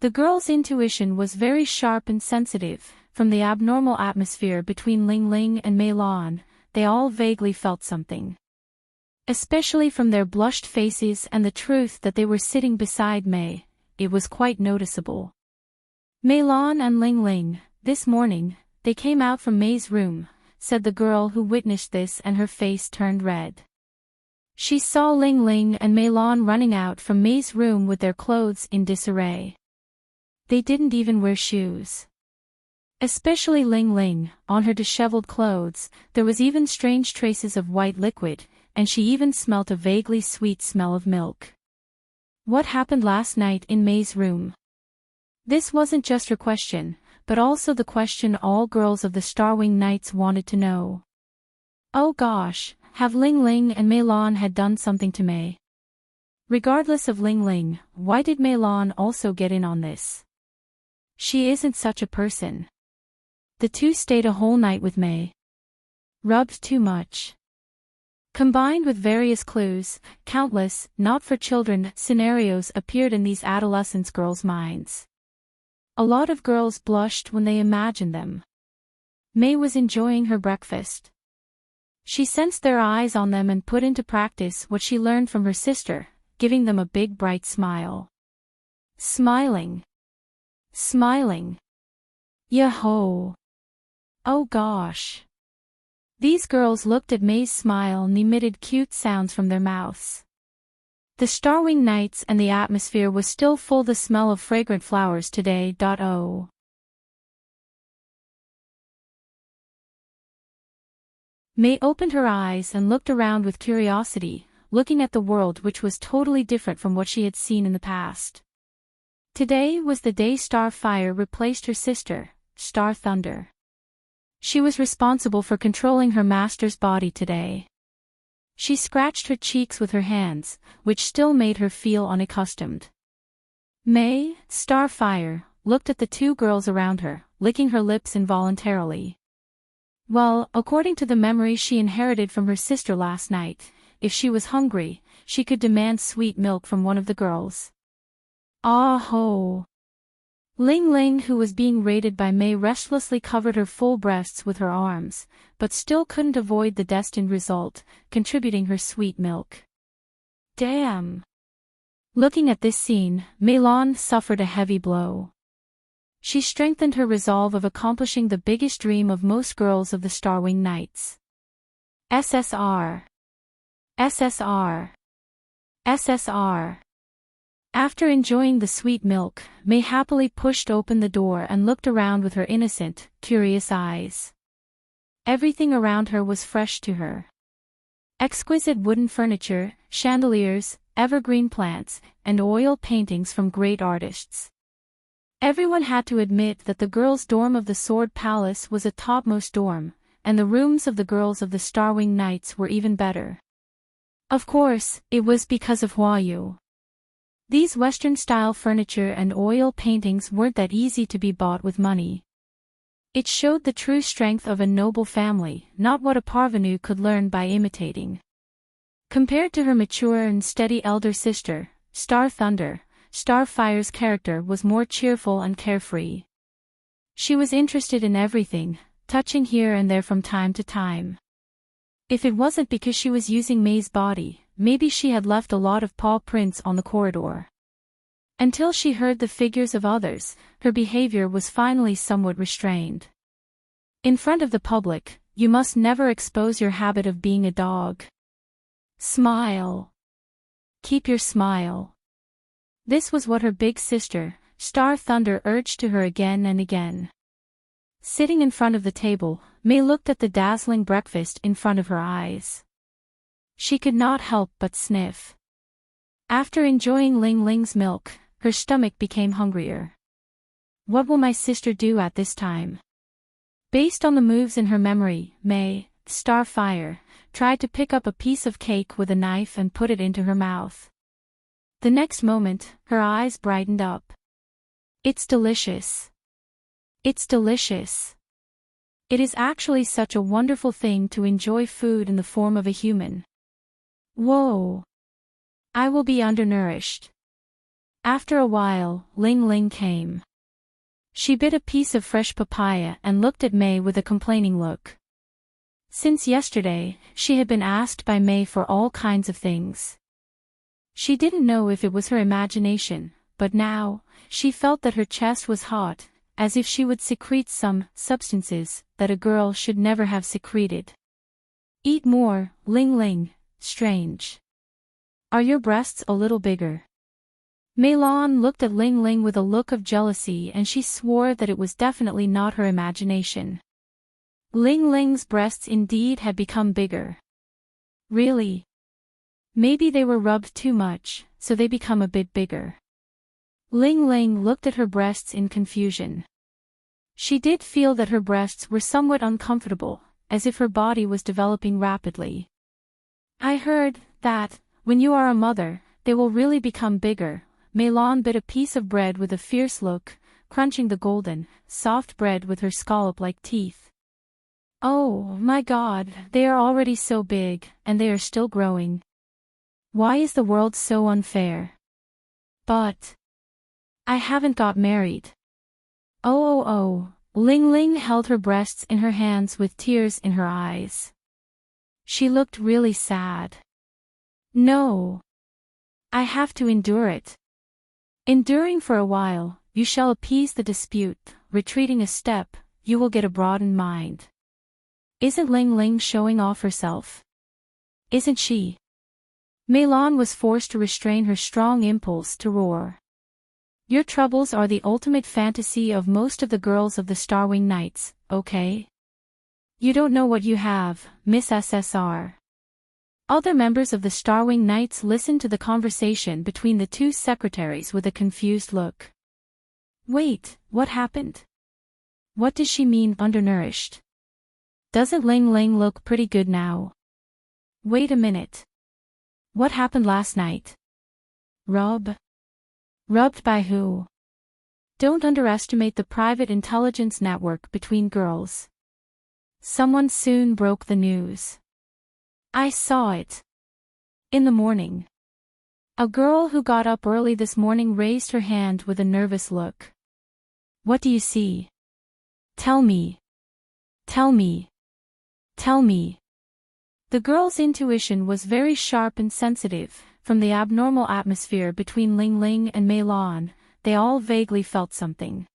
The girl's intuition was very sharp and sensitive. From the abnormal atmosphere between Ling Ling and Mei Lan, they all vaguely felt something. Especially from their blushed faces and the truth that they were sitting beside Mei, it was quite noticeable. Mei Lan and Ling Ling, this morning, they came out from Mei's room, said the girl who witnessed this, and her face turned red. She saw Ling Ling and Mei Lan running out from Mei's room with their clothes in disarray. They didn't even wear shoes. Especially Ling Ling, on her disheveled clothes, there was even strange traces of white liquid, and she even smelt a vaguely sweet smell of milk. What happened last night in Mei's room? This wasn't just her question, but also the question all girls of the Starwing Knights wanted to know. Oh gosh, have Ling Ling and Mei Lan had done something to Mei? Regardless of Ling Ling, why did Mei Lan also get in on this? She isn't such a person. The two stayed a whole night with Mei. Rubbed too much. Combined with various clues, countless, not-for-children, scenarios appeared in these adolescent girls' minds. A lot of girls blushed when they imagined them. Mei was enjoying her breakfast. She sensed their eyes on them and put into practice what she learned from her sister, giving them a big bright smile. Smiling. Smiling. Yahoo! Oh gosh. These girls looked at Mei's smile and emitted cute sounds from their mouths. The Starwing Nights and the atmosphere was still full the smell of fragrant flowers today. Oh. Mei opened her eyes and looked around with curiosity, looking at the world which was totally different from what she had seen in the past. Today was the day Starfire replaced her sister, Star Thunder. She was responsible for controlling her master's body today. She scratched her cheeks with her hands, which still made her feel unaccustomed. Mei, Starfire, looked at the two girls around her, licking her lips involuntarily. Well, according to the memory she inherited from her sister last night, if she was hungry, she could demand sweet milk from one of the girls. Ah ho! Ling Ling, who was being raided by Mei, restlessly covered her full breasts with her arms, but still couldn't avoid the destined result, contributing her sweet milk. Damn! Looking at this scene, Mei Lan suffered a heavy blow. She strengthened her resolve of accomplishing the biggest dream of most girls of the Starwing Knights. SSR. SSR. SSR. After enjoying the sweet milk, Mei happily pushed open the door and looked around with her innocent, curious eyes. Everything around her was fresh to her. Exquisite wooden furniture, chandeliers, evergreen plants, and oil paintings from great artists. Everyone had to admit that the girls' dorm of the Sword Palace was a topmost dorm, and the rooms of the girls of the Starwing Knights were even better. Of course, it was because of Huayu. These Western-style furniture and oil paintings weren't that easy to be bought with money. It showed the true strength of a noble family, not what a parvenu could learn by imitating. Compared to her mature and steady elder sister, Star Thunder, Starfire's character was more cheerful and carefree. She was interested in everything, touching here and there from time to time. If it wasn't because she was using Mei's body, maybe she had left a lot of paw prints on the corridor. Until she heard the figures of others, her behavior was finally somewhat restrained. In front of the public, you must never expose your habit of being a dog. Smile. Keep your smile. This was what her big sister, Star Thunder, urged to her again and again. Sitting in front of the table, Mei looked at the dazzling breakfast in front of her eyes. She could not help but sniff. After enjoying Ling Ling's milk, her stomach became hungrier. What will my sister do at this time? Based on the moves in her memory, May, Starfire, tried to pick up a piece of cake with a knife and put it into her mouth. The next moment, her eyes brightened up. It's delicious. It's delicious. It is actually such a wonderful thing to enjoy food in the form of a human. Whoa! I will be undernourished. After a while, Ling Ling came. She bit a piece of fresh papaya and looked at May with a complaining look. Since yesterday, she had been asked by May for all kinds of things. She didn't know if it was her imagination, but now, she felt that her chest was hot, as if she would secrete some substances that a girl should never have secreted. Eat more, Ling Ling, strange. Are your breasts a little bigger? Meilon looked at Ling Ling with a look of jealousy and she swore that it was definitely not her imagination. Ling Ling's breasts indeed had become bigger. Really? Maybe they were rubbed too much, so they become a bit bigger. Ling Ling looked at her breasts in confusion. She did feel that her breasts were somewhat uncomfortable, as if her body was developing rapidly. I heard that, when you are a mother, they will really become bigger. Meilon bit a piece of bread with a fierce look, crunching the golden, soft bread with her scallop-like teeth. Oh, my God, they are already so big, and they are still growing. Why is the world so unfair? But I haven't got married. Oh. Ling Ling held her breasts in her hands with tears in her eyes. She looked really sad. No. I have to endure it. Enduring for a while, you shall appease the dispute, retreating a step, you will get a broadened mind. Isn't Ling Ling showing off herself? Isn't she? Meilon was forced to restrain her strong impulse to roar. Your troubles are the ultimate fantasy of most of the girls of the Starwing Knights, okay? You don't know what you have, Miss SSR. Other members of the Starwing Knights listened to the conversation between the two secretaries with a confused look. Wait, what happened? What does she mean undernourished? Doesn't Ling Ling look pretty good now? Wait a minute. What happened last night? Rubbed by who? Don't underestimate the private intelligence network between girls. Someone soon broke the news. I saw it. In the morning. A girl who got up early this morning raised her hand with a nervous look. What do you see? Tell me. Tell me. Tell me. The girl's intuition was very sharp and sensitive. From the abnormal atmosphere between Ling Ling and Meilon, they all vaguely felt something.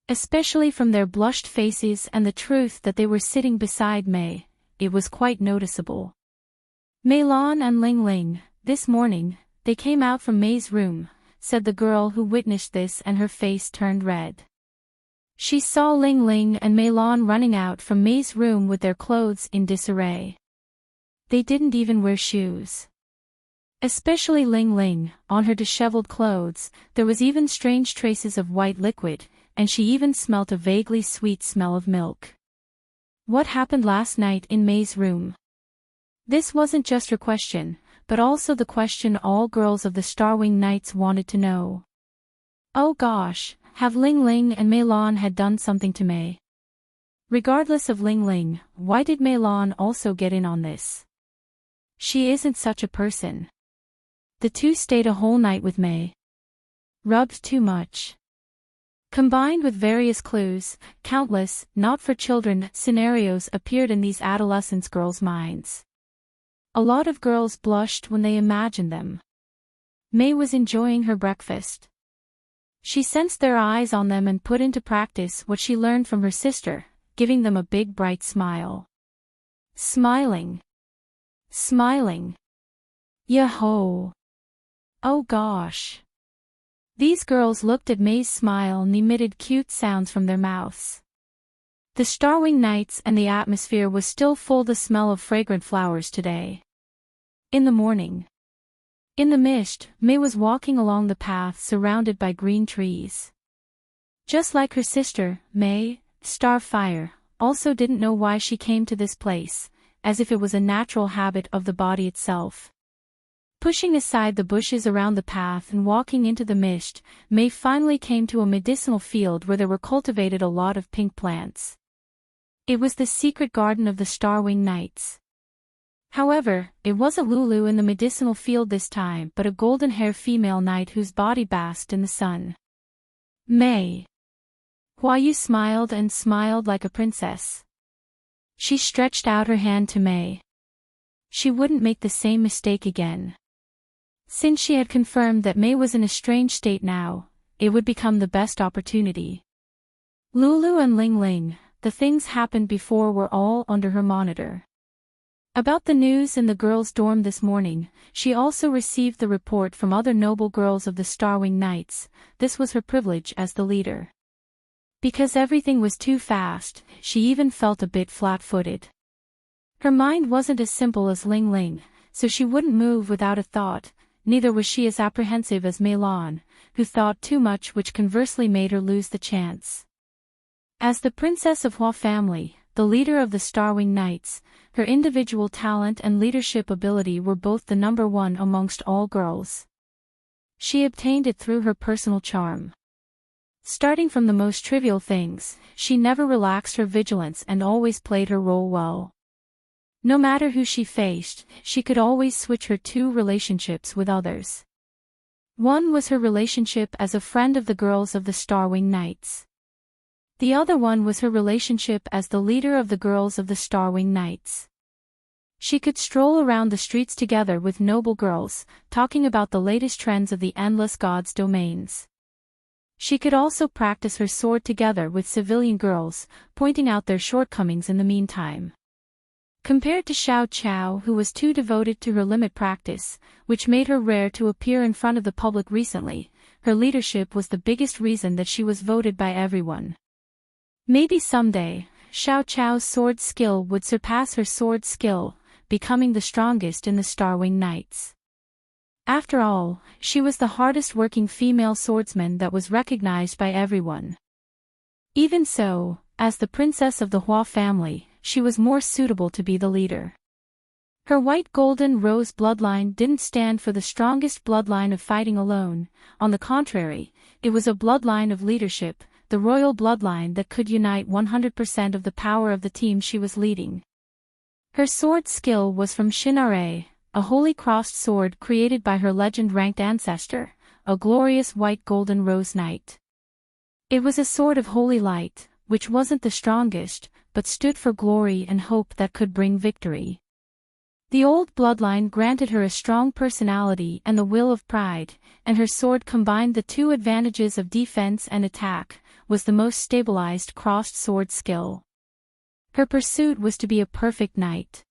Especially from their blushed faces and the truth that they were sitting beside May, it was quite noticeable. Meilon and Ling Ling, this morning, they came out from May's room, said the girl who witnessed this, and her face turned red. She saw Ling Ling and Meilon running out from May's room with their clothes in disarray. They didn't even wear shoes. Especially Ling Ling, on her disheveled clothes, there was even strange traces of white liquid, and she even smelt a vaguely sweet smell of milk. What happened last night in May's room? This wasn't just her question, but also the question all girls of the Starwing Knights wanted to know. Oh gosh, have Ling Ling and Meilon had done something to May? Regardless of Ling Ling, why did Meilon also get in on this? She isn't such a person. The two stayed a whole night with May. Rubbed too much. Combined with various clues, countless, not-for-children, scenarios appeared in these adolescent girls' minds. A lot of girls blushed when they imagined them. May was enjoying her breakfast. She sensed their eyes on them and put into practice what she learned from her sister, giving them a big bright smile. Smiling. Yahoo! Oh gosh. These girls looked at May's smile and emitted cute sounds from their mouths. The Starwing Nights and the atmosphere was still full the smell of fragrant flowers today. In the morning. In the mist, May was walking along the path surrounded by green trees. Just like her sister, May, Starfire, also didn't know why she came to this place, as if it was a natural habit of the body itself. Pushing aside the bushes around the path and walking into the mist, May finally came to a medicinal field where there were cultivated a lot of pink plants. It was the secret garden of the Starwing Knights. However, it wasn't Lulu in the medicinal field this time but a golden-haired female knight whose body basked in the sun. May. Huayu smiled and smiled like a princess. She stretched out her hand to May. She wouldn't make the same mistake again. Since she had confirmed that May was in a strange state now, it would become the best opportunity. Lulu and Ling Ling, the things happened before were all under her monitor. About the news in the girls' dorm this morning, she also received the report from other noble girls of the Starwing Knights. This was her privilege as the leader. Because everything was too fast, she even felt a bit flat-footed. Her mind wasn't as simple as Ling Ling, so she wouldn't move without a thought, neither was she as apprehensive as Mei Lan, who thought too much, which conversely made her lose the chance. As the princess of Hua family, the leader of the Starwing Knights, her individual talent and leadership ability were both the number one amongst all girls. She obtained it through her personal charm. Starting from the most trivial things, she never relaxed her vigilance and always played her role well. No matter who she faced, she could always switch her two relationships with others. One was her relationship as a friend of the girls of the Starwing Knights. The other one was her relationship as the leader of the girls of the Starwing Knights. She could stroll around the streets together with noble girls, talking about the latest trends of the endless gods' domains. She could also practice her sword together with civilian girls, pointing out their shortcomings in the meantime. Compared to Xiao Chao, who was too devoted to her limit practice, which made her rare to appear in front of the public recently, her leadership was the biggest reason that she was voted by everyone. Maybe someday, Xiao Chao's sword skill would surpass her sword skill, becoming the strongest in the Starwing Knights. After all, she was the hardest-working female swordsman that was recognized by everyone. Even so, as the princess of the Hua family, she was more suitable to be the leader. Her white golden rose bloodline didn't stand for the strongest bloodline of fighting alone, on the contrary, it was a bloodline of leadership, the royal bloodline that could unite 100% of the power of the team she was leading. Her sword skill was from Shinare, a holy crossed sword created by her legend-ranked ancestor, a glorious white golden rose knight. It was a sword of holy light, which wasn't the strongest, but stood for glory and hope that could bring victory. The old bloodline granted her a strong personality and the will of pride, and her sword combined the two advantages of defense and attack, was the most stabilized crossed sword skill. Her pursuit was to be a perfect knight.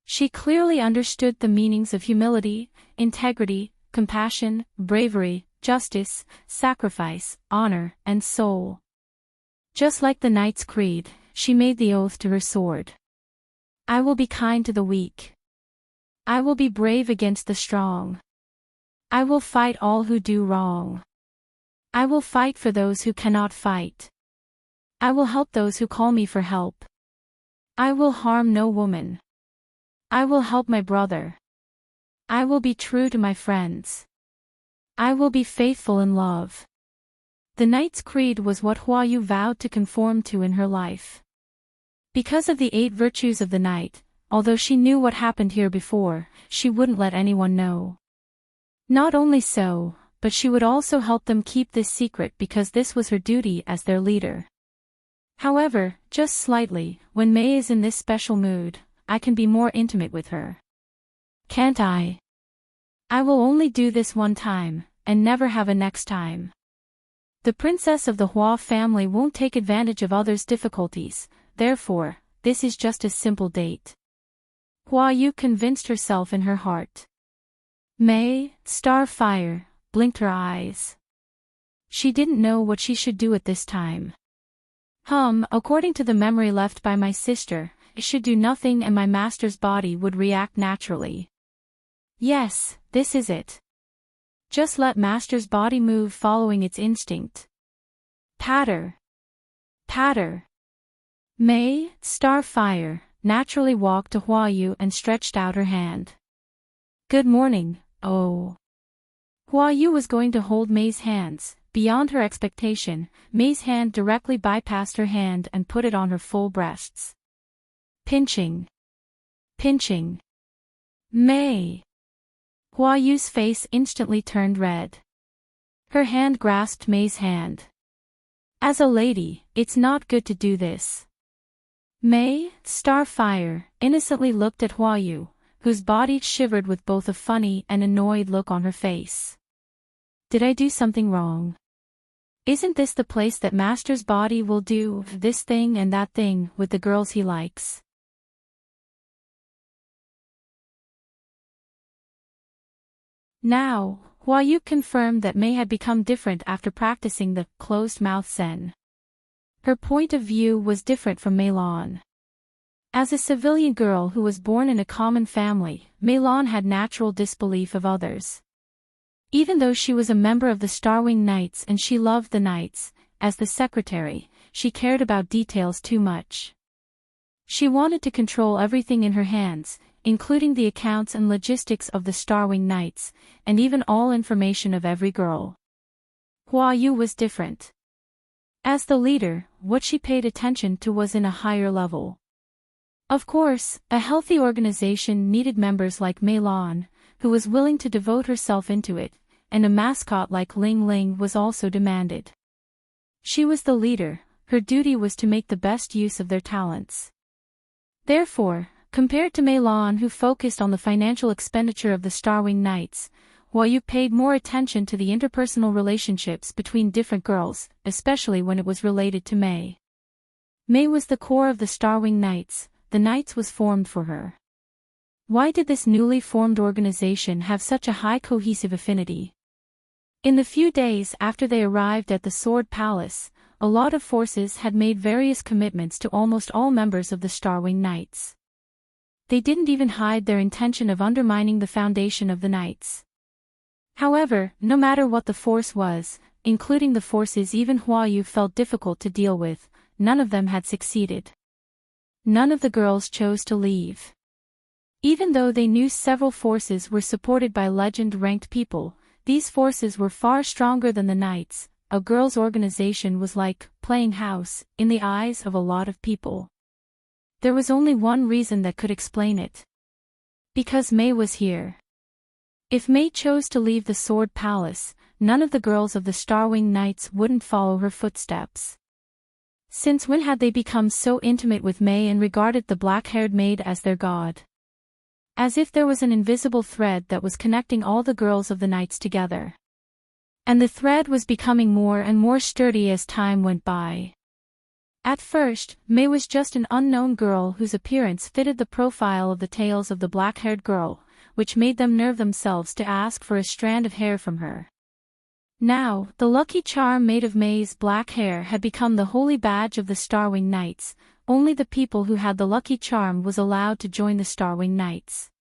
She clearly understood the meanings of humility, integrity, compassion, bravery, justice, sacrifice, honor, and soul. Just like the Knight's Creed, she made the oath to her sword. I will be kind to the weak. I will be brave against the strong. I will fight all who do wrong. I will fight for those who cannot fight. I will help those who call me for help. I will harm no woman. I will help my brother. I will be true to my friends. I will be faithful in love. The Knight's Creed was what Huayu vowed to conform to in her life. Because of the 8 virtues of the knight, although she knew what happened here before, she wouldn't let anyone know. Not only so, but she would also help them keep this secret because this was her duty as their leader. However, just slightly, when May is in this special mood, I can be more intimate with her. Can't I? I will only do this one time, and never have a next time. The princess of the Hua family won't take advantage of others' difficulties, therefore, this is just a simple date. Huayu convinced herself in her heart. May, Starfire, blinked her eyes. She didn't know what she should do at this time. According to the memory left by my sister, I should do nothing and my master's body would react naturally. Yes, this is it. Just let Master's body move following its instinct. Patter. Patter. May, Starfire, naturally walked to Hua-Yu and stretched out her hand. Good morning, oh. Hua-Yu was going to hold May's hands. Beyond her expectation, May's hand directly bypassed her hand and put it on her full breasts. Pinching. Pinching. May. Hua-Yu's face instantly turned red. Her hand grasped May's hand. As a lady, it's not good to do this. May, Starfire, innocently looked at Hua-Yu, whose body shivered with both a funny and annoyed look on her face. Did I do something wrong? Isn't this the place that Master's body will do this thing and that thing with the girls he likes? Now, Hua-Yu confirmed that May had become different after practicing the closed-mouth Zen. Her point of view was different from Meilon. As a civilian girl who was born in a common family, Meilon had natural disbelief of others. Even though she was a member of the Starwing Knights and she loved the Knights, as the secretary, she cared about details too much. She wanted to control everything in her hands, including the accounts and logistics of the Starwing Knights, and even all information of every girl. Hua-Yu was different. As the leader, what she paid attention to was in a higher level. Of course, a healthy organization needed members like Meilon, who was willing to devote herself into it, and a mascot like Ling Ling was also demanded. She was the leader, her duty was to make the best use of their talents. Therefore, compared to Meilon who focused on the financial expenditure of the Starwing Knights, Hua-Yu paid more attention to the interpersonal relationships between different girls, especially when it was related to May. May was the core of the Starwing Knights, the Knights was formed for her. Why did this newly formed organization have such a high cohesive affinity? In the few days after they arrived at the Sword Palace, a lot of forces had made various commitments to almost all members of the Starwing Knights. They didn't even hide their intention of undermining the foundation of the Knights. However, no matter what the force was, including the forces even Hua-Yu felt difficult to deal with, none of them had succeeded. None of the girls chose to leave. Even though they knew several forces were supported by legend-ranked people, these forces were far stronger than the Knights. A girls' organization was like playing house in the eyes of a lot of people. There was only one reason that could explain it. Because May was here. If May chose to leave the Sword Palace, none of the girls of the Starwing Knights wouldn't follow her footsteps. Since when had they become so intimate with May and regarded the black-haired maid as their god? As if there was an invisible thread that was connecting all the girls of the Knights together. And the thread was becoming more and more sturdy as time went by. At first, May was just an unknown girl whose appearance fitted the profile of the tales of the black-haired girl, which made them nerve themselves to ask for a strand of hair from her. Now, the lucky charm made of May's black hair had become the holy badge of the Starwing Knights. Only the people who had the lucky charm was allowed to join the Starwing Knights.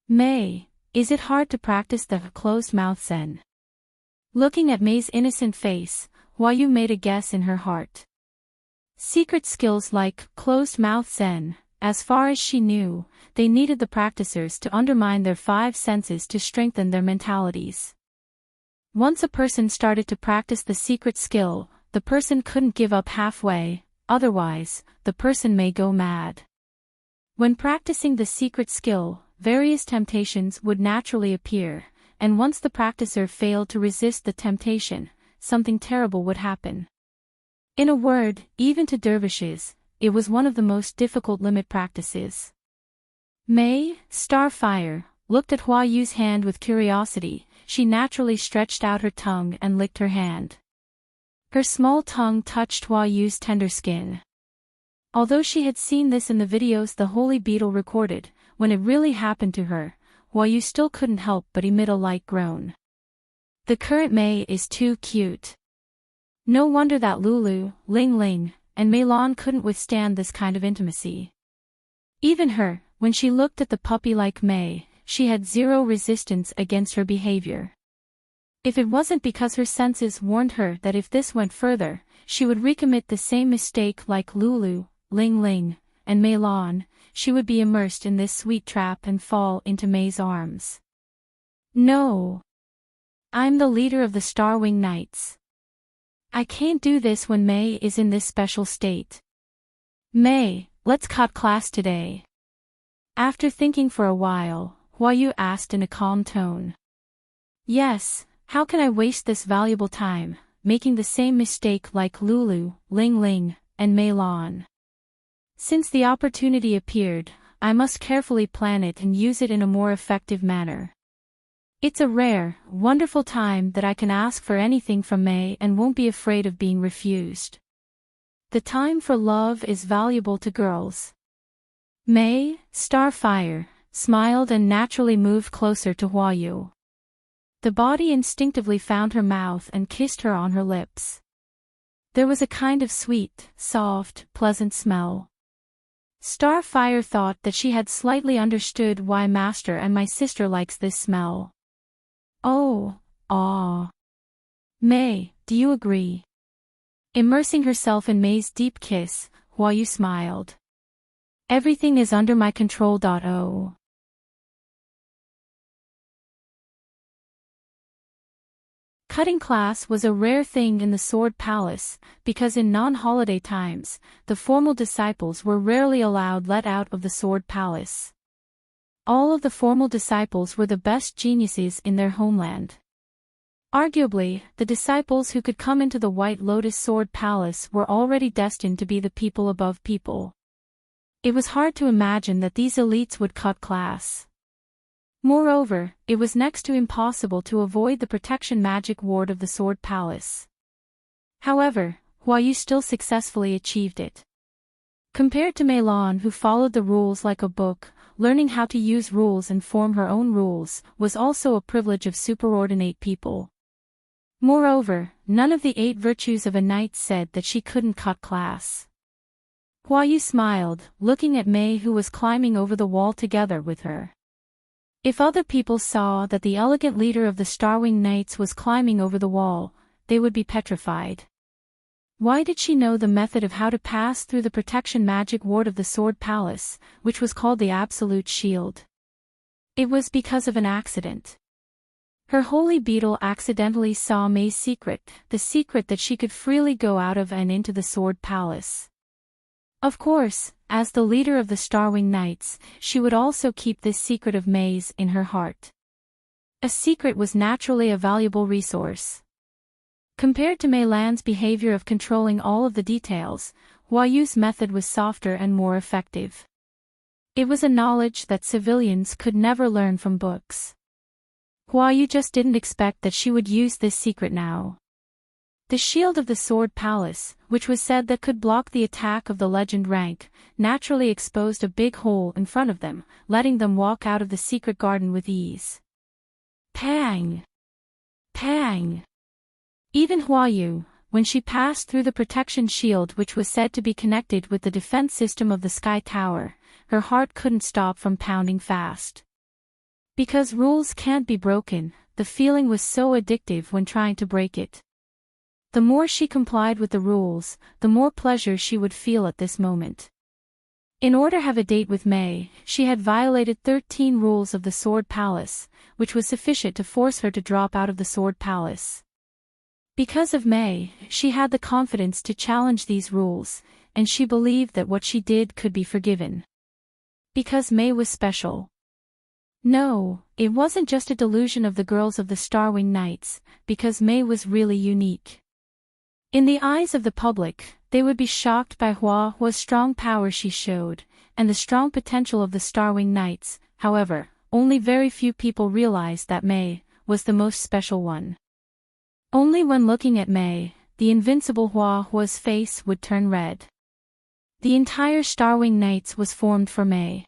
May, is it hard to practice the closed-mouth Zen? Looking at May's innocent face, Hua-Yu made a guess in her heart. Secret skills like closed-mouth Zen, as far as she knew, they needed the practicers to undermine their 5 senses to strengthen their mentalities. Once a person started to practice the secret skill, the person couldn't give up halfway, otherwise, the person may go mad. When practicing the secret skill, various temptations would naturally appear, and once the practicer failed to resist the temptation, something terrible would happen. In a word, even to dervishes, it was one of the most difficult limit practices. May, Starfire, looked at Hua-Yu's hand with curiosity. She naturally stretched out her tongue and licked her hand. Her small tongue touched Hua-Yu's tender skin. Although she had seen this in the videos the Holy Beetle recorded, when it really happened to her, Hua-Yu still couldn't help but emit a light groan. The current May is too cute. No wonder that Lulu, Ling Ling, and Meilon couldn't withstand this kind of intimacy. Even her, when she looked at the puppy-like May, she had zero resistance against her behavior. If it wasn't because her senses warned her that if this went further, she would recommit the same mistake like Lulu, Ling Ling, and Mei Lan, she would be immersed in this sweet trap and fall into Mei's arms. No. I'm the leader of the Starwing Knights. I can't do this when Mei is in this special state. Mei, let's cut class today. After thinking for a while, Huayu asked in a calm tone. Yes, how can I waste this valuable time, making the same mistake like Lulu, Ling Ling, and Mei Lan? Since the opportunity appeared, I must carefully plan it and use it in a more effective manner. It's a rare, wonderful time that I can ask for anything from Mei and won't be afraid of being refused. The time for love is valuable to girls. Mei, Starfire, smiled and naturally moved closer to Huayu. The body instinctively found her mouth and kissed her on her lips. There was a kind of sweet, soft, pleasant smell. Starfire thought that she had slightly understood why Master and my sister likes this smell. Oh, ah. Mei, do you agree? Immersing herself in Mei's deep kiss, Huayu smiled. Everything is under my control. Oh. Cutting class was a rare thing in the Sword Palace, because in non-holiday times, the formal disciples were rarely allowed let out of the Sword Palace. All of the formal disciples were the best geniuses in their homeland. Arguably, the disciples who could come into the White Lotus Sword Palace were already destined to be the people above people. It was hard to imagine that these elites would cut class. Moreover, it was next to impossible to avoid the protection magic ward of the Sword Palace. However, Huayu still successfully achieved it. Compared to Mei Lan, who followed the rules like a book, learning how to use rules and form her own rules was also a privilege of superordinate people. Moreover, none of the 8 virtues of a knight said that she couldn't cut class. Huayu smiled, looking at Mei, who was climbing over the wall together with her. If other people saw that the elegant leader of the Starwing Knights was climbing over the wall, they would be petrified. Why did she know the method of how to pass through the protection magic ward of the Sword Palace, which was called the Absolute Shield? It was because of an accident. Her holy beetle accidentally saw Mei's secret, the secret that she could freely go out of and into the Sword Palace. Of course, as the leader of the Starwing Knights, she would also keep this secret of Mei's in her heart. A secret was naturally a valuable resource. Compared to Mei Lan's behavior of controlling all of the details, Huayu's method was softer and more effective. It was a knowledge that civilians could never learn from books. Huayu just didn't expect that she would use this secret now. The shield of the Sword Palace, which was said that could block the attack of the legend rank, naturally exposed a big hole in front of them, letting them walk out of the secret garden with ease. Pang! Pang! Even Huayu, when she passed through the protection shield which was said to be connected with the defense system of the Sky Tower, her heart couldn't stop from pounding fast. Because rules can't be broken, the feeling was so addictive when trying to break it. The more she complied with the rules, the more pleasure she would feel at this moment. In order to have a date with Mei, she had violated 13 rules of the Sword Palace, which was sufficient to force her to drop out of the Sword Palace. Because of Mei, she had the confidence to challenge these rules, and she believed that what she did could be forgiven. Because Mei was special. No, it wasn't just a delusion of the girls of the Starwing Knights, because Mei was really unique. In the eyes of the public, they would be shocked by Hua's strong power she showed, and the strong potential of the Starwing Knights. However, only very few people realized that Mei was the most special one. Only when looking at Mei, the invincible Hua's face would turn red. The entire Starwing Knights was formed for Mei.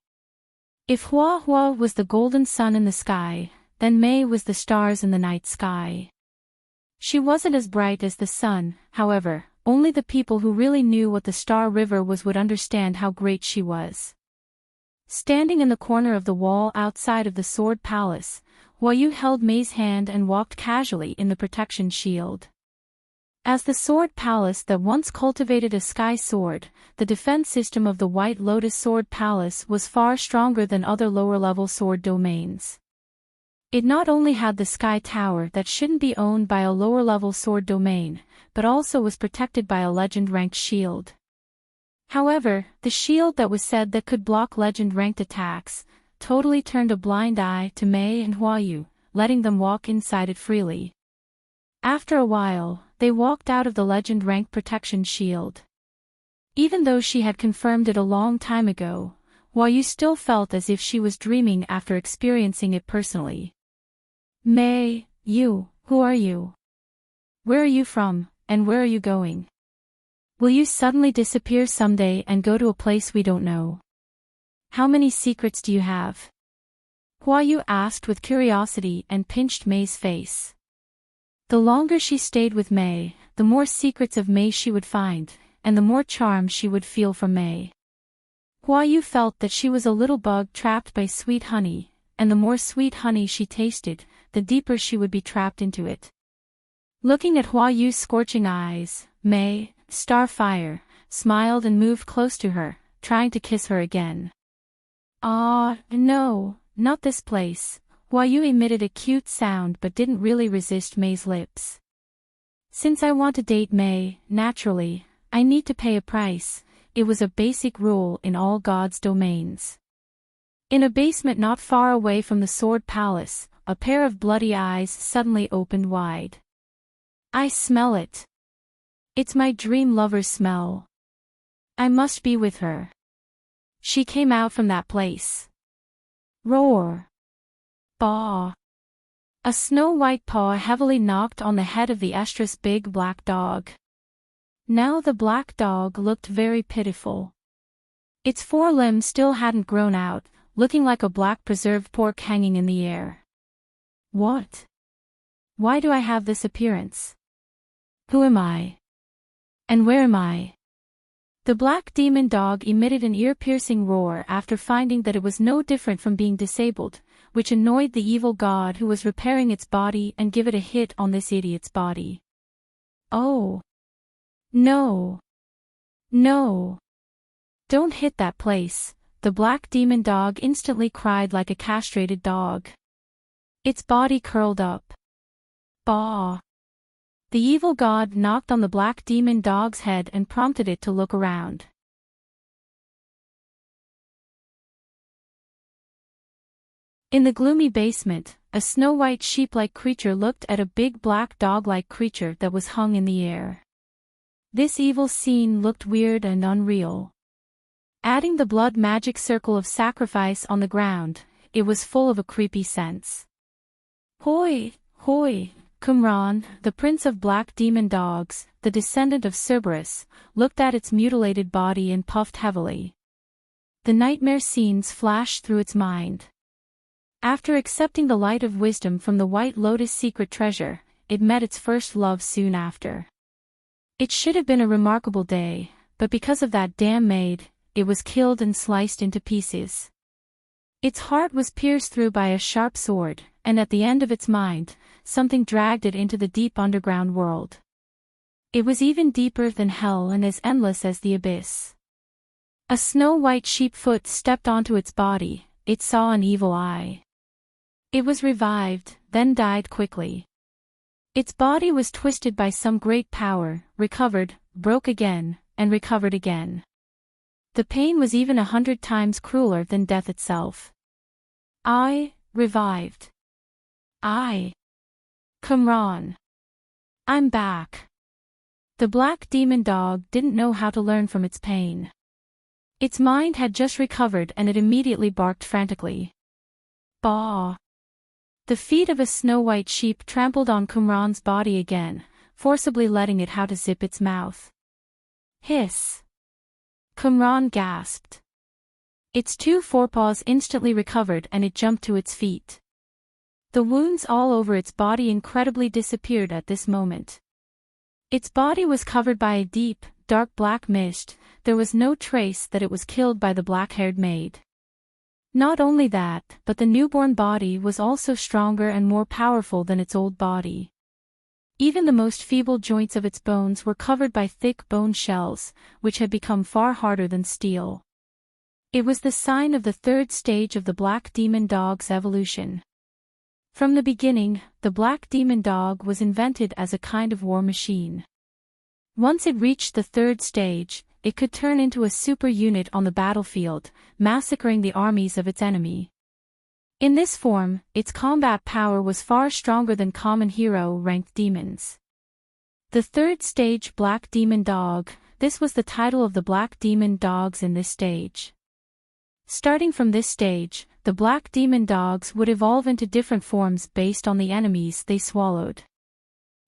If Hua was the golden sun in the sky, then Mei was the stars in the night sky. She wasn't as bright as the sun, however, only the people who really knew what the Star River was would understand how great she was. Standing in the corner of the wall outside of the Sword Palace, Hua Yu held Mei's hand and walked casually in the protection shield. As the Sword Palace that once cultivated a sky sword, the defense system of the White Lotus Sword Palace was far stronger than other lower-level sword domains. It not only had the Sky Tower that shouldn't be owned by a lower-level sword domain, but also was protected by a legend-ranked shield. However, the shield that was said that could block legend-ranked attacks, totally turned a blind eye to Mei and Hua Yu, letting them walk inside it freely. After a while, they walked out of the legend-ranked protection shield. Even though she had confirmed it a long time ago, Hua Yu still felt as if she was dreaming after experiencing it personally. Mei, you, who are you? Where are you from, and where are you going? Will you suddenly disappear someday and go to a place we don't know? How many secrets do you have? Hua Yu asked with curiosity and pinched Mei's face. The longer she stayed with Mei, the more secrets of Mei she would find, and the more charm she would feel from Mei. Hua Yu felt that she was a little bug trapped by sweet honey, and the more sweet honey she tasted, the deeper she would be trapped into it. Looking at Hua Yu's scorching eyes, Mei, Starfire, smiled and moved close to her, trying to kiss her again. "Ah, no, not this place." Hua Yu emitted a cute sound but didn't really resist Mei's lips. "Since I want to date Mei, naturally, I need to pay a price." It was a basic rule in all gods' domains. In a basement not far away from the Sword Palace, a pair of bloody eyes suddenly opened wide. "I smell it. It's my dream lover's smell. I must be with her. She came out from that place." Roar. Baw. A snow-white paw heavily knocked on the head of the estrus big black dog. Now the black dog looked very pitiful. Its forelimbs still hadn't grown out, looking like a black preserved pork hanging in the air. "What? Why do I have this appearance? Who am I? And where am I?" The black demon dog emitted an ear-piercing roar after finding that it was no different from being disabled, which annoyed the evil god who was repairing its body and give it a hit on this idiot's body. "Oh. No. No. Don't hit that place," the black demon dog instantly cried like a castrated dog. Its body curled up. Baw. The evil god knocked on the black demon dog's head and prompted it to look around. In the gloomy basement, a snow-white sheep-like creature looked at a big black dog-like creature that was hung in the air. This evil scene looked weird and unreal. Adding the blood magic circle of sacrifice on the ground, it was full of a creepy sense. "Hoi, hoi!" Qumran, the prince of black demon dogs, the descendant of Cerberus, looked at its mutilated body and puffed heavily. The nightmare scenes flashed through its mind. After accepting the light of wisdom from the White Lotus secret treasure, it met its first love soon after. It should have been a remarkable day, but because of that damn maid, it was killed and sliced into pieces. Its heart was pierced through by a sharp sword, and at the end of its mind, something dragged it into the deep underground world. It was even deeper than hell and as endless as the abyss. A snow-white sheep foot stepped onto its body, it saw an evil eye. It was revived, then died quickly. Its body was twisted by some great power, recovered, broke again, and recovered again. The pain was even 100 times crueler than death itself. I, revived. I. Qumran. I'm back. The black demon dog didn't know how to learn from its pain. Its mind had just recovered and it immediately barked frantically. Baw. The feet of a snow-white sheep trampled on Qumran's body again, forcibly letting it out to zip its mouth. Hiss. Qumran gasped. Its 2 forepaws instantly recovered and it jumped to its feet. The wounds all over its body incredibly disappeared at this moment. Its body was covered by a deep, dark black mist, there was no trace that it was killed by the black-haired maid. Not only that, but the newborn body was also stronger and more powerful than its old body. Even the most feeble joints of its bones were covered by thick bone shells, which had become far harder than steel. It was the sign of the third stage of the black demon dog's evolution. From the beginning, the black demon dog was invented as a kind of war machine. Once it reached the third stage, it could turn into a super unit on the battlefield, massacring the armies of its enemy. In this form, its combat power was far stronger than common hero-ranked demons. The third stage Black Demon Dog, this was the title of the black demon dogs in this stage. Starting from this stage, the black demon dogs would evolve into different forms based on the enemies they swallowed.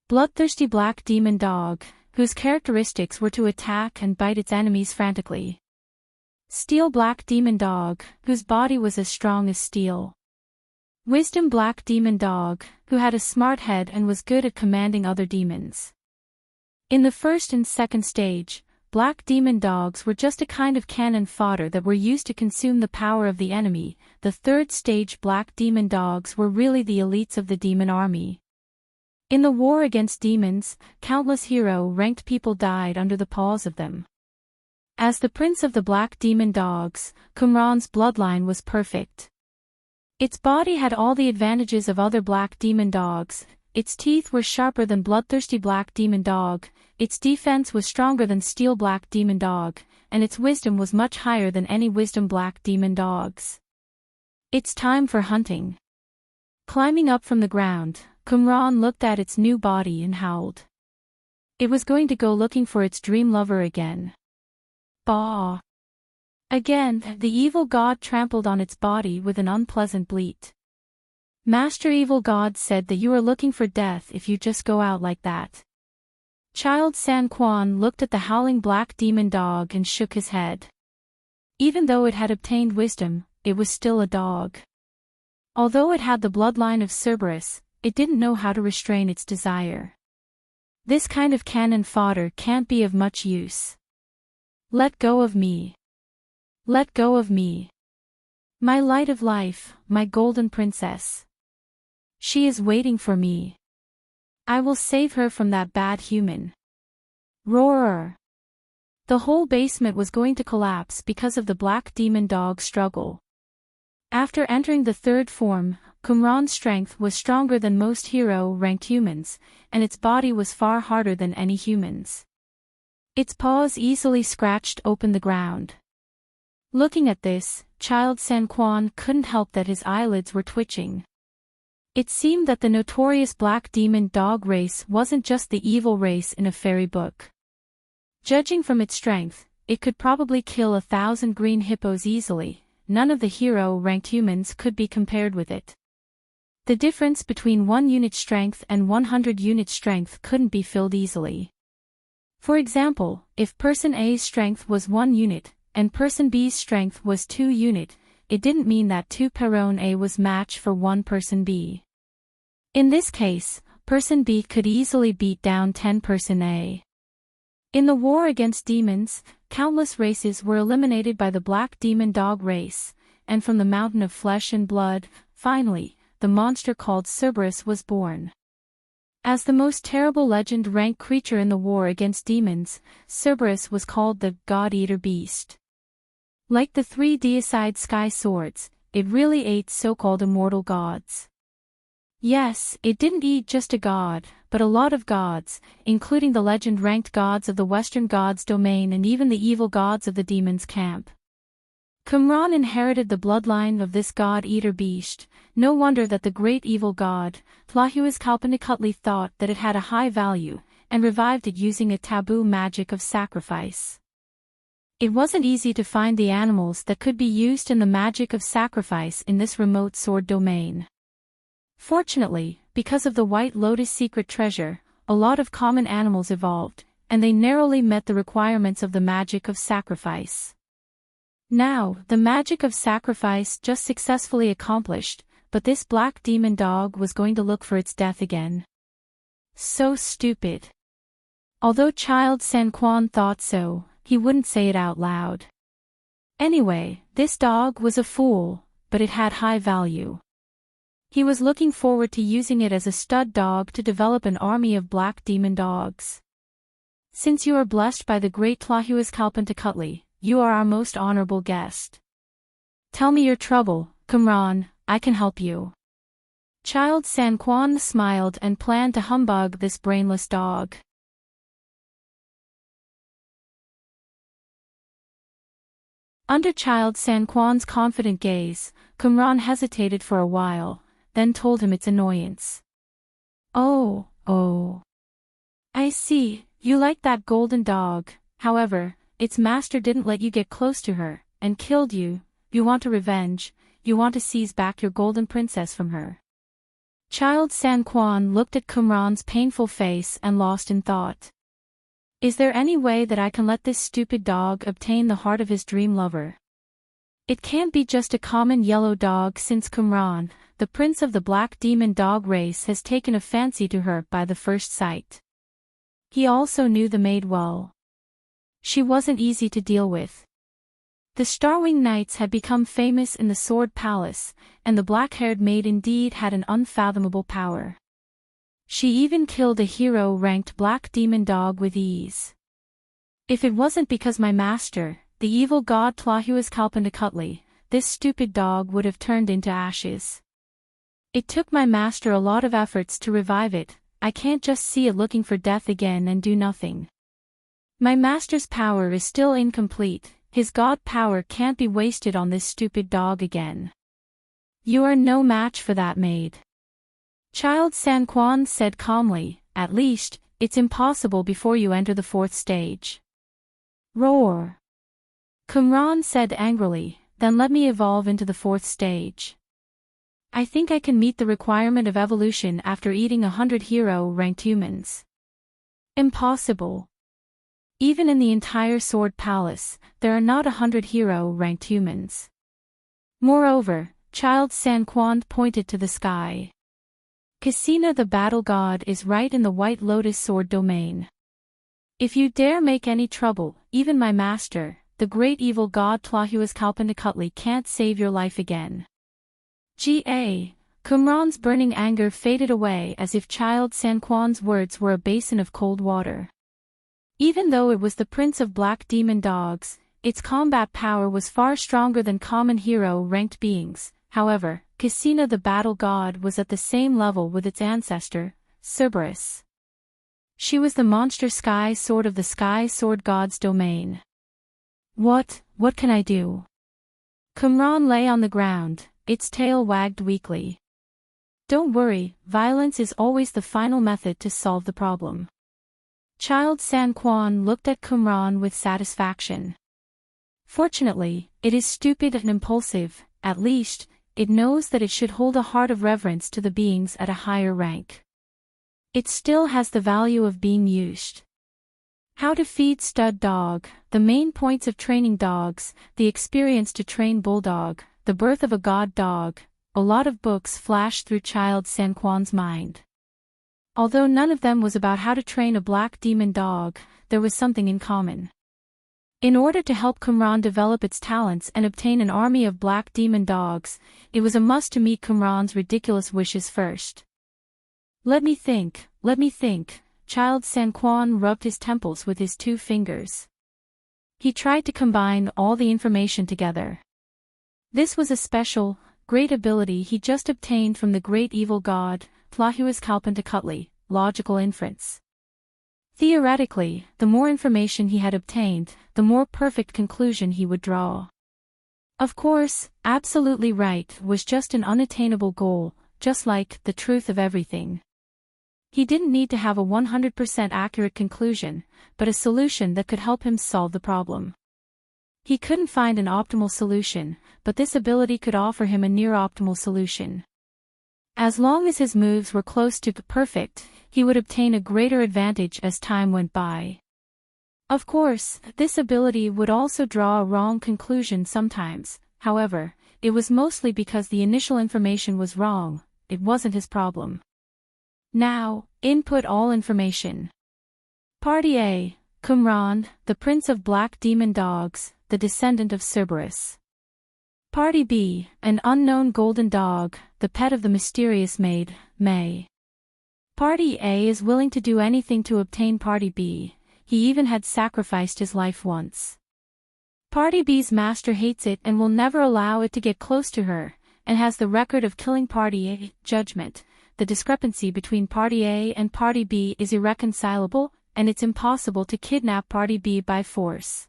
Bloodthirsty Black Demon Dog, whose characteristics were to attack and bite its enemies frantically. Steel Black Demon Dog, whose body was as strong as steel. Wisdom Black Demon Dog, who had a smart head and was good at commanding other demons. In the first and second stage, black demon dogs were just a kind of cannon fodder that were used to consume the power of the enemy. The third stage black demon dogs were really the elites of the demon army. In the war against demons, countless hero-ranked people died under the paws of them. As the prince of the black demon dogs, Qumran's bloodline was perfect. Its body had all the advantages of other black demon dogs. Its teeth were sharper than bloodthirsty Black Demon Dog, its defense was stronger than Steel Black Demon Dog, and its wisdom was much higher than any Wisdom Black Demon Dog's. It's time for hunting. Climbing up from the ground, Qumran looked at its new body and howled. It was going to go looking for its dream lover again. Bah! Again, the evil god trampled on its body with an unpleasant bleat. Master Evil God said that you are looking for death if you just go out like that. Child San Quan looked at the howling black demon dog and shook his head. Even though it had obtained wisdom, it was still a dog. Although it had the bloodline of Cerberus, it didn't know how to restrain its desire. This kind of cannon fodder can't be of much use. Let go of me. Let go of me. My light of life, my golden princess. She is waiting for me. I will save her from that bad human. Roar! The whole basement was going to collapse because of the black demon dog's struggle. After entering the third form, Qumran's strength was stronger than most hero-ranked humans, and its body was far harder than any humans. Its paws easily scratched open the ground. Looking at this, Child San Quan couldn't help that his eyelids were twitching. It seemed that the notorious black demon dog race wasn't just the evil race in a fairy book. Judging from its strength, it could probably kill 1,000 green hippos easily. None of the hero-ranked humans could be compared with it. The difference between 1 unit strength and 100 unit strength couldn't be filled easily. For example, if person A's strength was 1 unit, and person B's strength was 2 unit, it didn't mean that 2 Peron A was match for 1 person B. In this case, person B could easily beat down 10 person A. In the war against demons, countless races were eliminated by the black demon dog race, and from the mountain of flesh and blood, finally, the monster called Cerberus was born. As the most terrible legend-ranked creature in the war against demons, Cerberus was called the God-Eater Beast. Like the 3 deicide sky swords, it really ate so-called immortal gods. Yes, it didn't eat just a god, but a lot of gods, including the legend-ranked gods of the Western Gods domain and even the evil gods of the demons' camp. Qumran inherited the bloodline of this God-Eater Beast. No wonder that the great evil god, Tlahuaskalpanikutli, thought that it had a high value, and revived it using a taboo magic of sacrifice. It wasn't easy to find the animals that could be used in the magic of sacrifice in this remote sword domain. Fortunately, because of the White Lotus secret treasure, a lot of common animals evolved, and they narrowly met the requirements of the magic of sacrifice. Now, the magic of sacrifice just successfully accomplished, but this black demon dog was going to look for its death again. So stupid. Although Child San Quan thought so, he wouldn't say it out loud. Anyway, this dog was a fool. but it had high value. He was looking forward to using it as a stud dog to develop an army of black demon dogs. Since you are blessed by the great Tlahuascalpantecutli, you are our most honorable guest. Tell me your trouble, Qumran, I can help you. Child San Quan smiled and planned to humbug this brainless dog. Under Child San Quan's confident gaze, Qumran hesitated for a while, then told him its annoyance. Oh. I see, you like that golden dog, however, its master didn't let you get close to her, and killed you. You want a revenge, you want to seize back your golden princess from her. Child San Quan looked at Qumran's painful face and lost in thought. Is there any way that I can let this stupid dog obtain the heart of his dream lover? It can't be just a common yellow dog, since Qumran, the prince of the black demon dog race, has taken a fancy to her by the first sight. He also knew the maid well. She wasn't easy to deal with. The Starwing Knights had become famous in the Sword Palace, and the black-haired maid indeed had an unfathomable power. She even killed a hero-ranked black demon dog with ease. If it wasn't because my master, the evil god Tlahuascalpantecutli, this stupid dog would have turned into ashes. It took my master a lot of efforts to revive it. I can't just see it looking for death again and do nothing. My master's power is still incomplete, his god power can't be wasted on this stupid dog again. You are no match for that maid. Child San Quan said calmly, at least, it's impossible before you enter the 4th stage. Roar! Qumran said angrily, then let me evolve into the 4th stage. I think I can meet the requirement of evolution after eating 100 hero-ranked humans. Impossible. Even in the entire Sword Palace, there are not 100 hero-ranked humans. Moreover, Child San Quan pointed to the sky. Casina the battle god is right in the White Lotus sword domain. If you dare make any trouble, even my master, the great evil god Tlahuascalpantecutli, can't save your life again. Qumran's burning anger faded away as if Child San Quan's words were a basin of cold water. Even though it was the prince of black demon dogs, its combat power was far stronger than common hero-ranked beings. However, Casina the battle god was at the same level with its ancestor, Cerberus. She was the monster sky sword of the sky sword god's domain. What can I do? Qumran lay on the ground, its tail wagged weakly. Don't worry, violence is always the final method to solve the problem. Child San Quan looked at Qumran with satisfaction. Fortunately, it is stupid and impulsive, at least, it knows that it should hold a heart of reverence to the beings at a higher rank. It still has the value of being used. How to feed stud dog, the main points of training dogs, the experience to train bulldog, the birth of a god dog. A lot of books flashed through Child San Quan's mind. Although none of them was about how to train a black demon dog, there was something in common. In order to help Qumran develop its talents and obtain an army of black demon dogs, it was a must to meet Qumran's ridiculous wishes first. Let me think, Child San Quan rubbed his temples with his 2 fingers. He tried to combine all the information together. This was a special, great ability he just obtained from the great evil god, Tlahuascalpantecutli, logical inference. Theoretically, the more information he had obtained, the more perfect conclusion he would draw. Of course, absolutely right was just an unattainable goal, just like the truth of everything. He didn't need to have a 100% accurate conclusion, but a solution that could help him solve the problem. He couldn't find an optimal solution, but this ability could offer him a near-optimal solution. As long as his moves were close to perfect, he would obtain a greater advantage as time went by. Of course, this ability would also draw a wrong conclusion sometimes, however, it was mostly because the initial information was wrong, it wasn't his problem. Now, input all information. Party A, Qumran, the prince of black demon dogs, the descendant of Cerberus. Party B, an unknown golden dog, the pet of the mysterious maid, May. Party A is willing to do anything to obtain Party B, he even had sacrificed his life once. Party B's master hates it and will never allow it to get close to her, and has the record of killing Party A. Judgment: the discrepancy between Party A and Party B is irreconcilable, and it's impossible to kidnap Party B by force.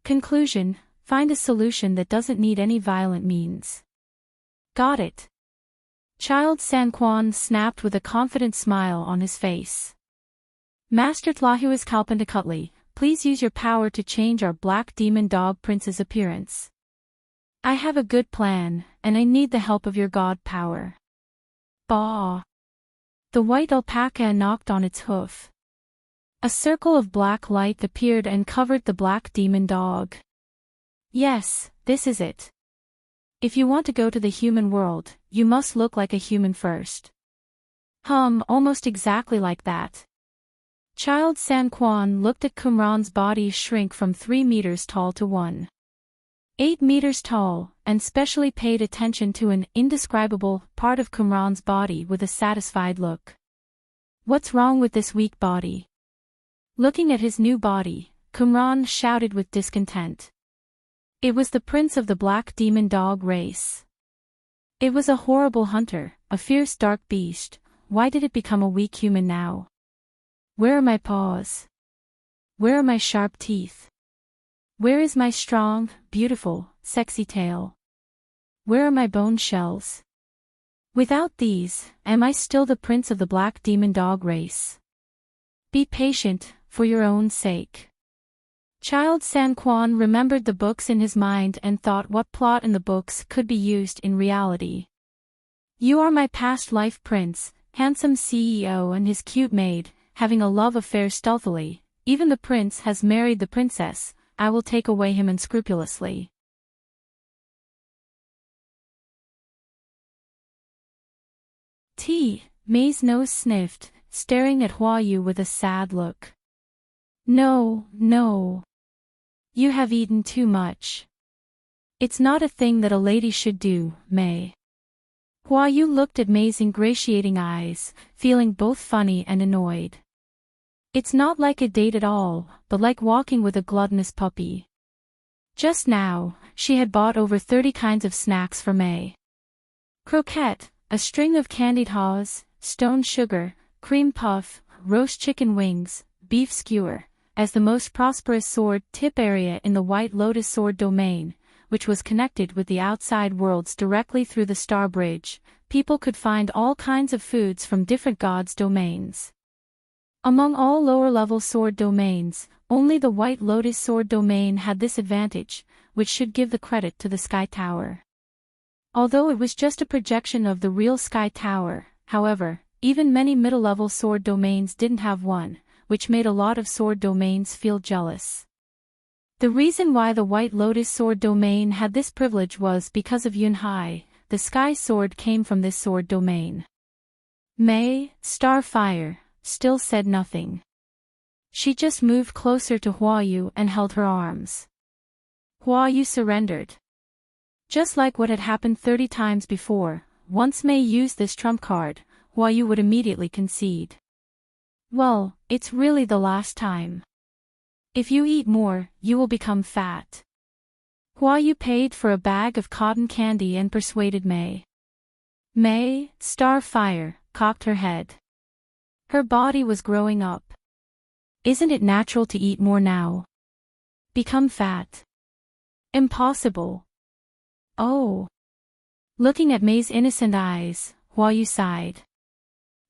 Conclusion: find a solution that doesn't need any violent means. Got it. Child San Quan snapped with a confident smile on his face. Master Tlahuas Kalpandakutli, please use your power to change our black demon dog prince's appearance. I have a good plan, and I need the help of your god power. Bah! The white alpaca knocked on its hoof. A circle of black light appeared and covered the black demon dog. Yes, this is it. If you want to go to the human world, you must look like a human first. Almost exactly like that. Child San Quan looked at Qumran's body shrink from 3 meters tall to 1.8 meters tall, and specially paid attention to an indescribable part of Qumran's body with a satisfied look. What's wrong with this weak body? Looking at his new body, Qumran shouted with discontent. It was the prince of the black demon dog race. It was a horrible hunter, a fierce dark beast. Why did it become a weak human now? Where are my paws? Where are my sharp teeth? Where is my strong, beautiful, sexy tail? Where are my bone shells? Without these, am I still the prince of the black demon dog race? Be patient, for your own sake. Child San Quan remembered the books in his mind and thought what plot in the books could be used in reality. You are my past life prince, handsome CEO and his cute maid, having a love affair stealthily. Even the prince has married the princess. I will take away him unscrupulously. May's nose sniffed, staring at Hua Yu with a sad look. No. You have eaten too much. It's not a thing that a lady should do, May. Hua Yu looked at May's ingratiating eyes, feeling both funny and annoyed. It's not like a date at all, but like walking with a gluttonous puppy. Just now, she had bought over 30 kinds of snacks for May. Croquette, a string of candied haws, stone sugar, cream puff, roast chicken wings, beef skewer, as the most prosperous sword tip area in the White Lotus Sword domain, which was connected with the outside worlds directly through the Star Bridge, people could find all kinds of foods from different gods' domains. Among all lower-level sword domains, only the White Lotus Sword domain had this advantage, which should give the credit to the Sky Tower. Although it was just a projection of the real Sky Tower, however, even many middle-level sword domains didn't have one, which made a lot of sword domains feel jealous. The reason why the White Lotus Sword domain had this privilege was because of Yunhai. The Sky Sword came from this sword domain. May, Starfire, still said nothing. She just moved closer to Hua Yu and held her arms. Hua Yu surrendered. Just like what had happened 30 times before, once May used this trump card, Hua Yu would immediately concede. Well, it's really the last time. If you eat more, you will become fat. Hua Yu paid for a bag of cotton candy and persuaded May. May, Starfire, cocked her head. Her body was growing up. Isn't it natural to eat more now? Become fat. Impossible. Oh. Looking at May's innocent eyes, Hua Yu sighed.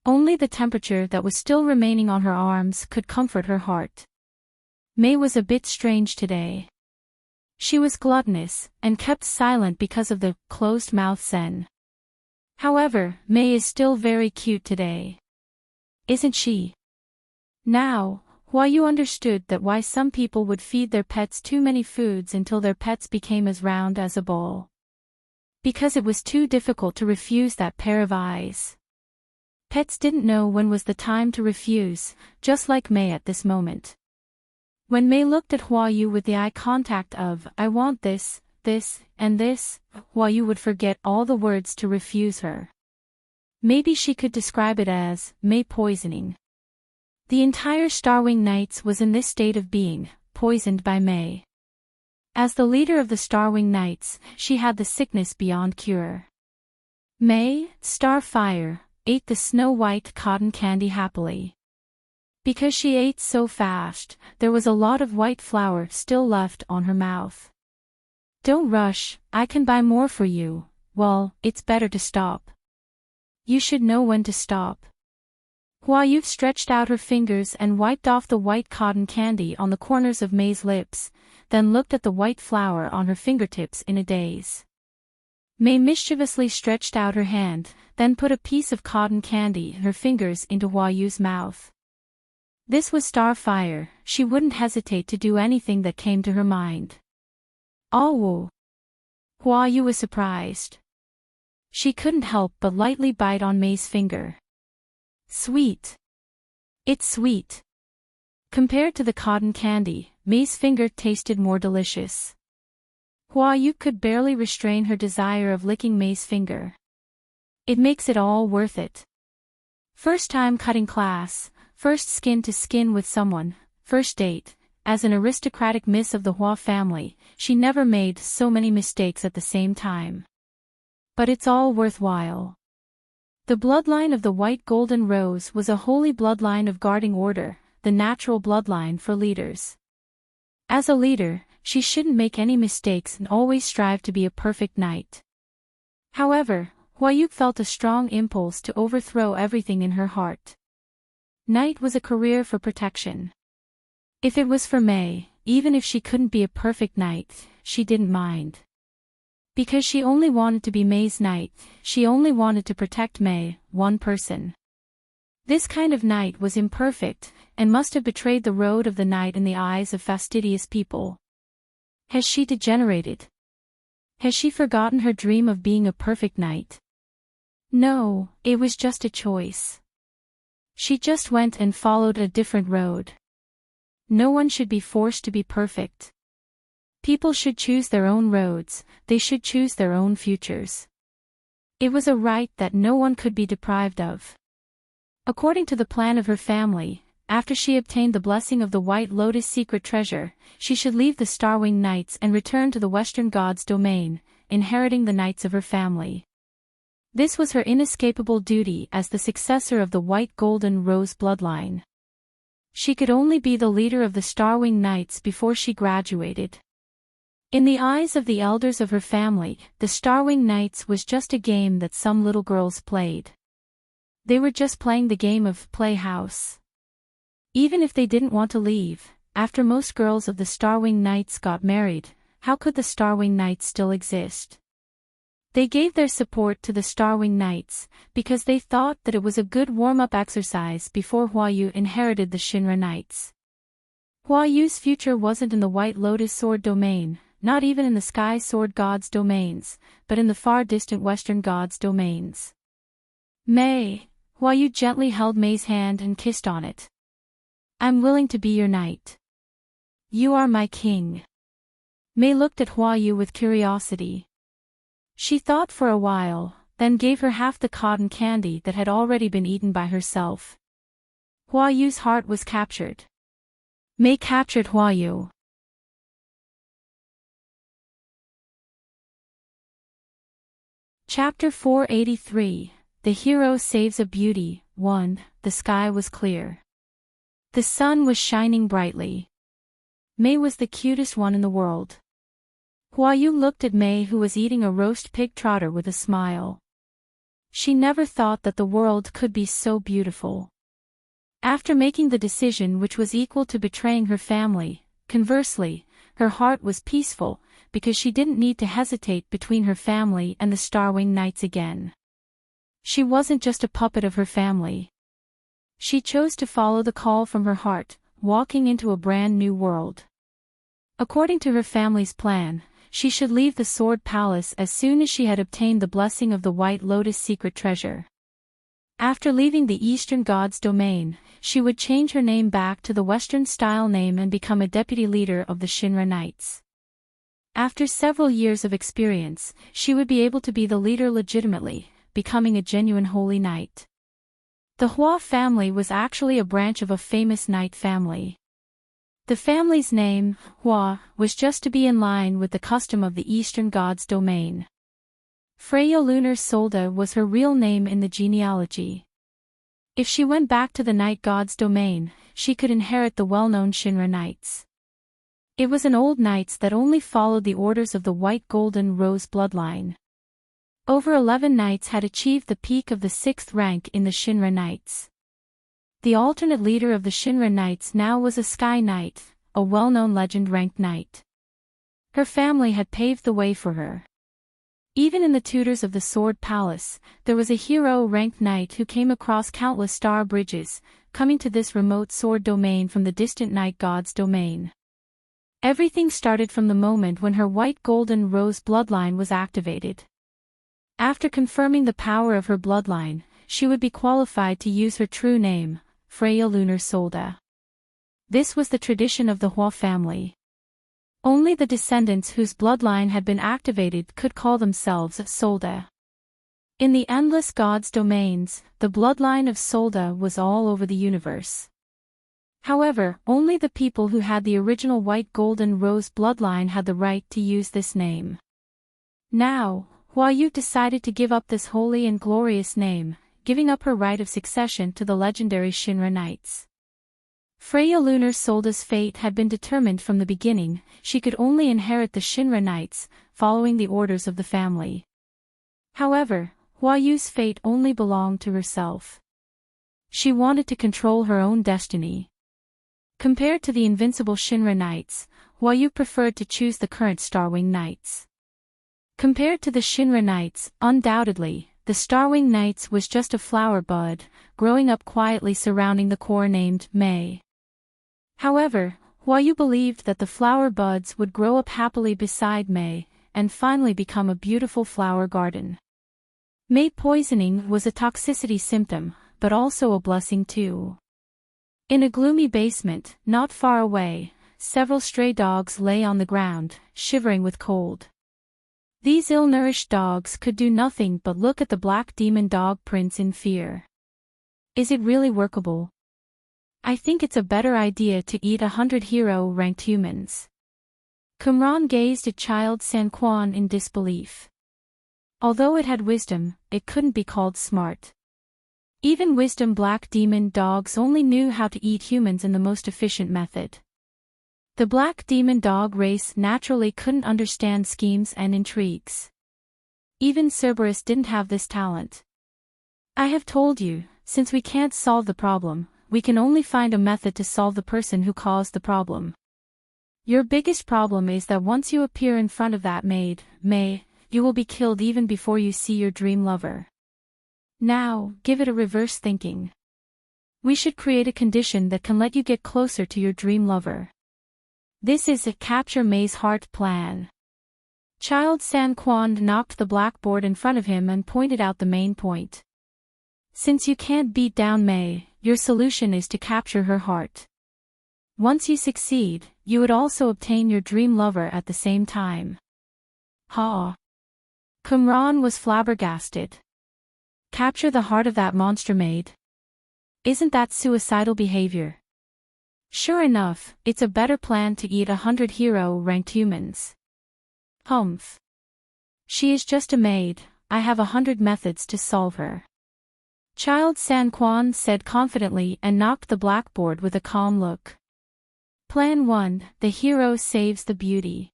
Only the temperature that was still remaining on her arms could comfort her heart. May was a bit strange today. She was gluttonous, and kept silent because of the closed-mouth zen. However, May is still very cute today. Isn't she? Now, Hua Yu understood that why some people would feed their pets too many foods until their pets became as round as a ball. Because it was too difficult to refuse that pair of eyes. Pets didn't know when was the time to refuse, just like May at this moment. When May looked at Hua Yu with the eye contact of, I want this, this, and this, while you would forget all the words to refuse her. Maybe she could describe it as May poisoning. The entire Starwing Knights was in this state of being, poisoned by May. As the leader of the Starwing Knights, she had the sickness beyond cure. May, Starfire, ate the snow-white cotton candy happily. Because she ate so fast, there was a lot of white flour still left on her mouth. Don't rush, I can buy more for you. Well, it's better to stop. You should know when to stop. Hua Yu stretched out her fingers and wiped off the white cotton candy on the corners of May's lips, then looked at the white flour on her fingertips in a daze. May mischievously stretched out her hand, then put a piece of cotton candy in her fingers into Hua Yu's mouth. This was Starfire, she wouldn't hesitate to do anything that came to her mind. Oh! Hua Yu was surprised. She couldn't help but lightly bite on May's finger. Sweet. It's sweet. Compared to the cotton candy, May's finger tasted more delicious. Hua Yu could barely restrain her desire of licking May's finger. It makes it all worth it. First time cutting class, first skin to skin with someone, first date. As an aristocratic miss of the Hua family, she never made so many mistakes at the same time. But it's all worthwhile. The bloodline of the White Golden Rose was a holy bloodline of guarding order, the natural bloodline for leaders. As a leader, she shouldn't make any mistakes and always strive to be a perfect knight. However, Hua Yu felt a strong impulse to overthrow everything in her heart. Knight was a career for protection. If it was for May, even if she couldn't be a perfect knight, she didn't mind. Because she only wanted to be May's knight, she only wanted to protect May, one person. This kind of knight was imperfect, and must have betrayed the road of the knight in the eyes of fastidious people. Has she degenerated? Has she forgotten her dream of being a perfect knight? No, it was just a choice. She just went and followed a different road. No one should be forced to be perfect. People should choose their own roads, they should choose their own futures. It was a right that no one could be deprived of. According to the plan of her family, after she obtained the blessing of the White Lotus secret treasure, she should leave the Starwing Knights and return to the Western God's domain, inheriting the knights of her family. This was her inescapable duty as the successor of the White Golden Rose bloodline. She could only be the leader of the Starwing Knights before she graduated. In the eyes of the elders of her family, the Starwing Knights was just a game that some little girls played. They were just playing the game of playhouse. Even if they didn't want to leave, after most girls of the Starwing Knights got married, how could the Starwing Knights still exist? They gave their support to the Starwing Knights, because they thought that it was a good warm-up exercise before Hua Yu inherited the Shinra Knights. Hua Yu's future wasn't in the White Lotus Sword domain, not even in the Sky Sword God's domains, but in the far distant Western God's domains. May, Hua Yu gently held May's hand and kissed on it. I'm willing to be your knight. You are my king. May looked at Hua Yu with curiosity. She thought for a while, then gave her half the cotton candy that had already been eaten by herself. Hua Yu's heart was captured. May captured Hua Yu. Chapter 483, The Hero Saves a Beauty. 1. The sky was clear. The sun was shining brightly. May was the cutest one in the world. Hua Yu looked at May, who was eating a roast pig trotter, with a smile. She never thought that the world could be so beautiful. After making the decision which was equal to betraying her family, conversely, her heart was peaceful, because she didn't need to hesitate between her family and the Starwing Knights again. She wasn't just a puppet of her family. She chose to follow the call from her heart, walking into a brand new world. According to her family's plan, she should leave the Sword Palace as soon as she had obtained the blessing of the White Lotus secret treasure. After leaving the Eastern God's domain, she would change her name back to the Western-style name and become a deputy leader of the Shinra Knights. After several years of experience, she would be able to be the leader legitimately, becoming a genuine holy knight. The Hua family was actually a branch of a famous knight family. The family's name, Hua, was just to be in line with the custom of the Eastern god's domain. Freya Lunar Solda was her real name in the genealogy. If she went back to the night god's domain, she could inherit the well-known Shinra Knights. It was an old knights that only followed the orders of the White Golden Rose bloodline. Over 11 knights had achieved the peak of the 6th rank in the Shinra Knights. The alternate leader of the Shinra Knights now was a Sky Knight, a well-known legend-ranked knight. Her family had paved the way for her. Even in the tutors of the Sword Palace, there was a hero-ranked knight who came across countless star bridges, coming to this remote sword domain from the distant night god's domain. Everything started from the moment when her White Golden Rose bloodline was activated. After confirming the power of her bloodline, she would be qualified to use her true name, Freya Lunar Solda. This was the tradition of the Hua family. Only the descendants whose bloodline had been activated could call themselves Solda. In the endless gods' domains, the bloodline of Solda was all over the universe. However, only the people who had the original White Golden Rose bloodline had the right to use this name. Now, Hua Yu decided to give up this holy and glorious name, giving up her right of succession to the legendary Shinra Knights. Freya Lunar Solda's fate had been determined from the beginning. She could only inherit the Shinra Knights, following the orders of the family. However, Hua Yu's fate only belonged to herself. She wanted to control her own destiny. Compared to the invincible Shinra Knights, Hua Yu preferred to choose the current Starwing Knights. Compared to the Shinra Knights, undoubtedly, the Starwing Knights was just a flower bud, growing up quietly surrounding the core named May. However, Hua Yu believed that the flower buds would grow up happily beside May, and finally become a beautiful flower garden. May poisoning was a toxicity symptom, but also a blessing too. In a gloomy basement, not far away, several stray dogs lay on the ground, shivering with cold. These ill-nourished dogs could do nothing but look at the black demon dog prince in fear. Is it really workable? I think it's a better idea to eat 100 hero-ranked humans. Qumran gazed at child San Quan in disbelief. Although it had wisdom, it couldn't be called smart. Even wisdom black demon dogs only knew how to eat humans in the most efficient method. The black demon dog race naturally couldn't understand schemes and intrigues. Even Cerberus didn't have this talent. I have told you, since we can't solve the problem, we can only find a method to solve the person who caused the problem. Your biggest problem is that once you appear in front of that maid, May, you will be killed even before you see your dream lover. Now, give it a reverse thinking. We should create a condition that can let you get closer to your dream lover. This is a capture May's heart plan. Child San Quan knocked the blackboard in front of him and pointed out the main point. Since you can't beat down May, your solution is to capture her heart. Once you succeed, you would also obtain your dream lover at the same time. Ha! Qumran was flabbergasted. Capture the heart of that monster maid? Isn't that suicidal behavior? Sure enough, it's a better plan to eat 100 hero-ranked humans. Humph. She is just a maid, I have 100 methods to solve her. Child San Quan said confidently and knocked the blackboard with a calm look. Plan 1, the hero saves the beauty.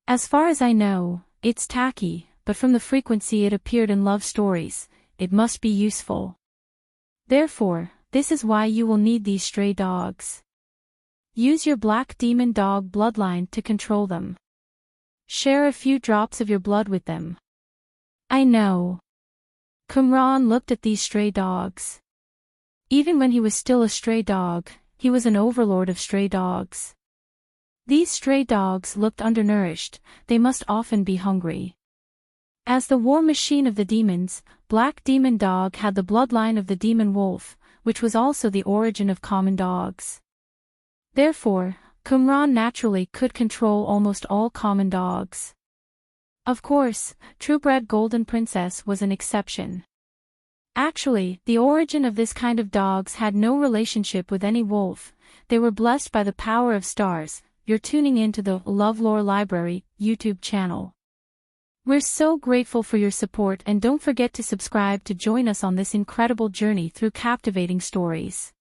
As far as I know, it's tacky, but from the frequency it appeared in love stories, it must be useful. Therefore, this is why you will need these stray dogs. Use your black demon dog bloodline to control them. Share a few drops of your blood with them. I know. Qumran looked at these stray dogs. Even when he was still a stray dog, he was an overlord of stray dogs. These stray dogs looked undernourished, they must often be hungry. As the war machine of the demons, Black Demon Dog had the bloodline of the Demon Wolf, which was also the origin of common dogs. Therefore, Qumran naturally could control almost all common dogs. Of course, Truebred Golden Princess was an exception. Actually, the origin of this kind of dogs had no relationship with any wolf. They were blessed by the power of stars. You're tuning into the LoveLore Library YouTube channel. We're so grateful for your support, and don't forget to subscribe to join us on this incredible journey through captivating stories.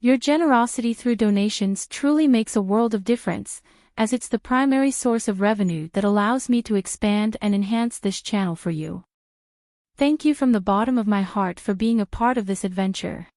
Your generosity through donations truly makes a world of difference, as it's the primary source of revenue that allows me to expand and enhance this channel for you. Thank you from the bottom of my heart for being a part of this adventure.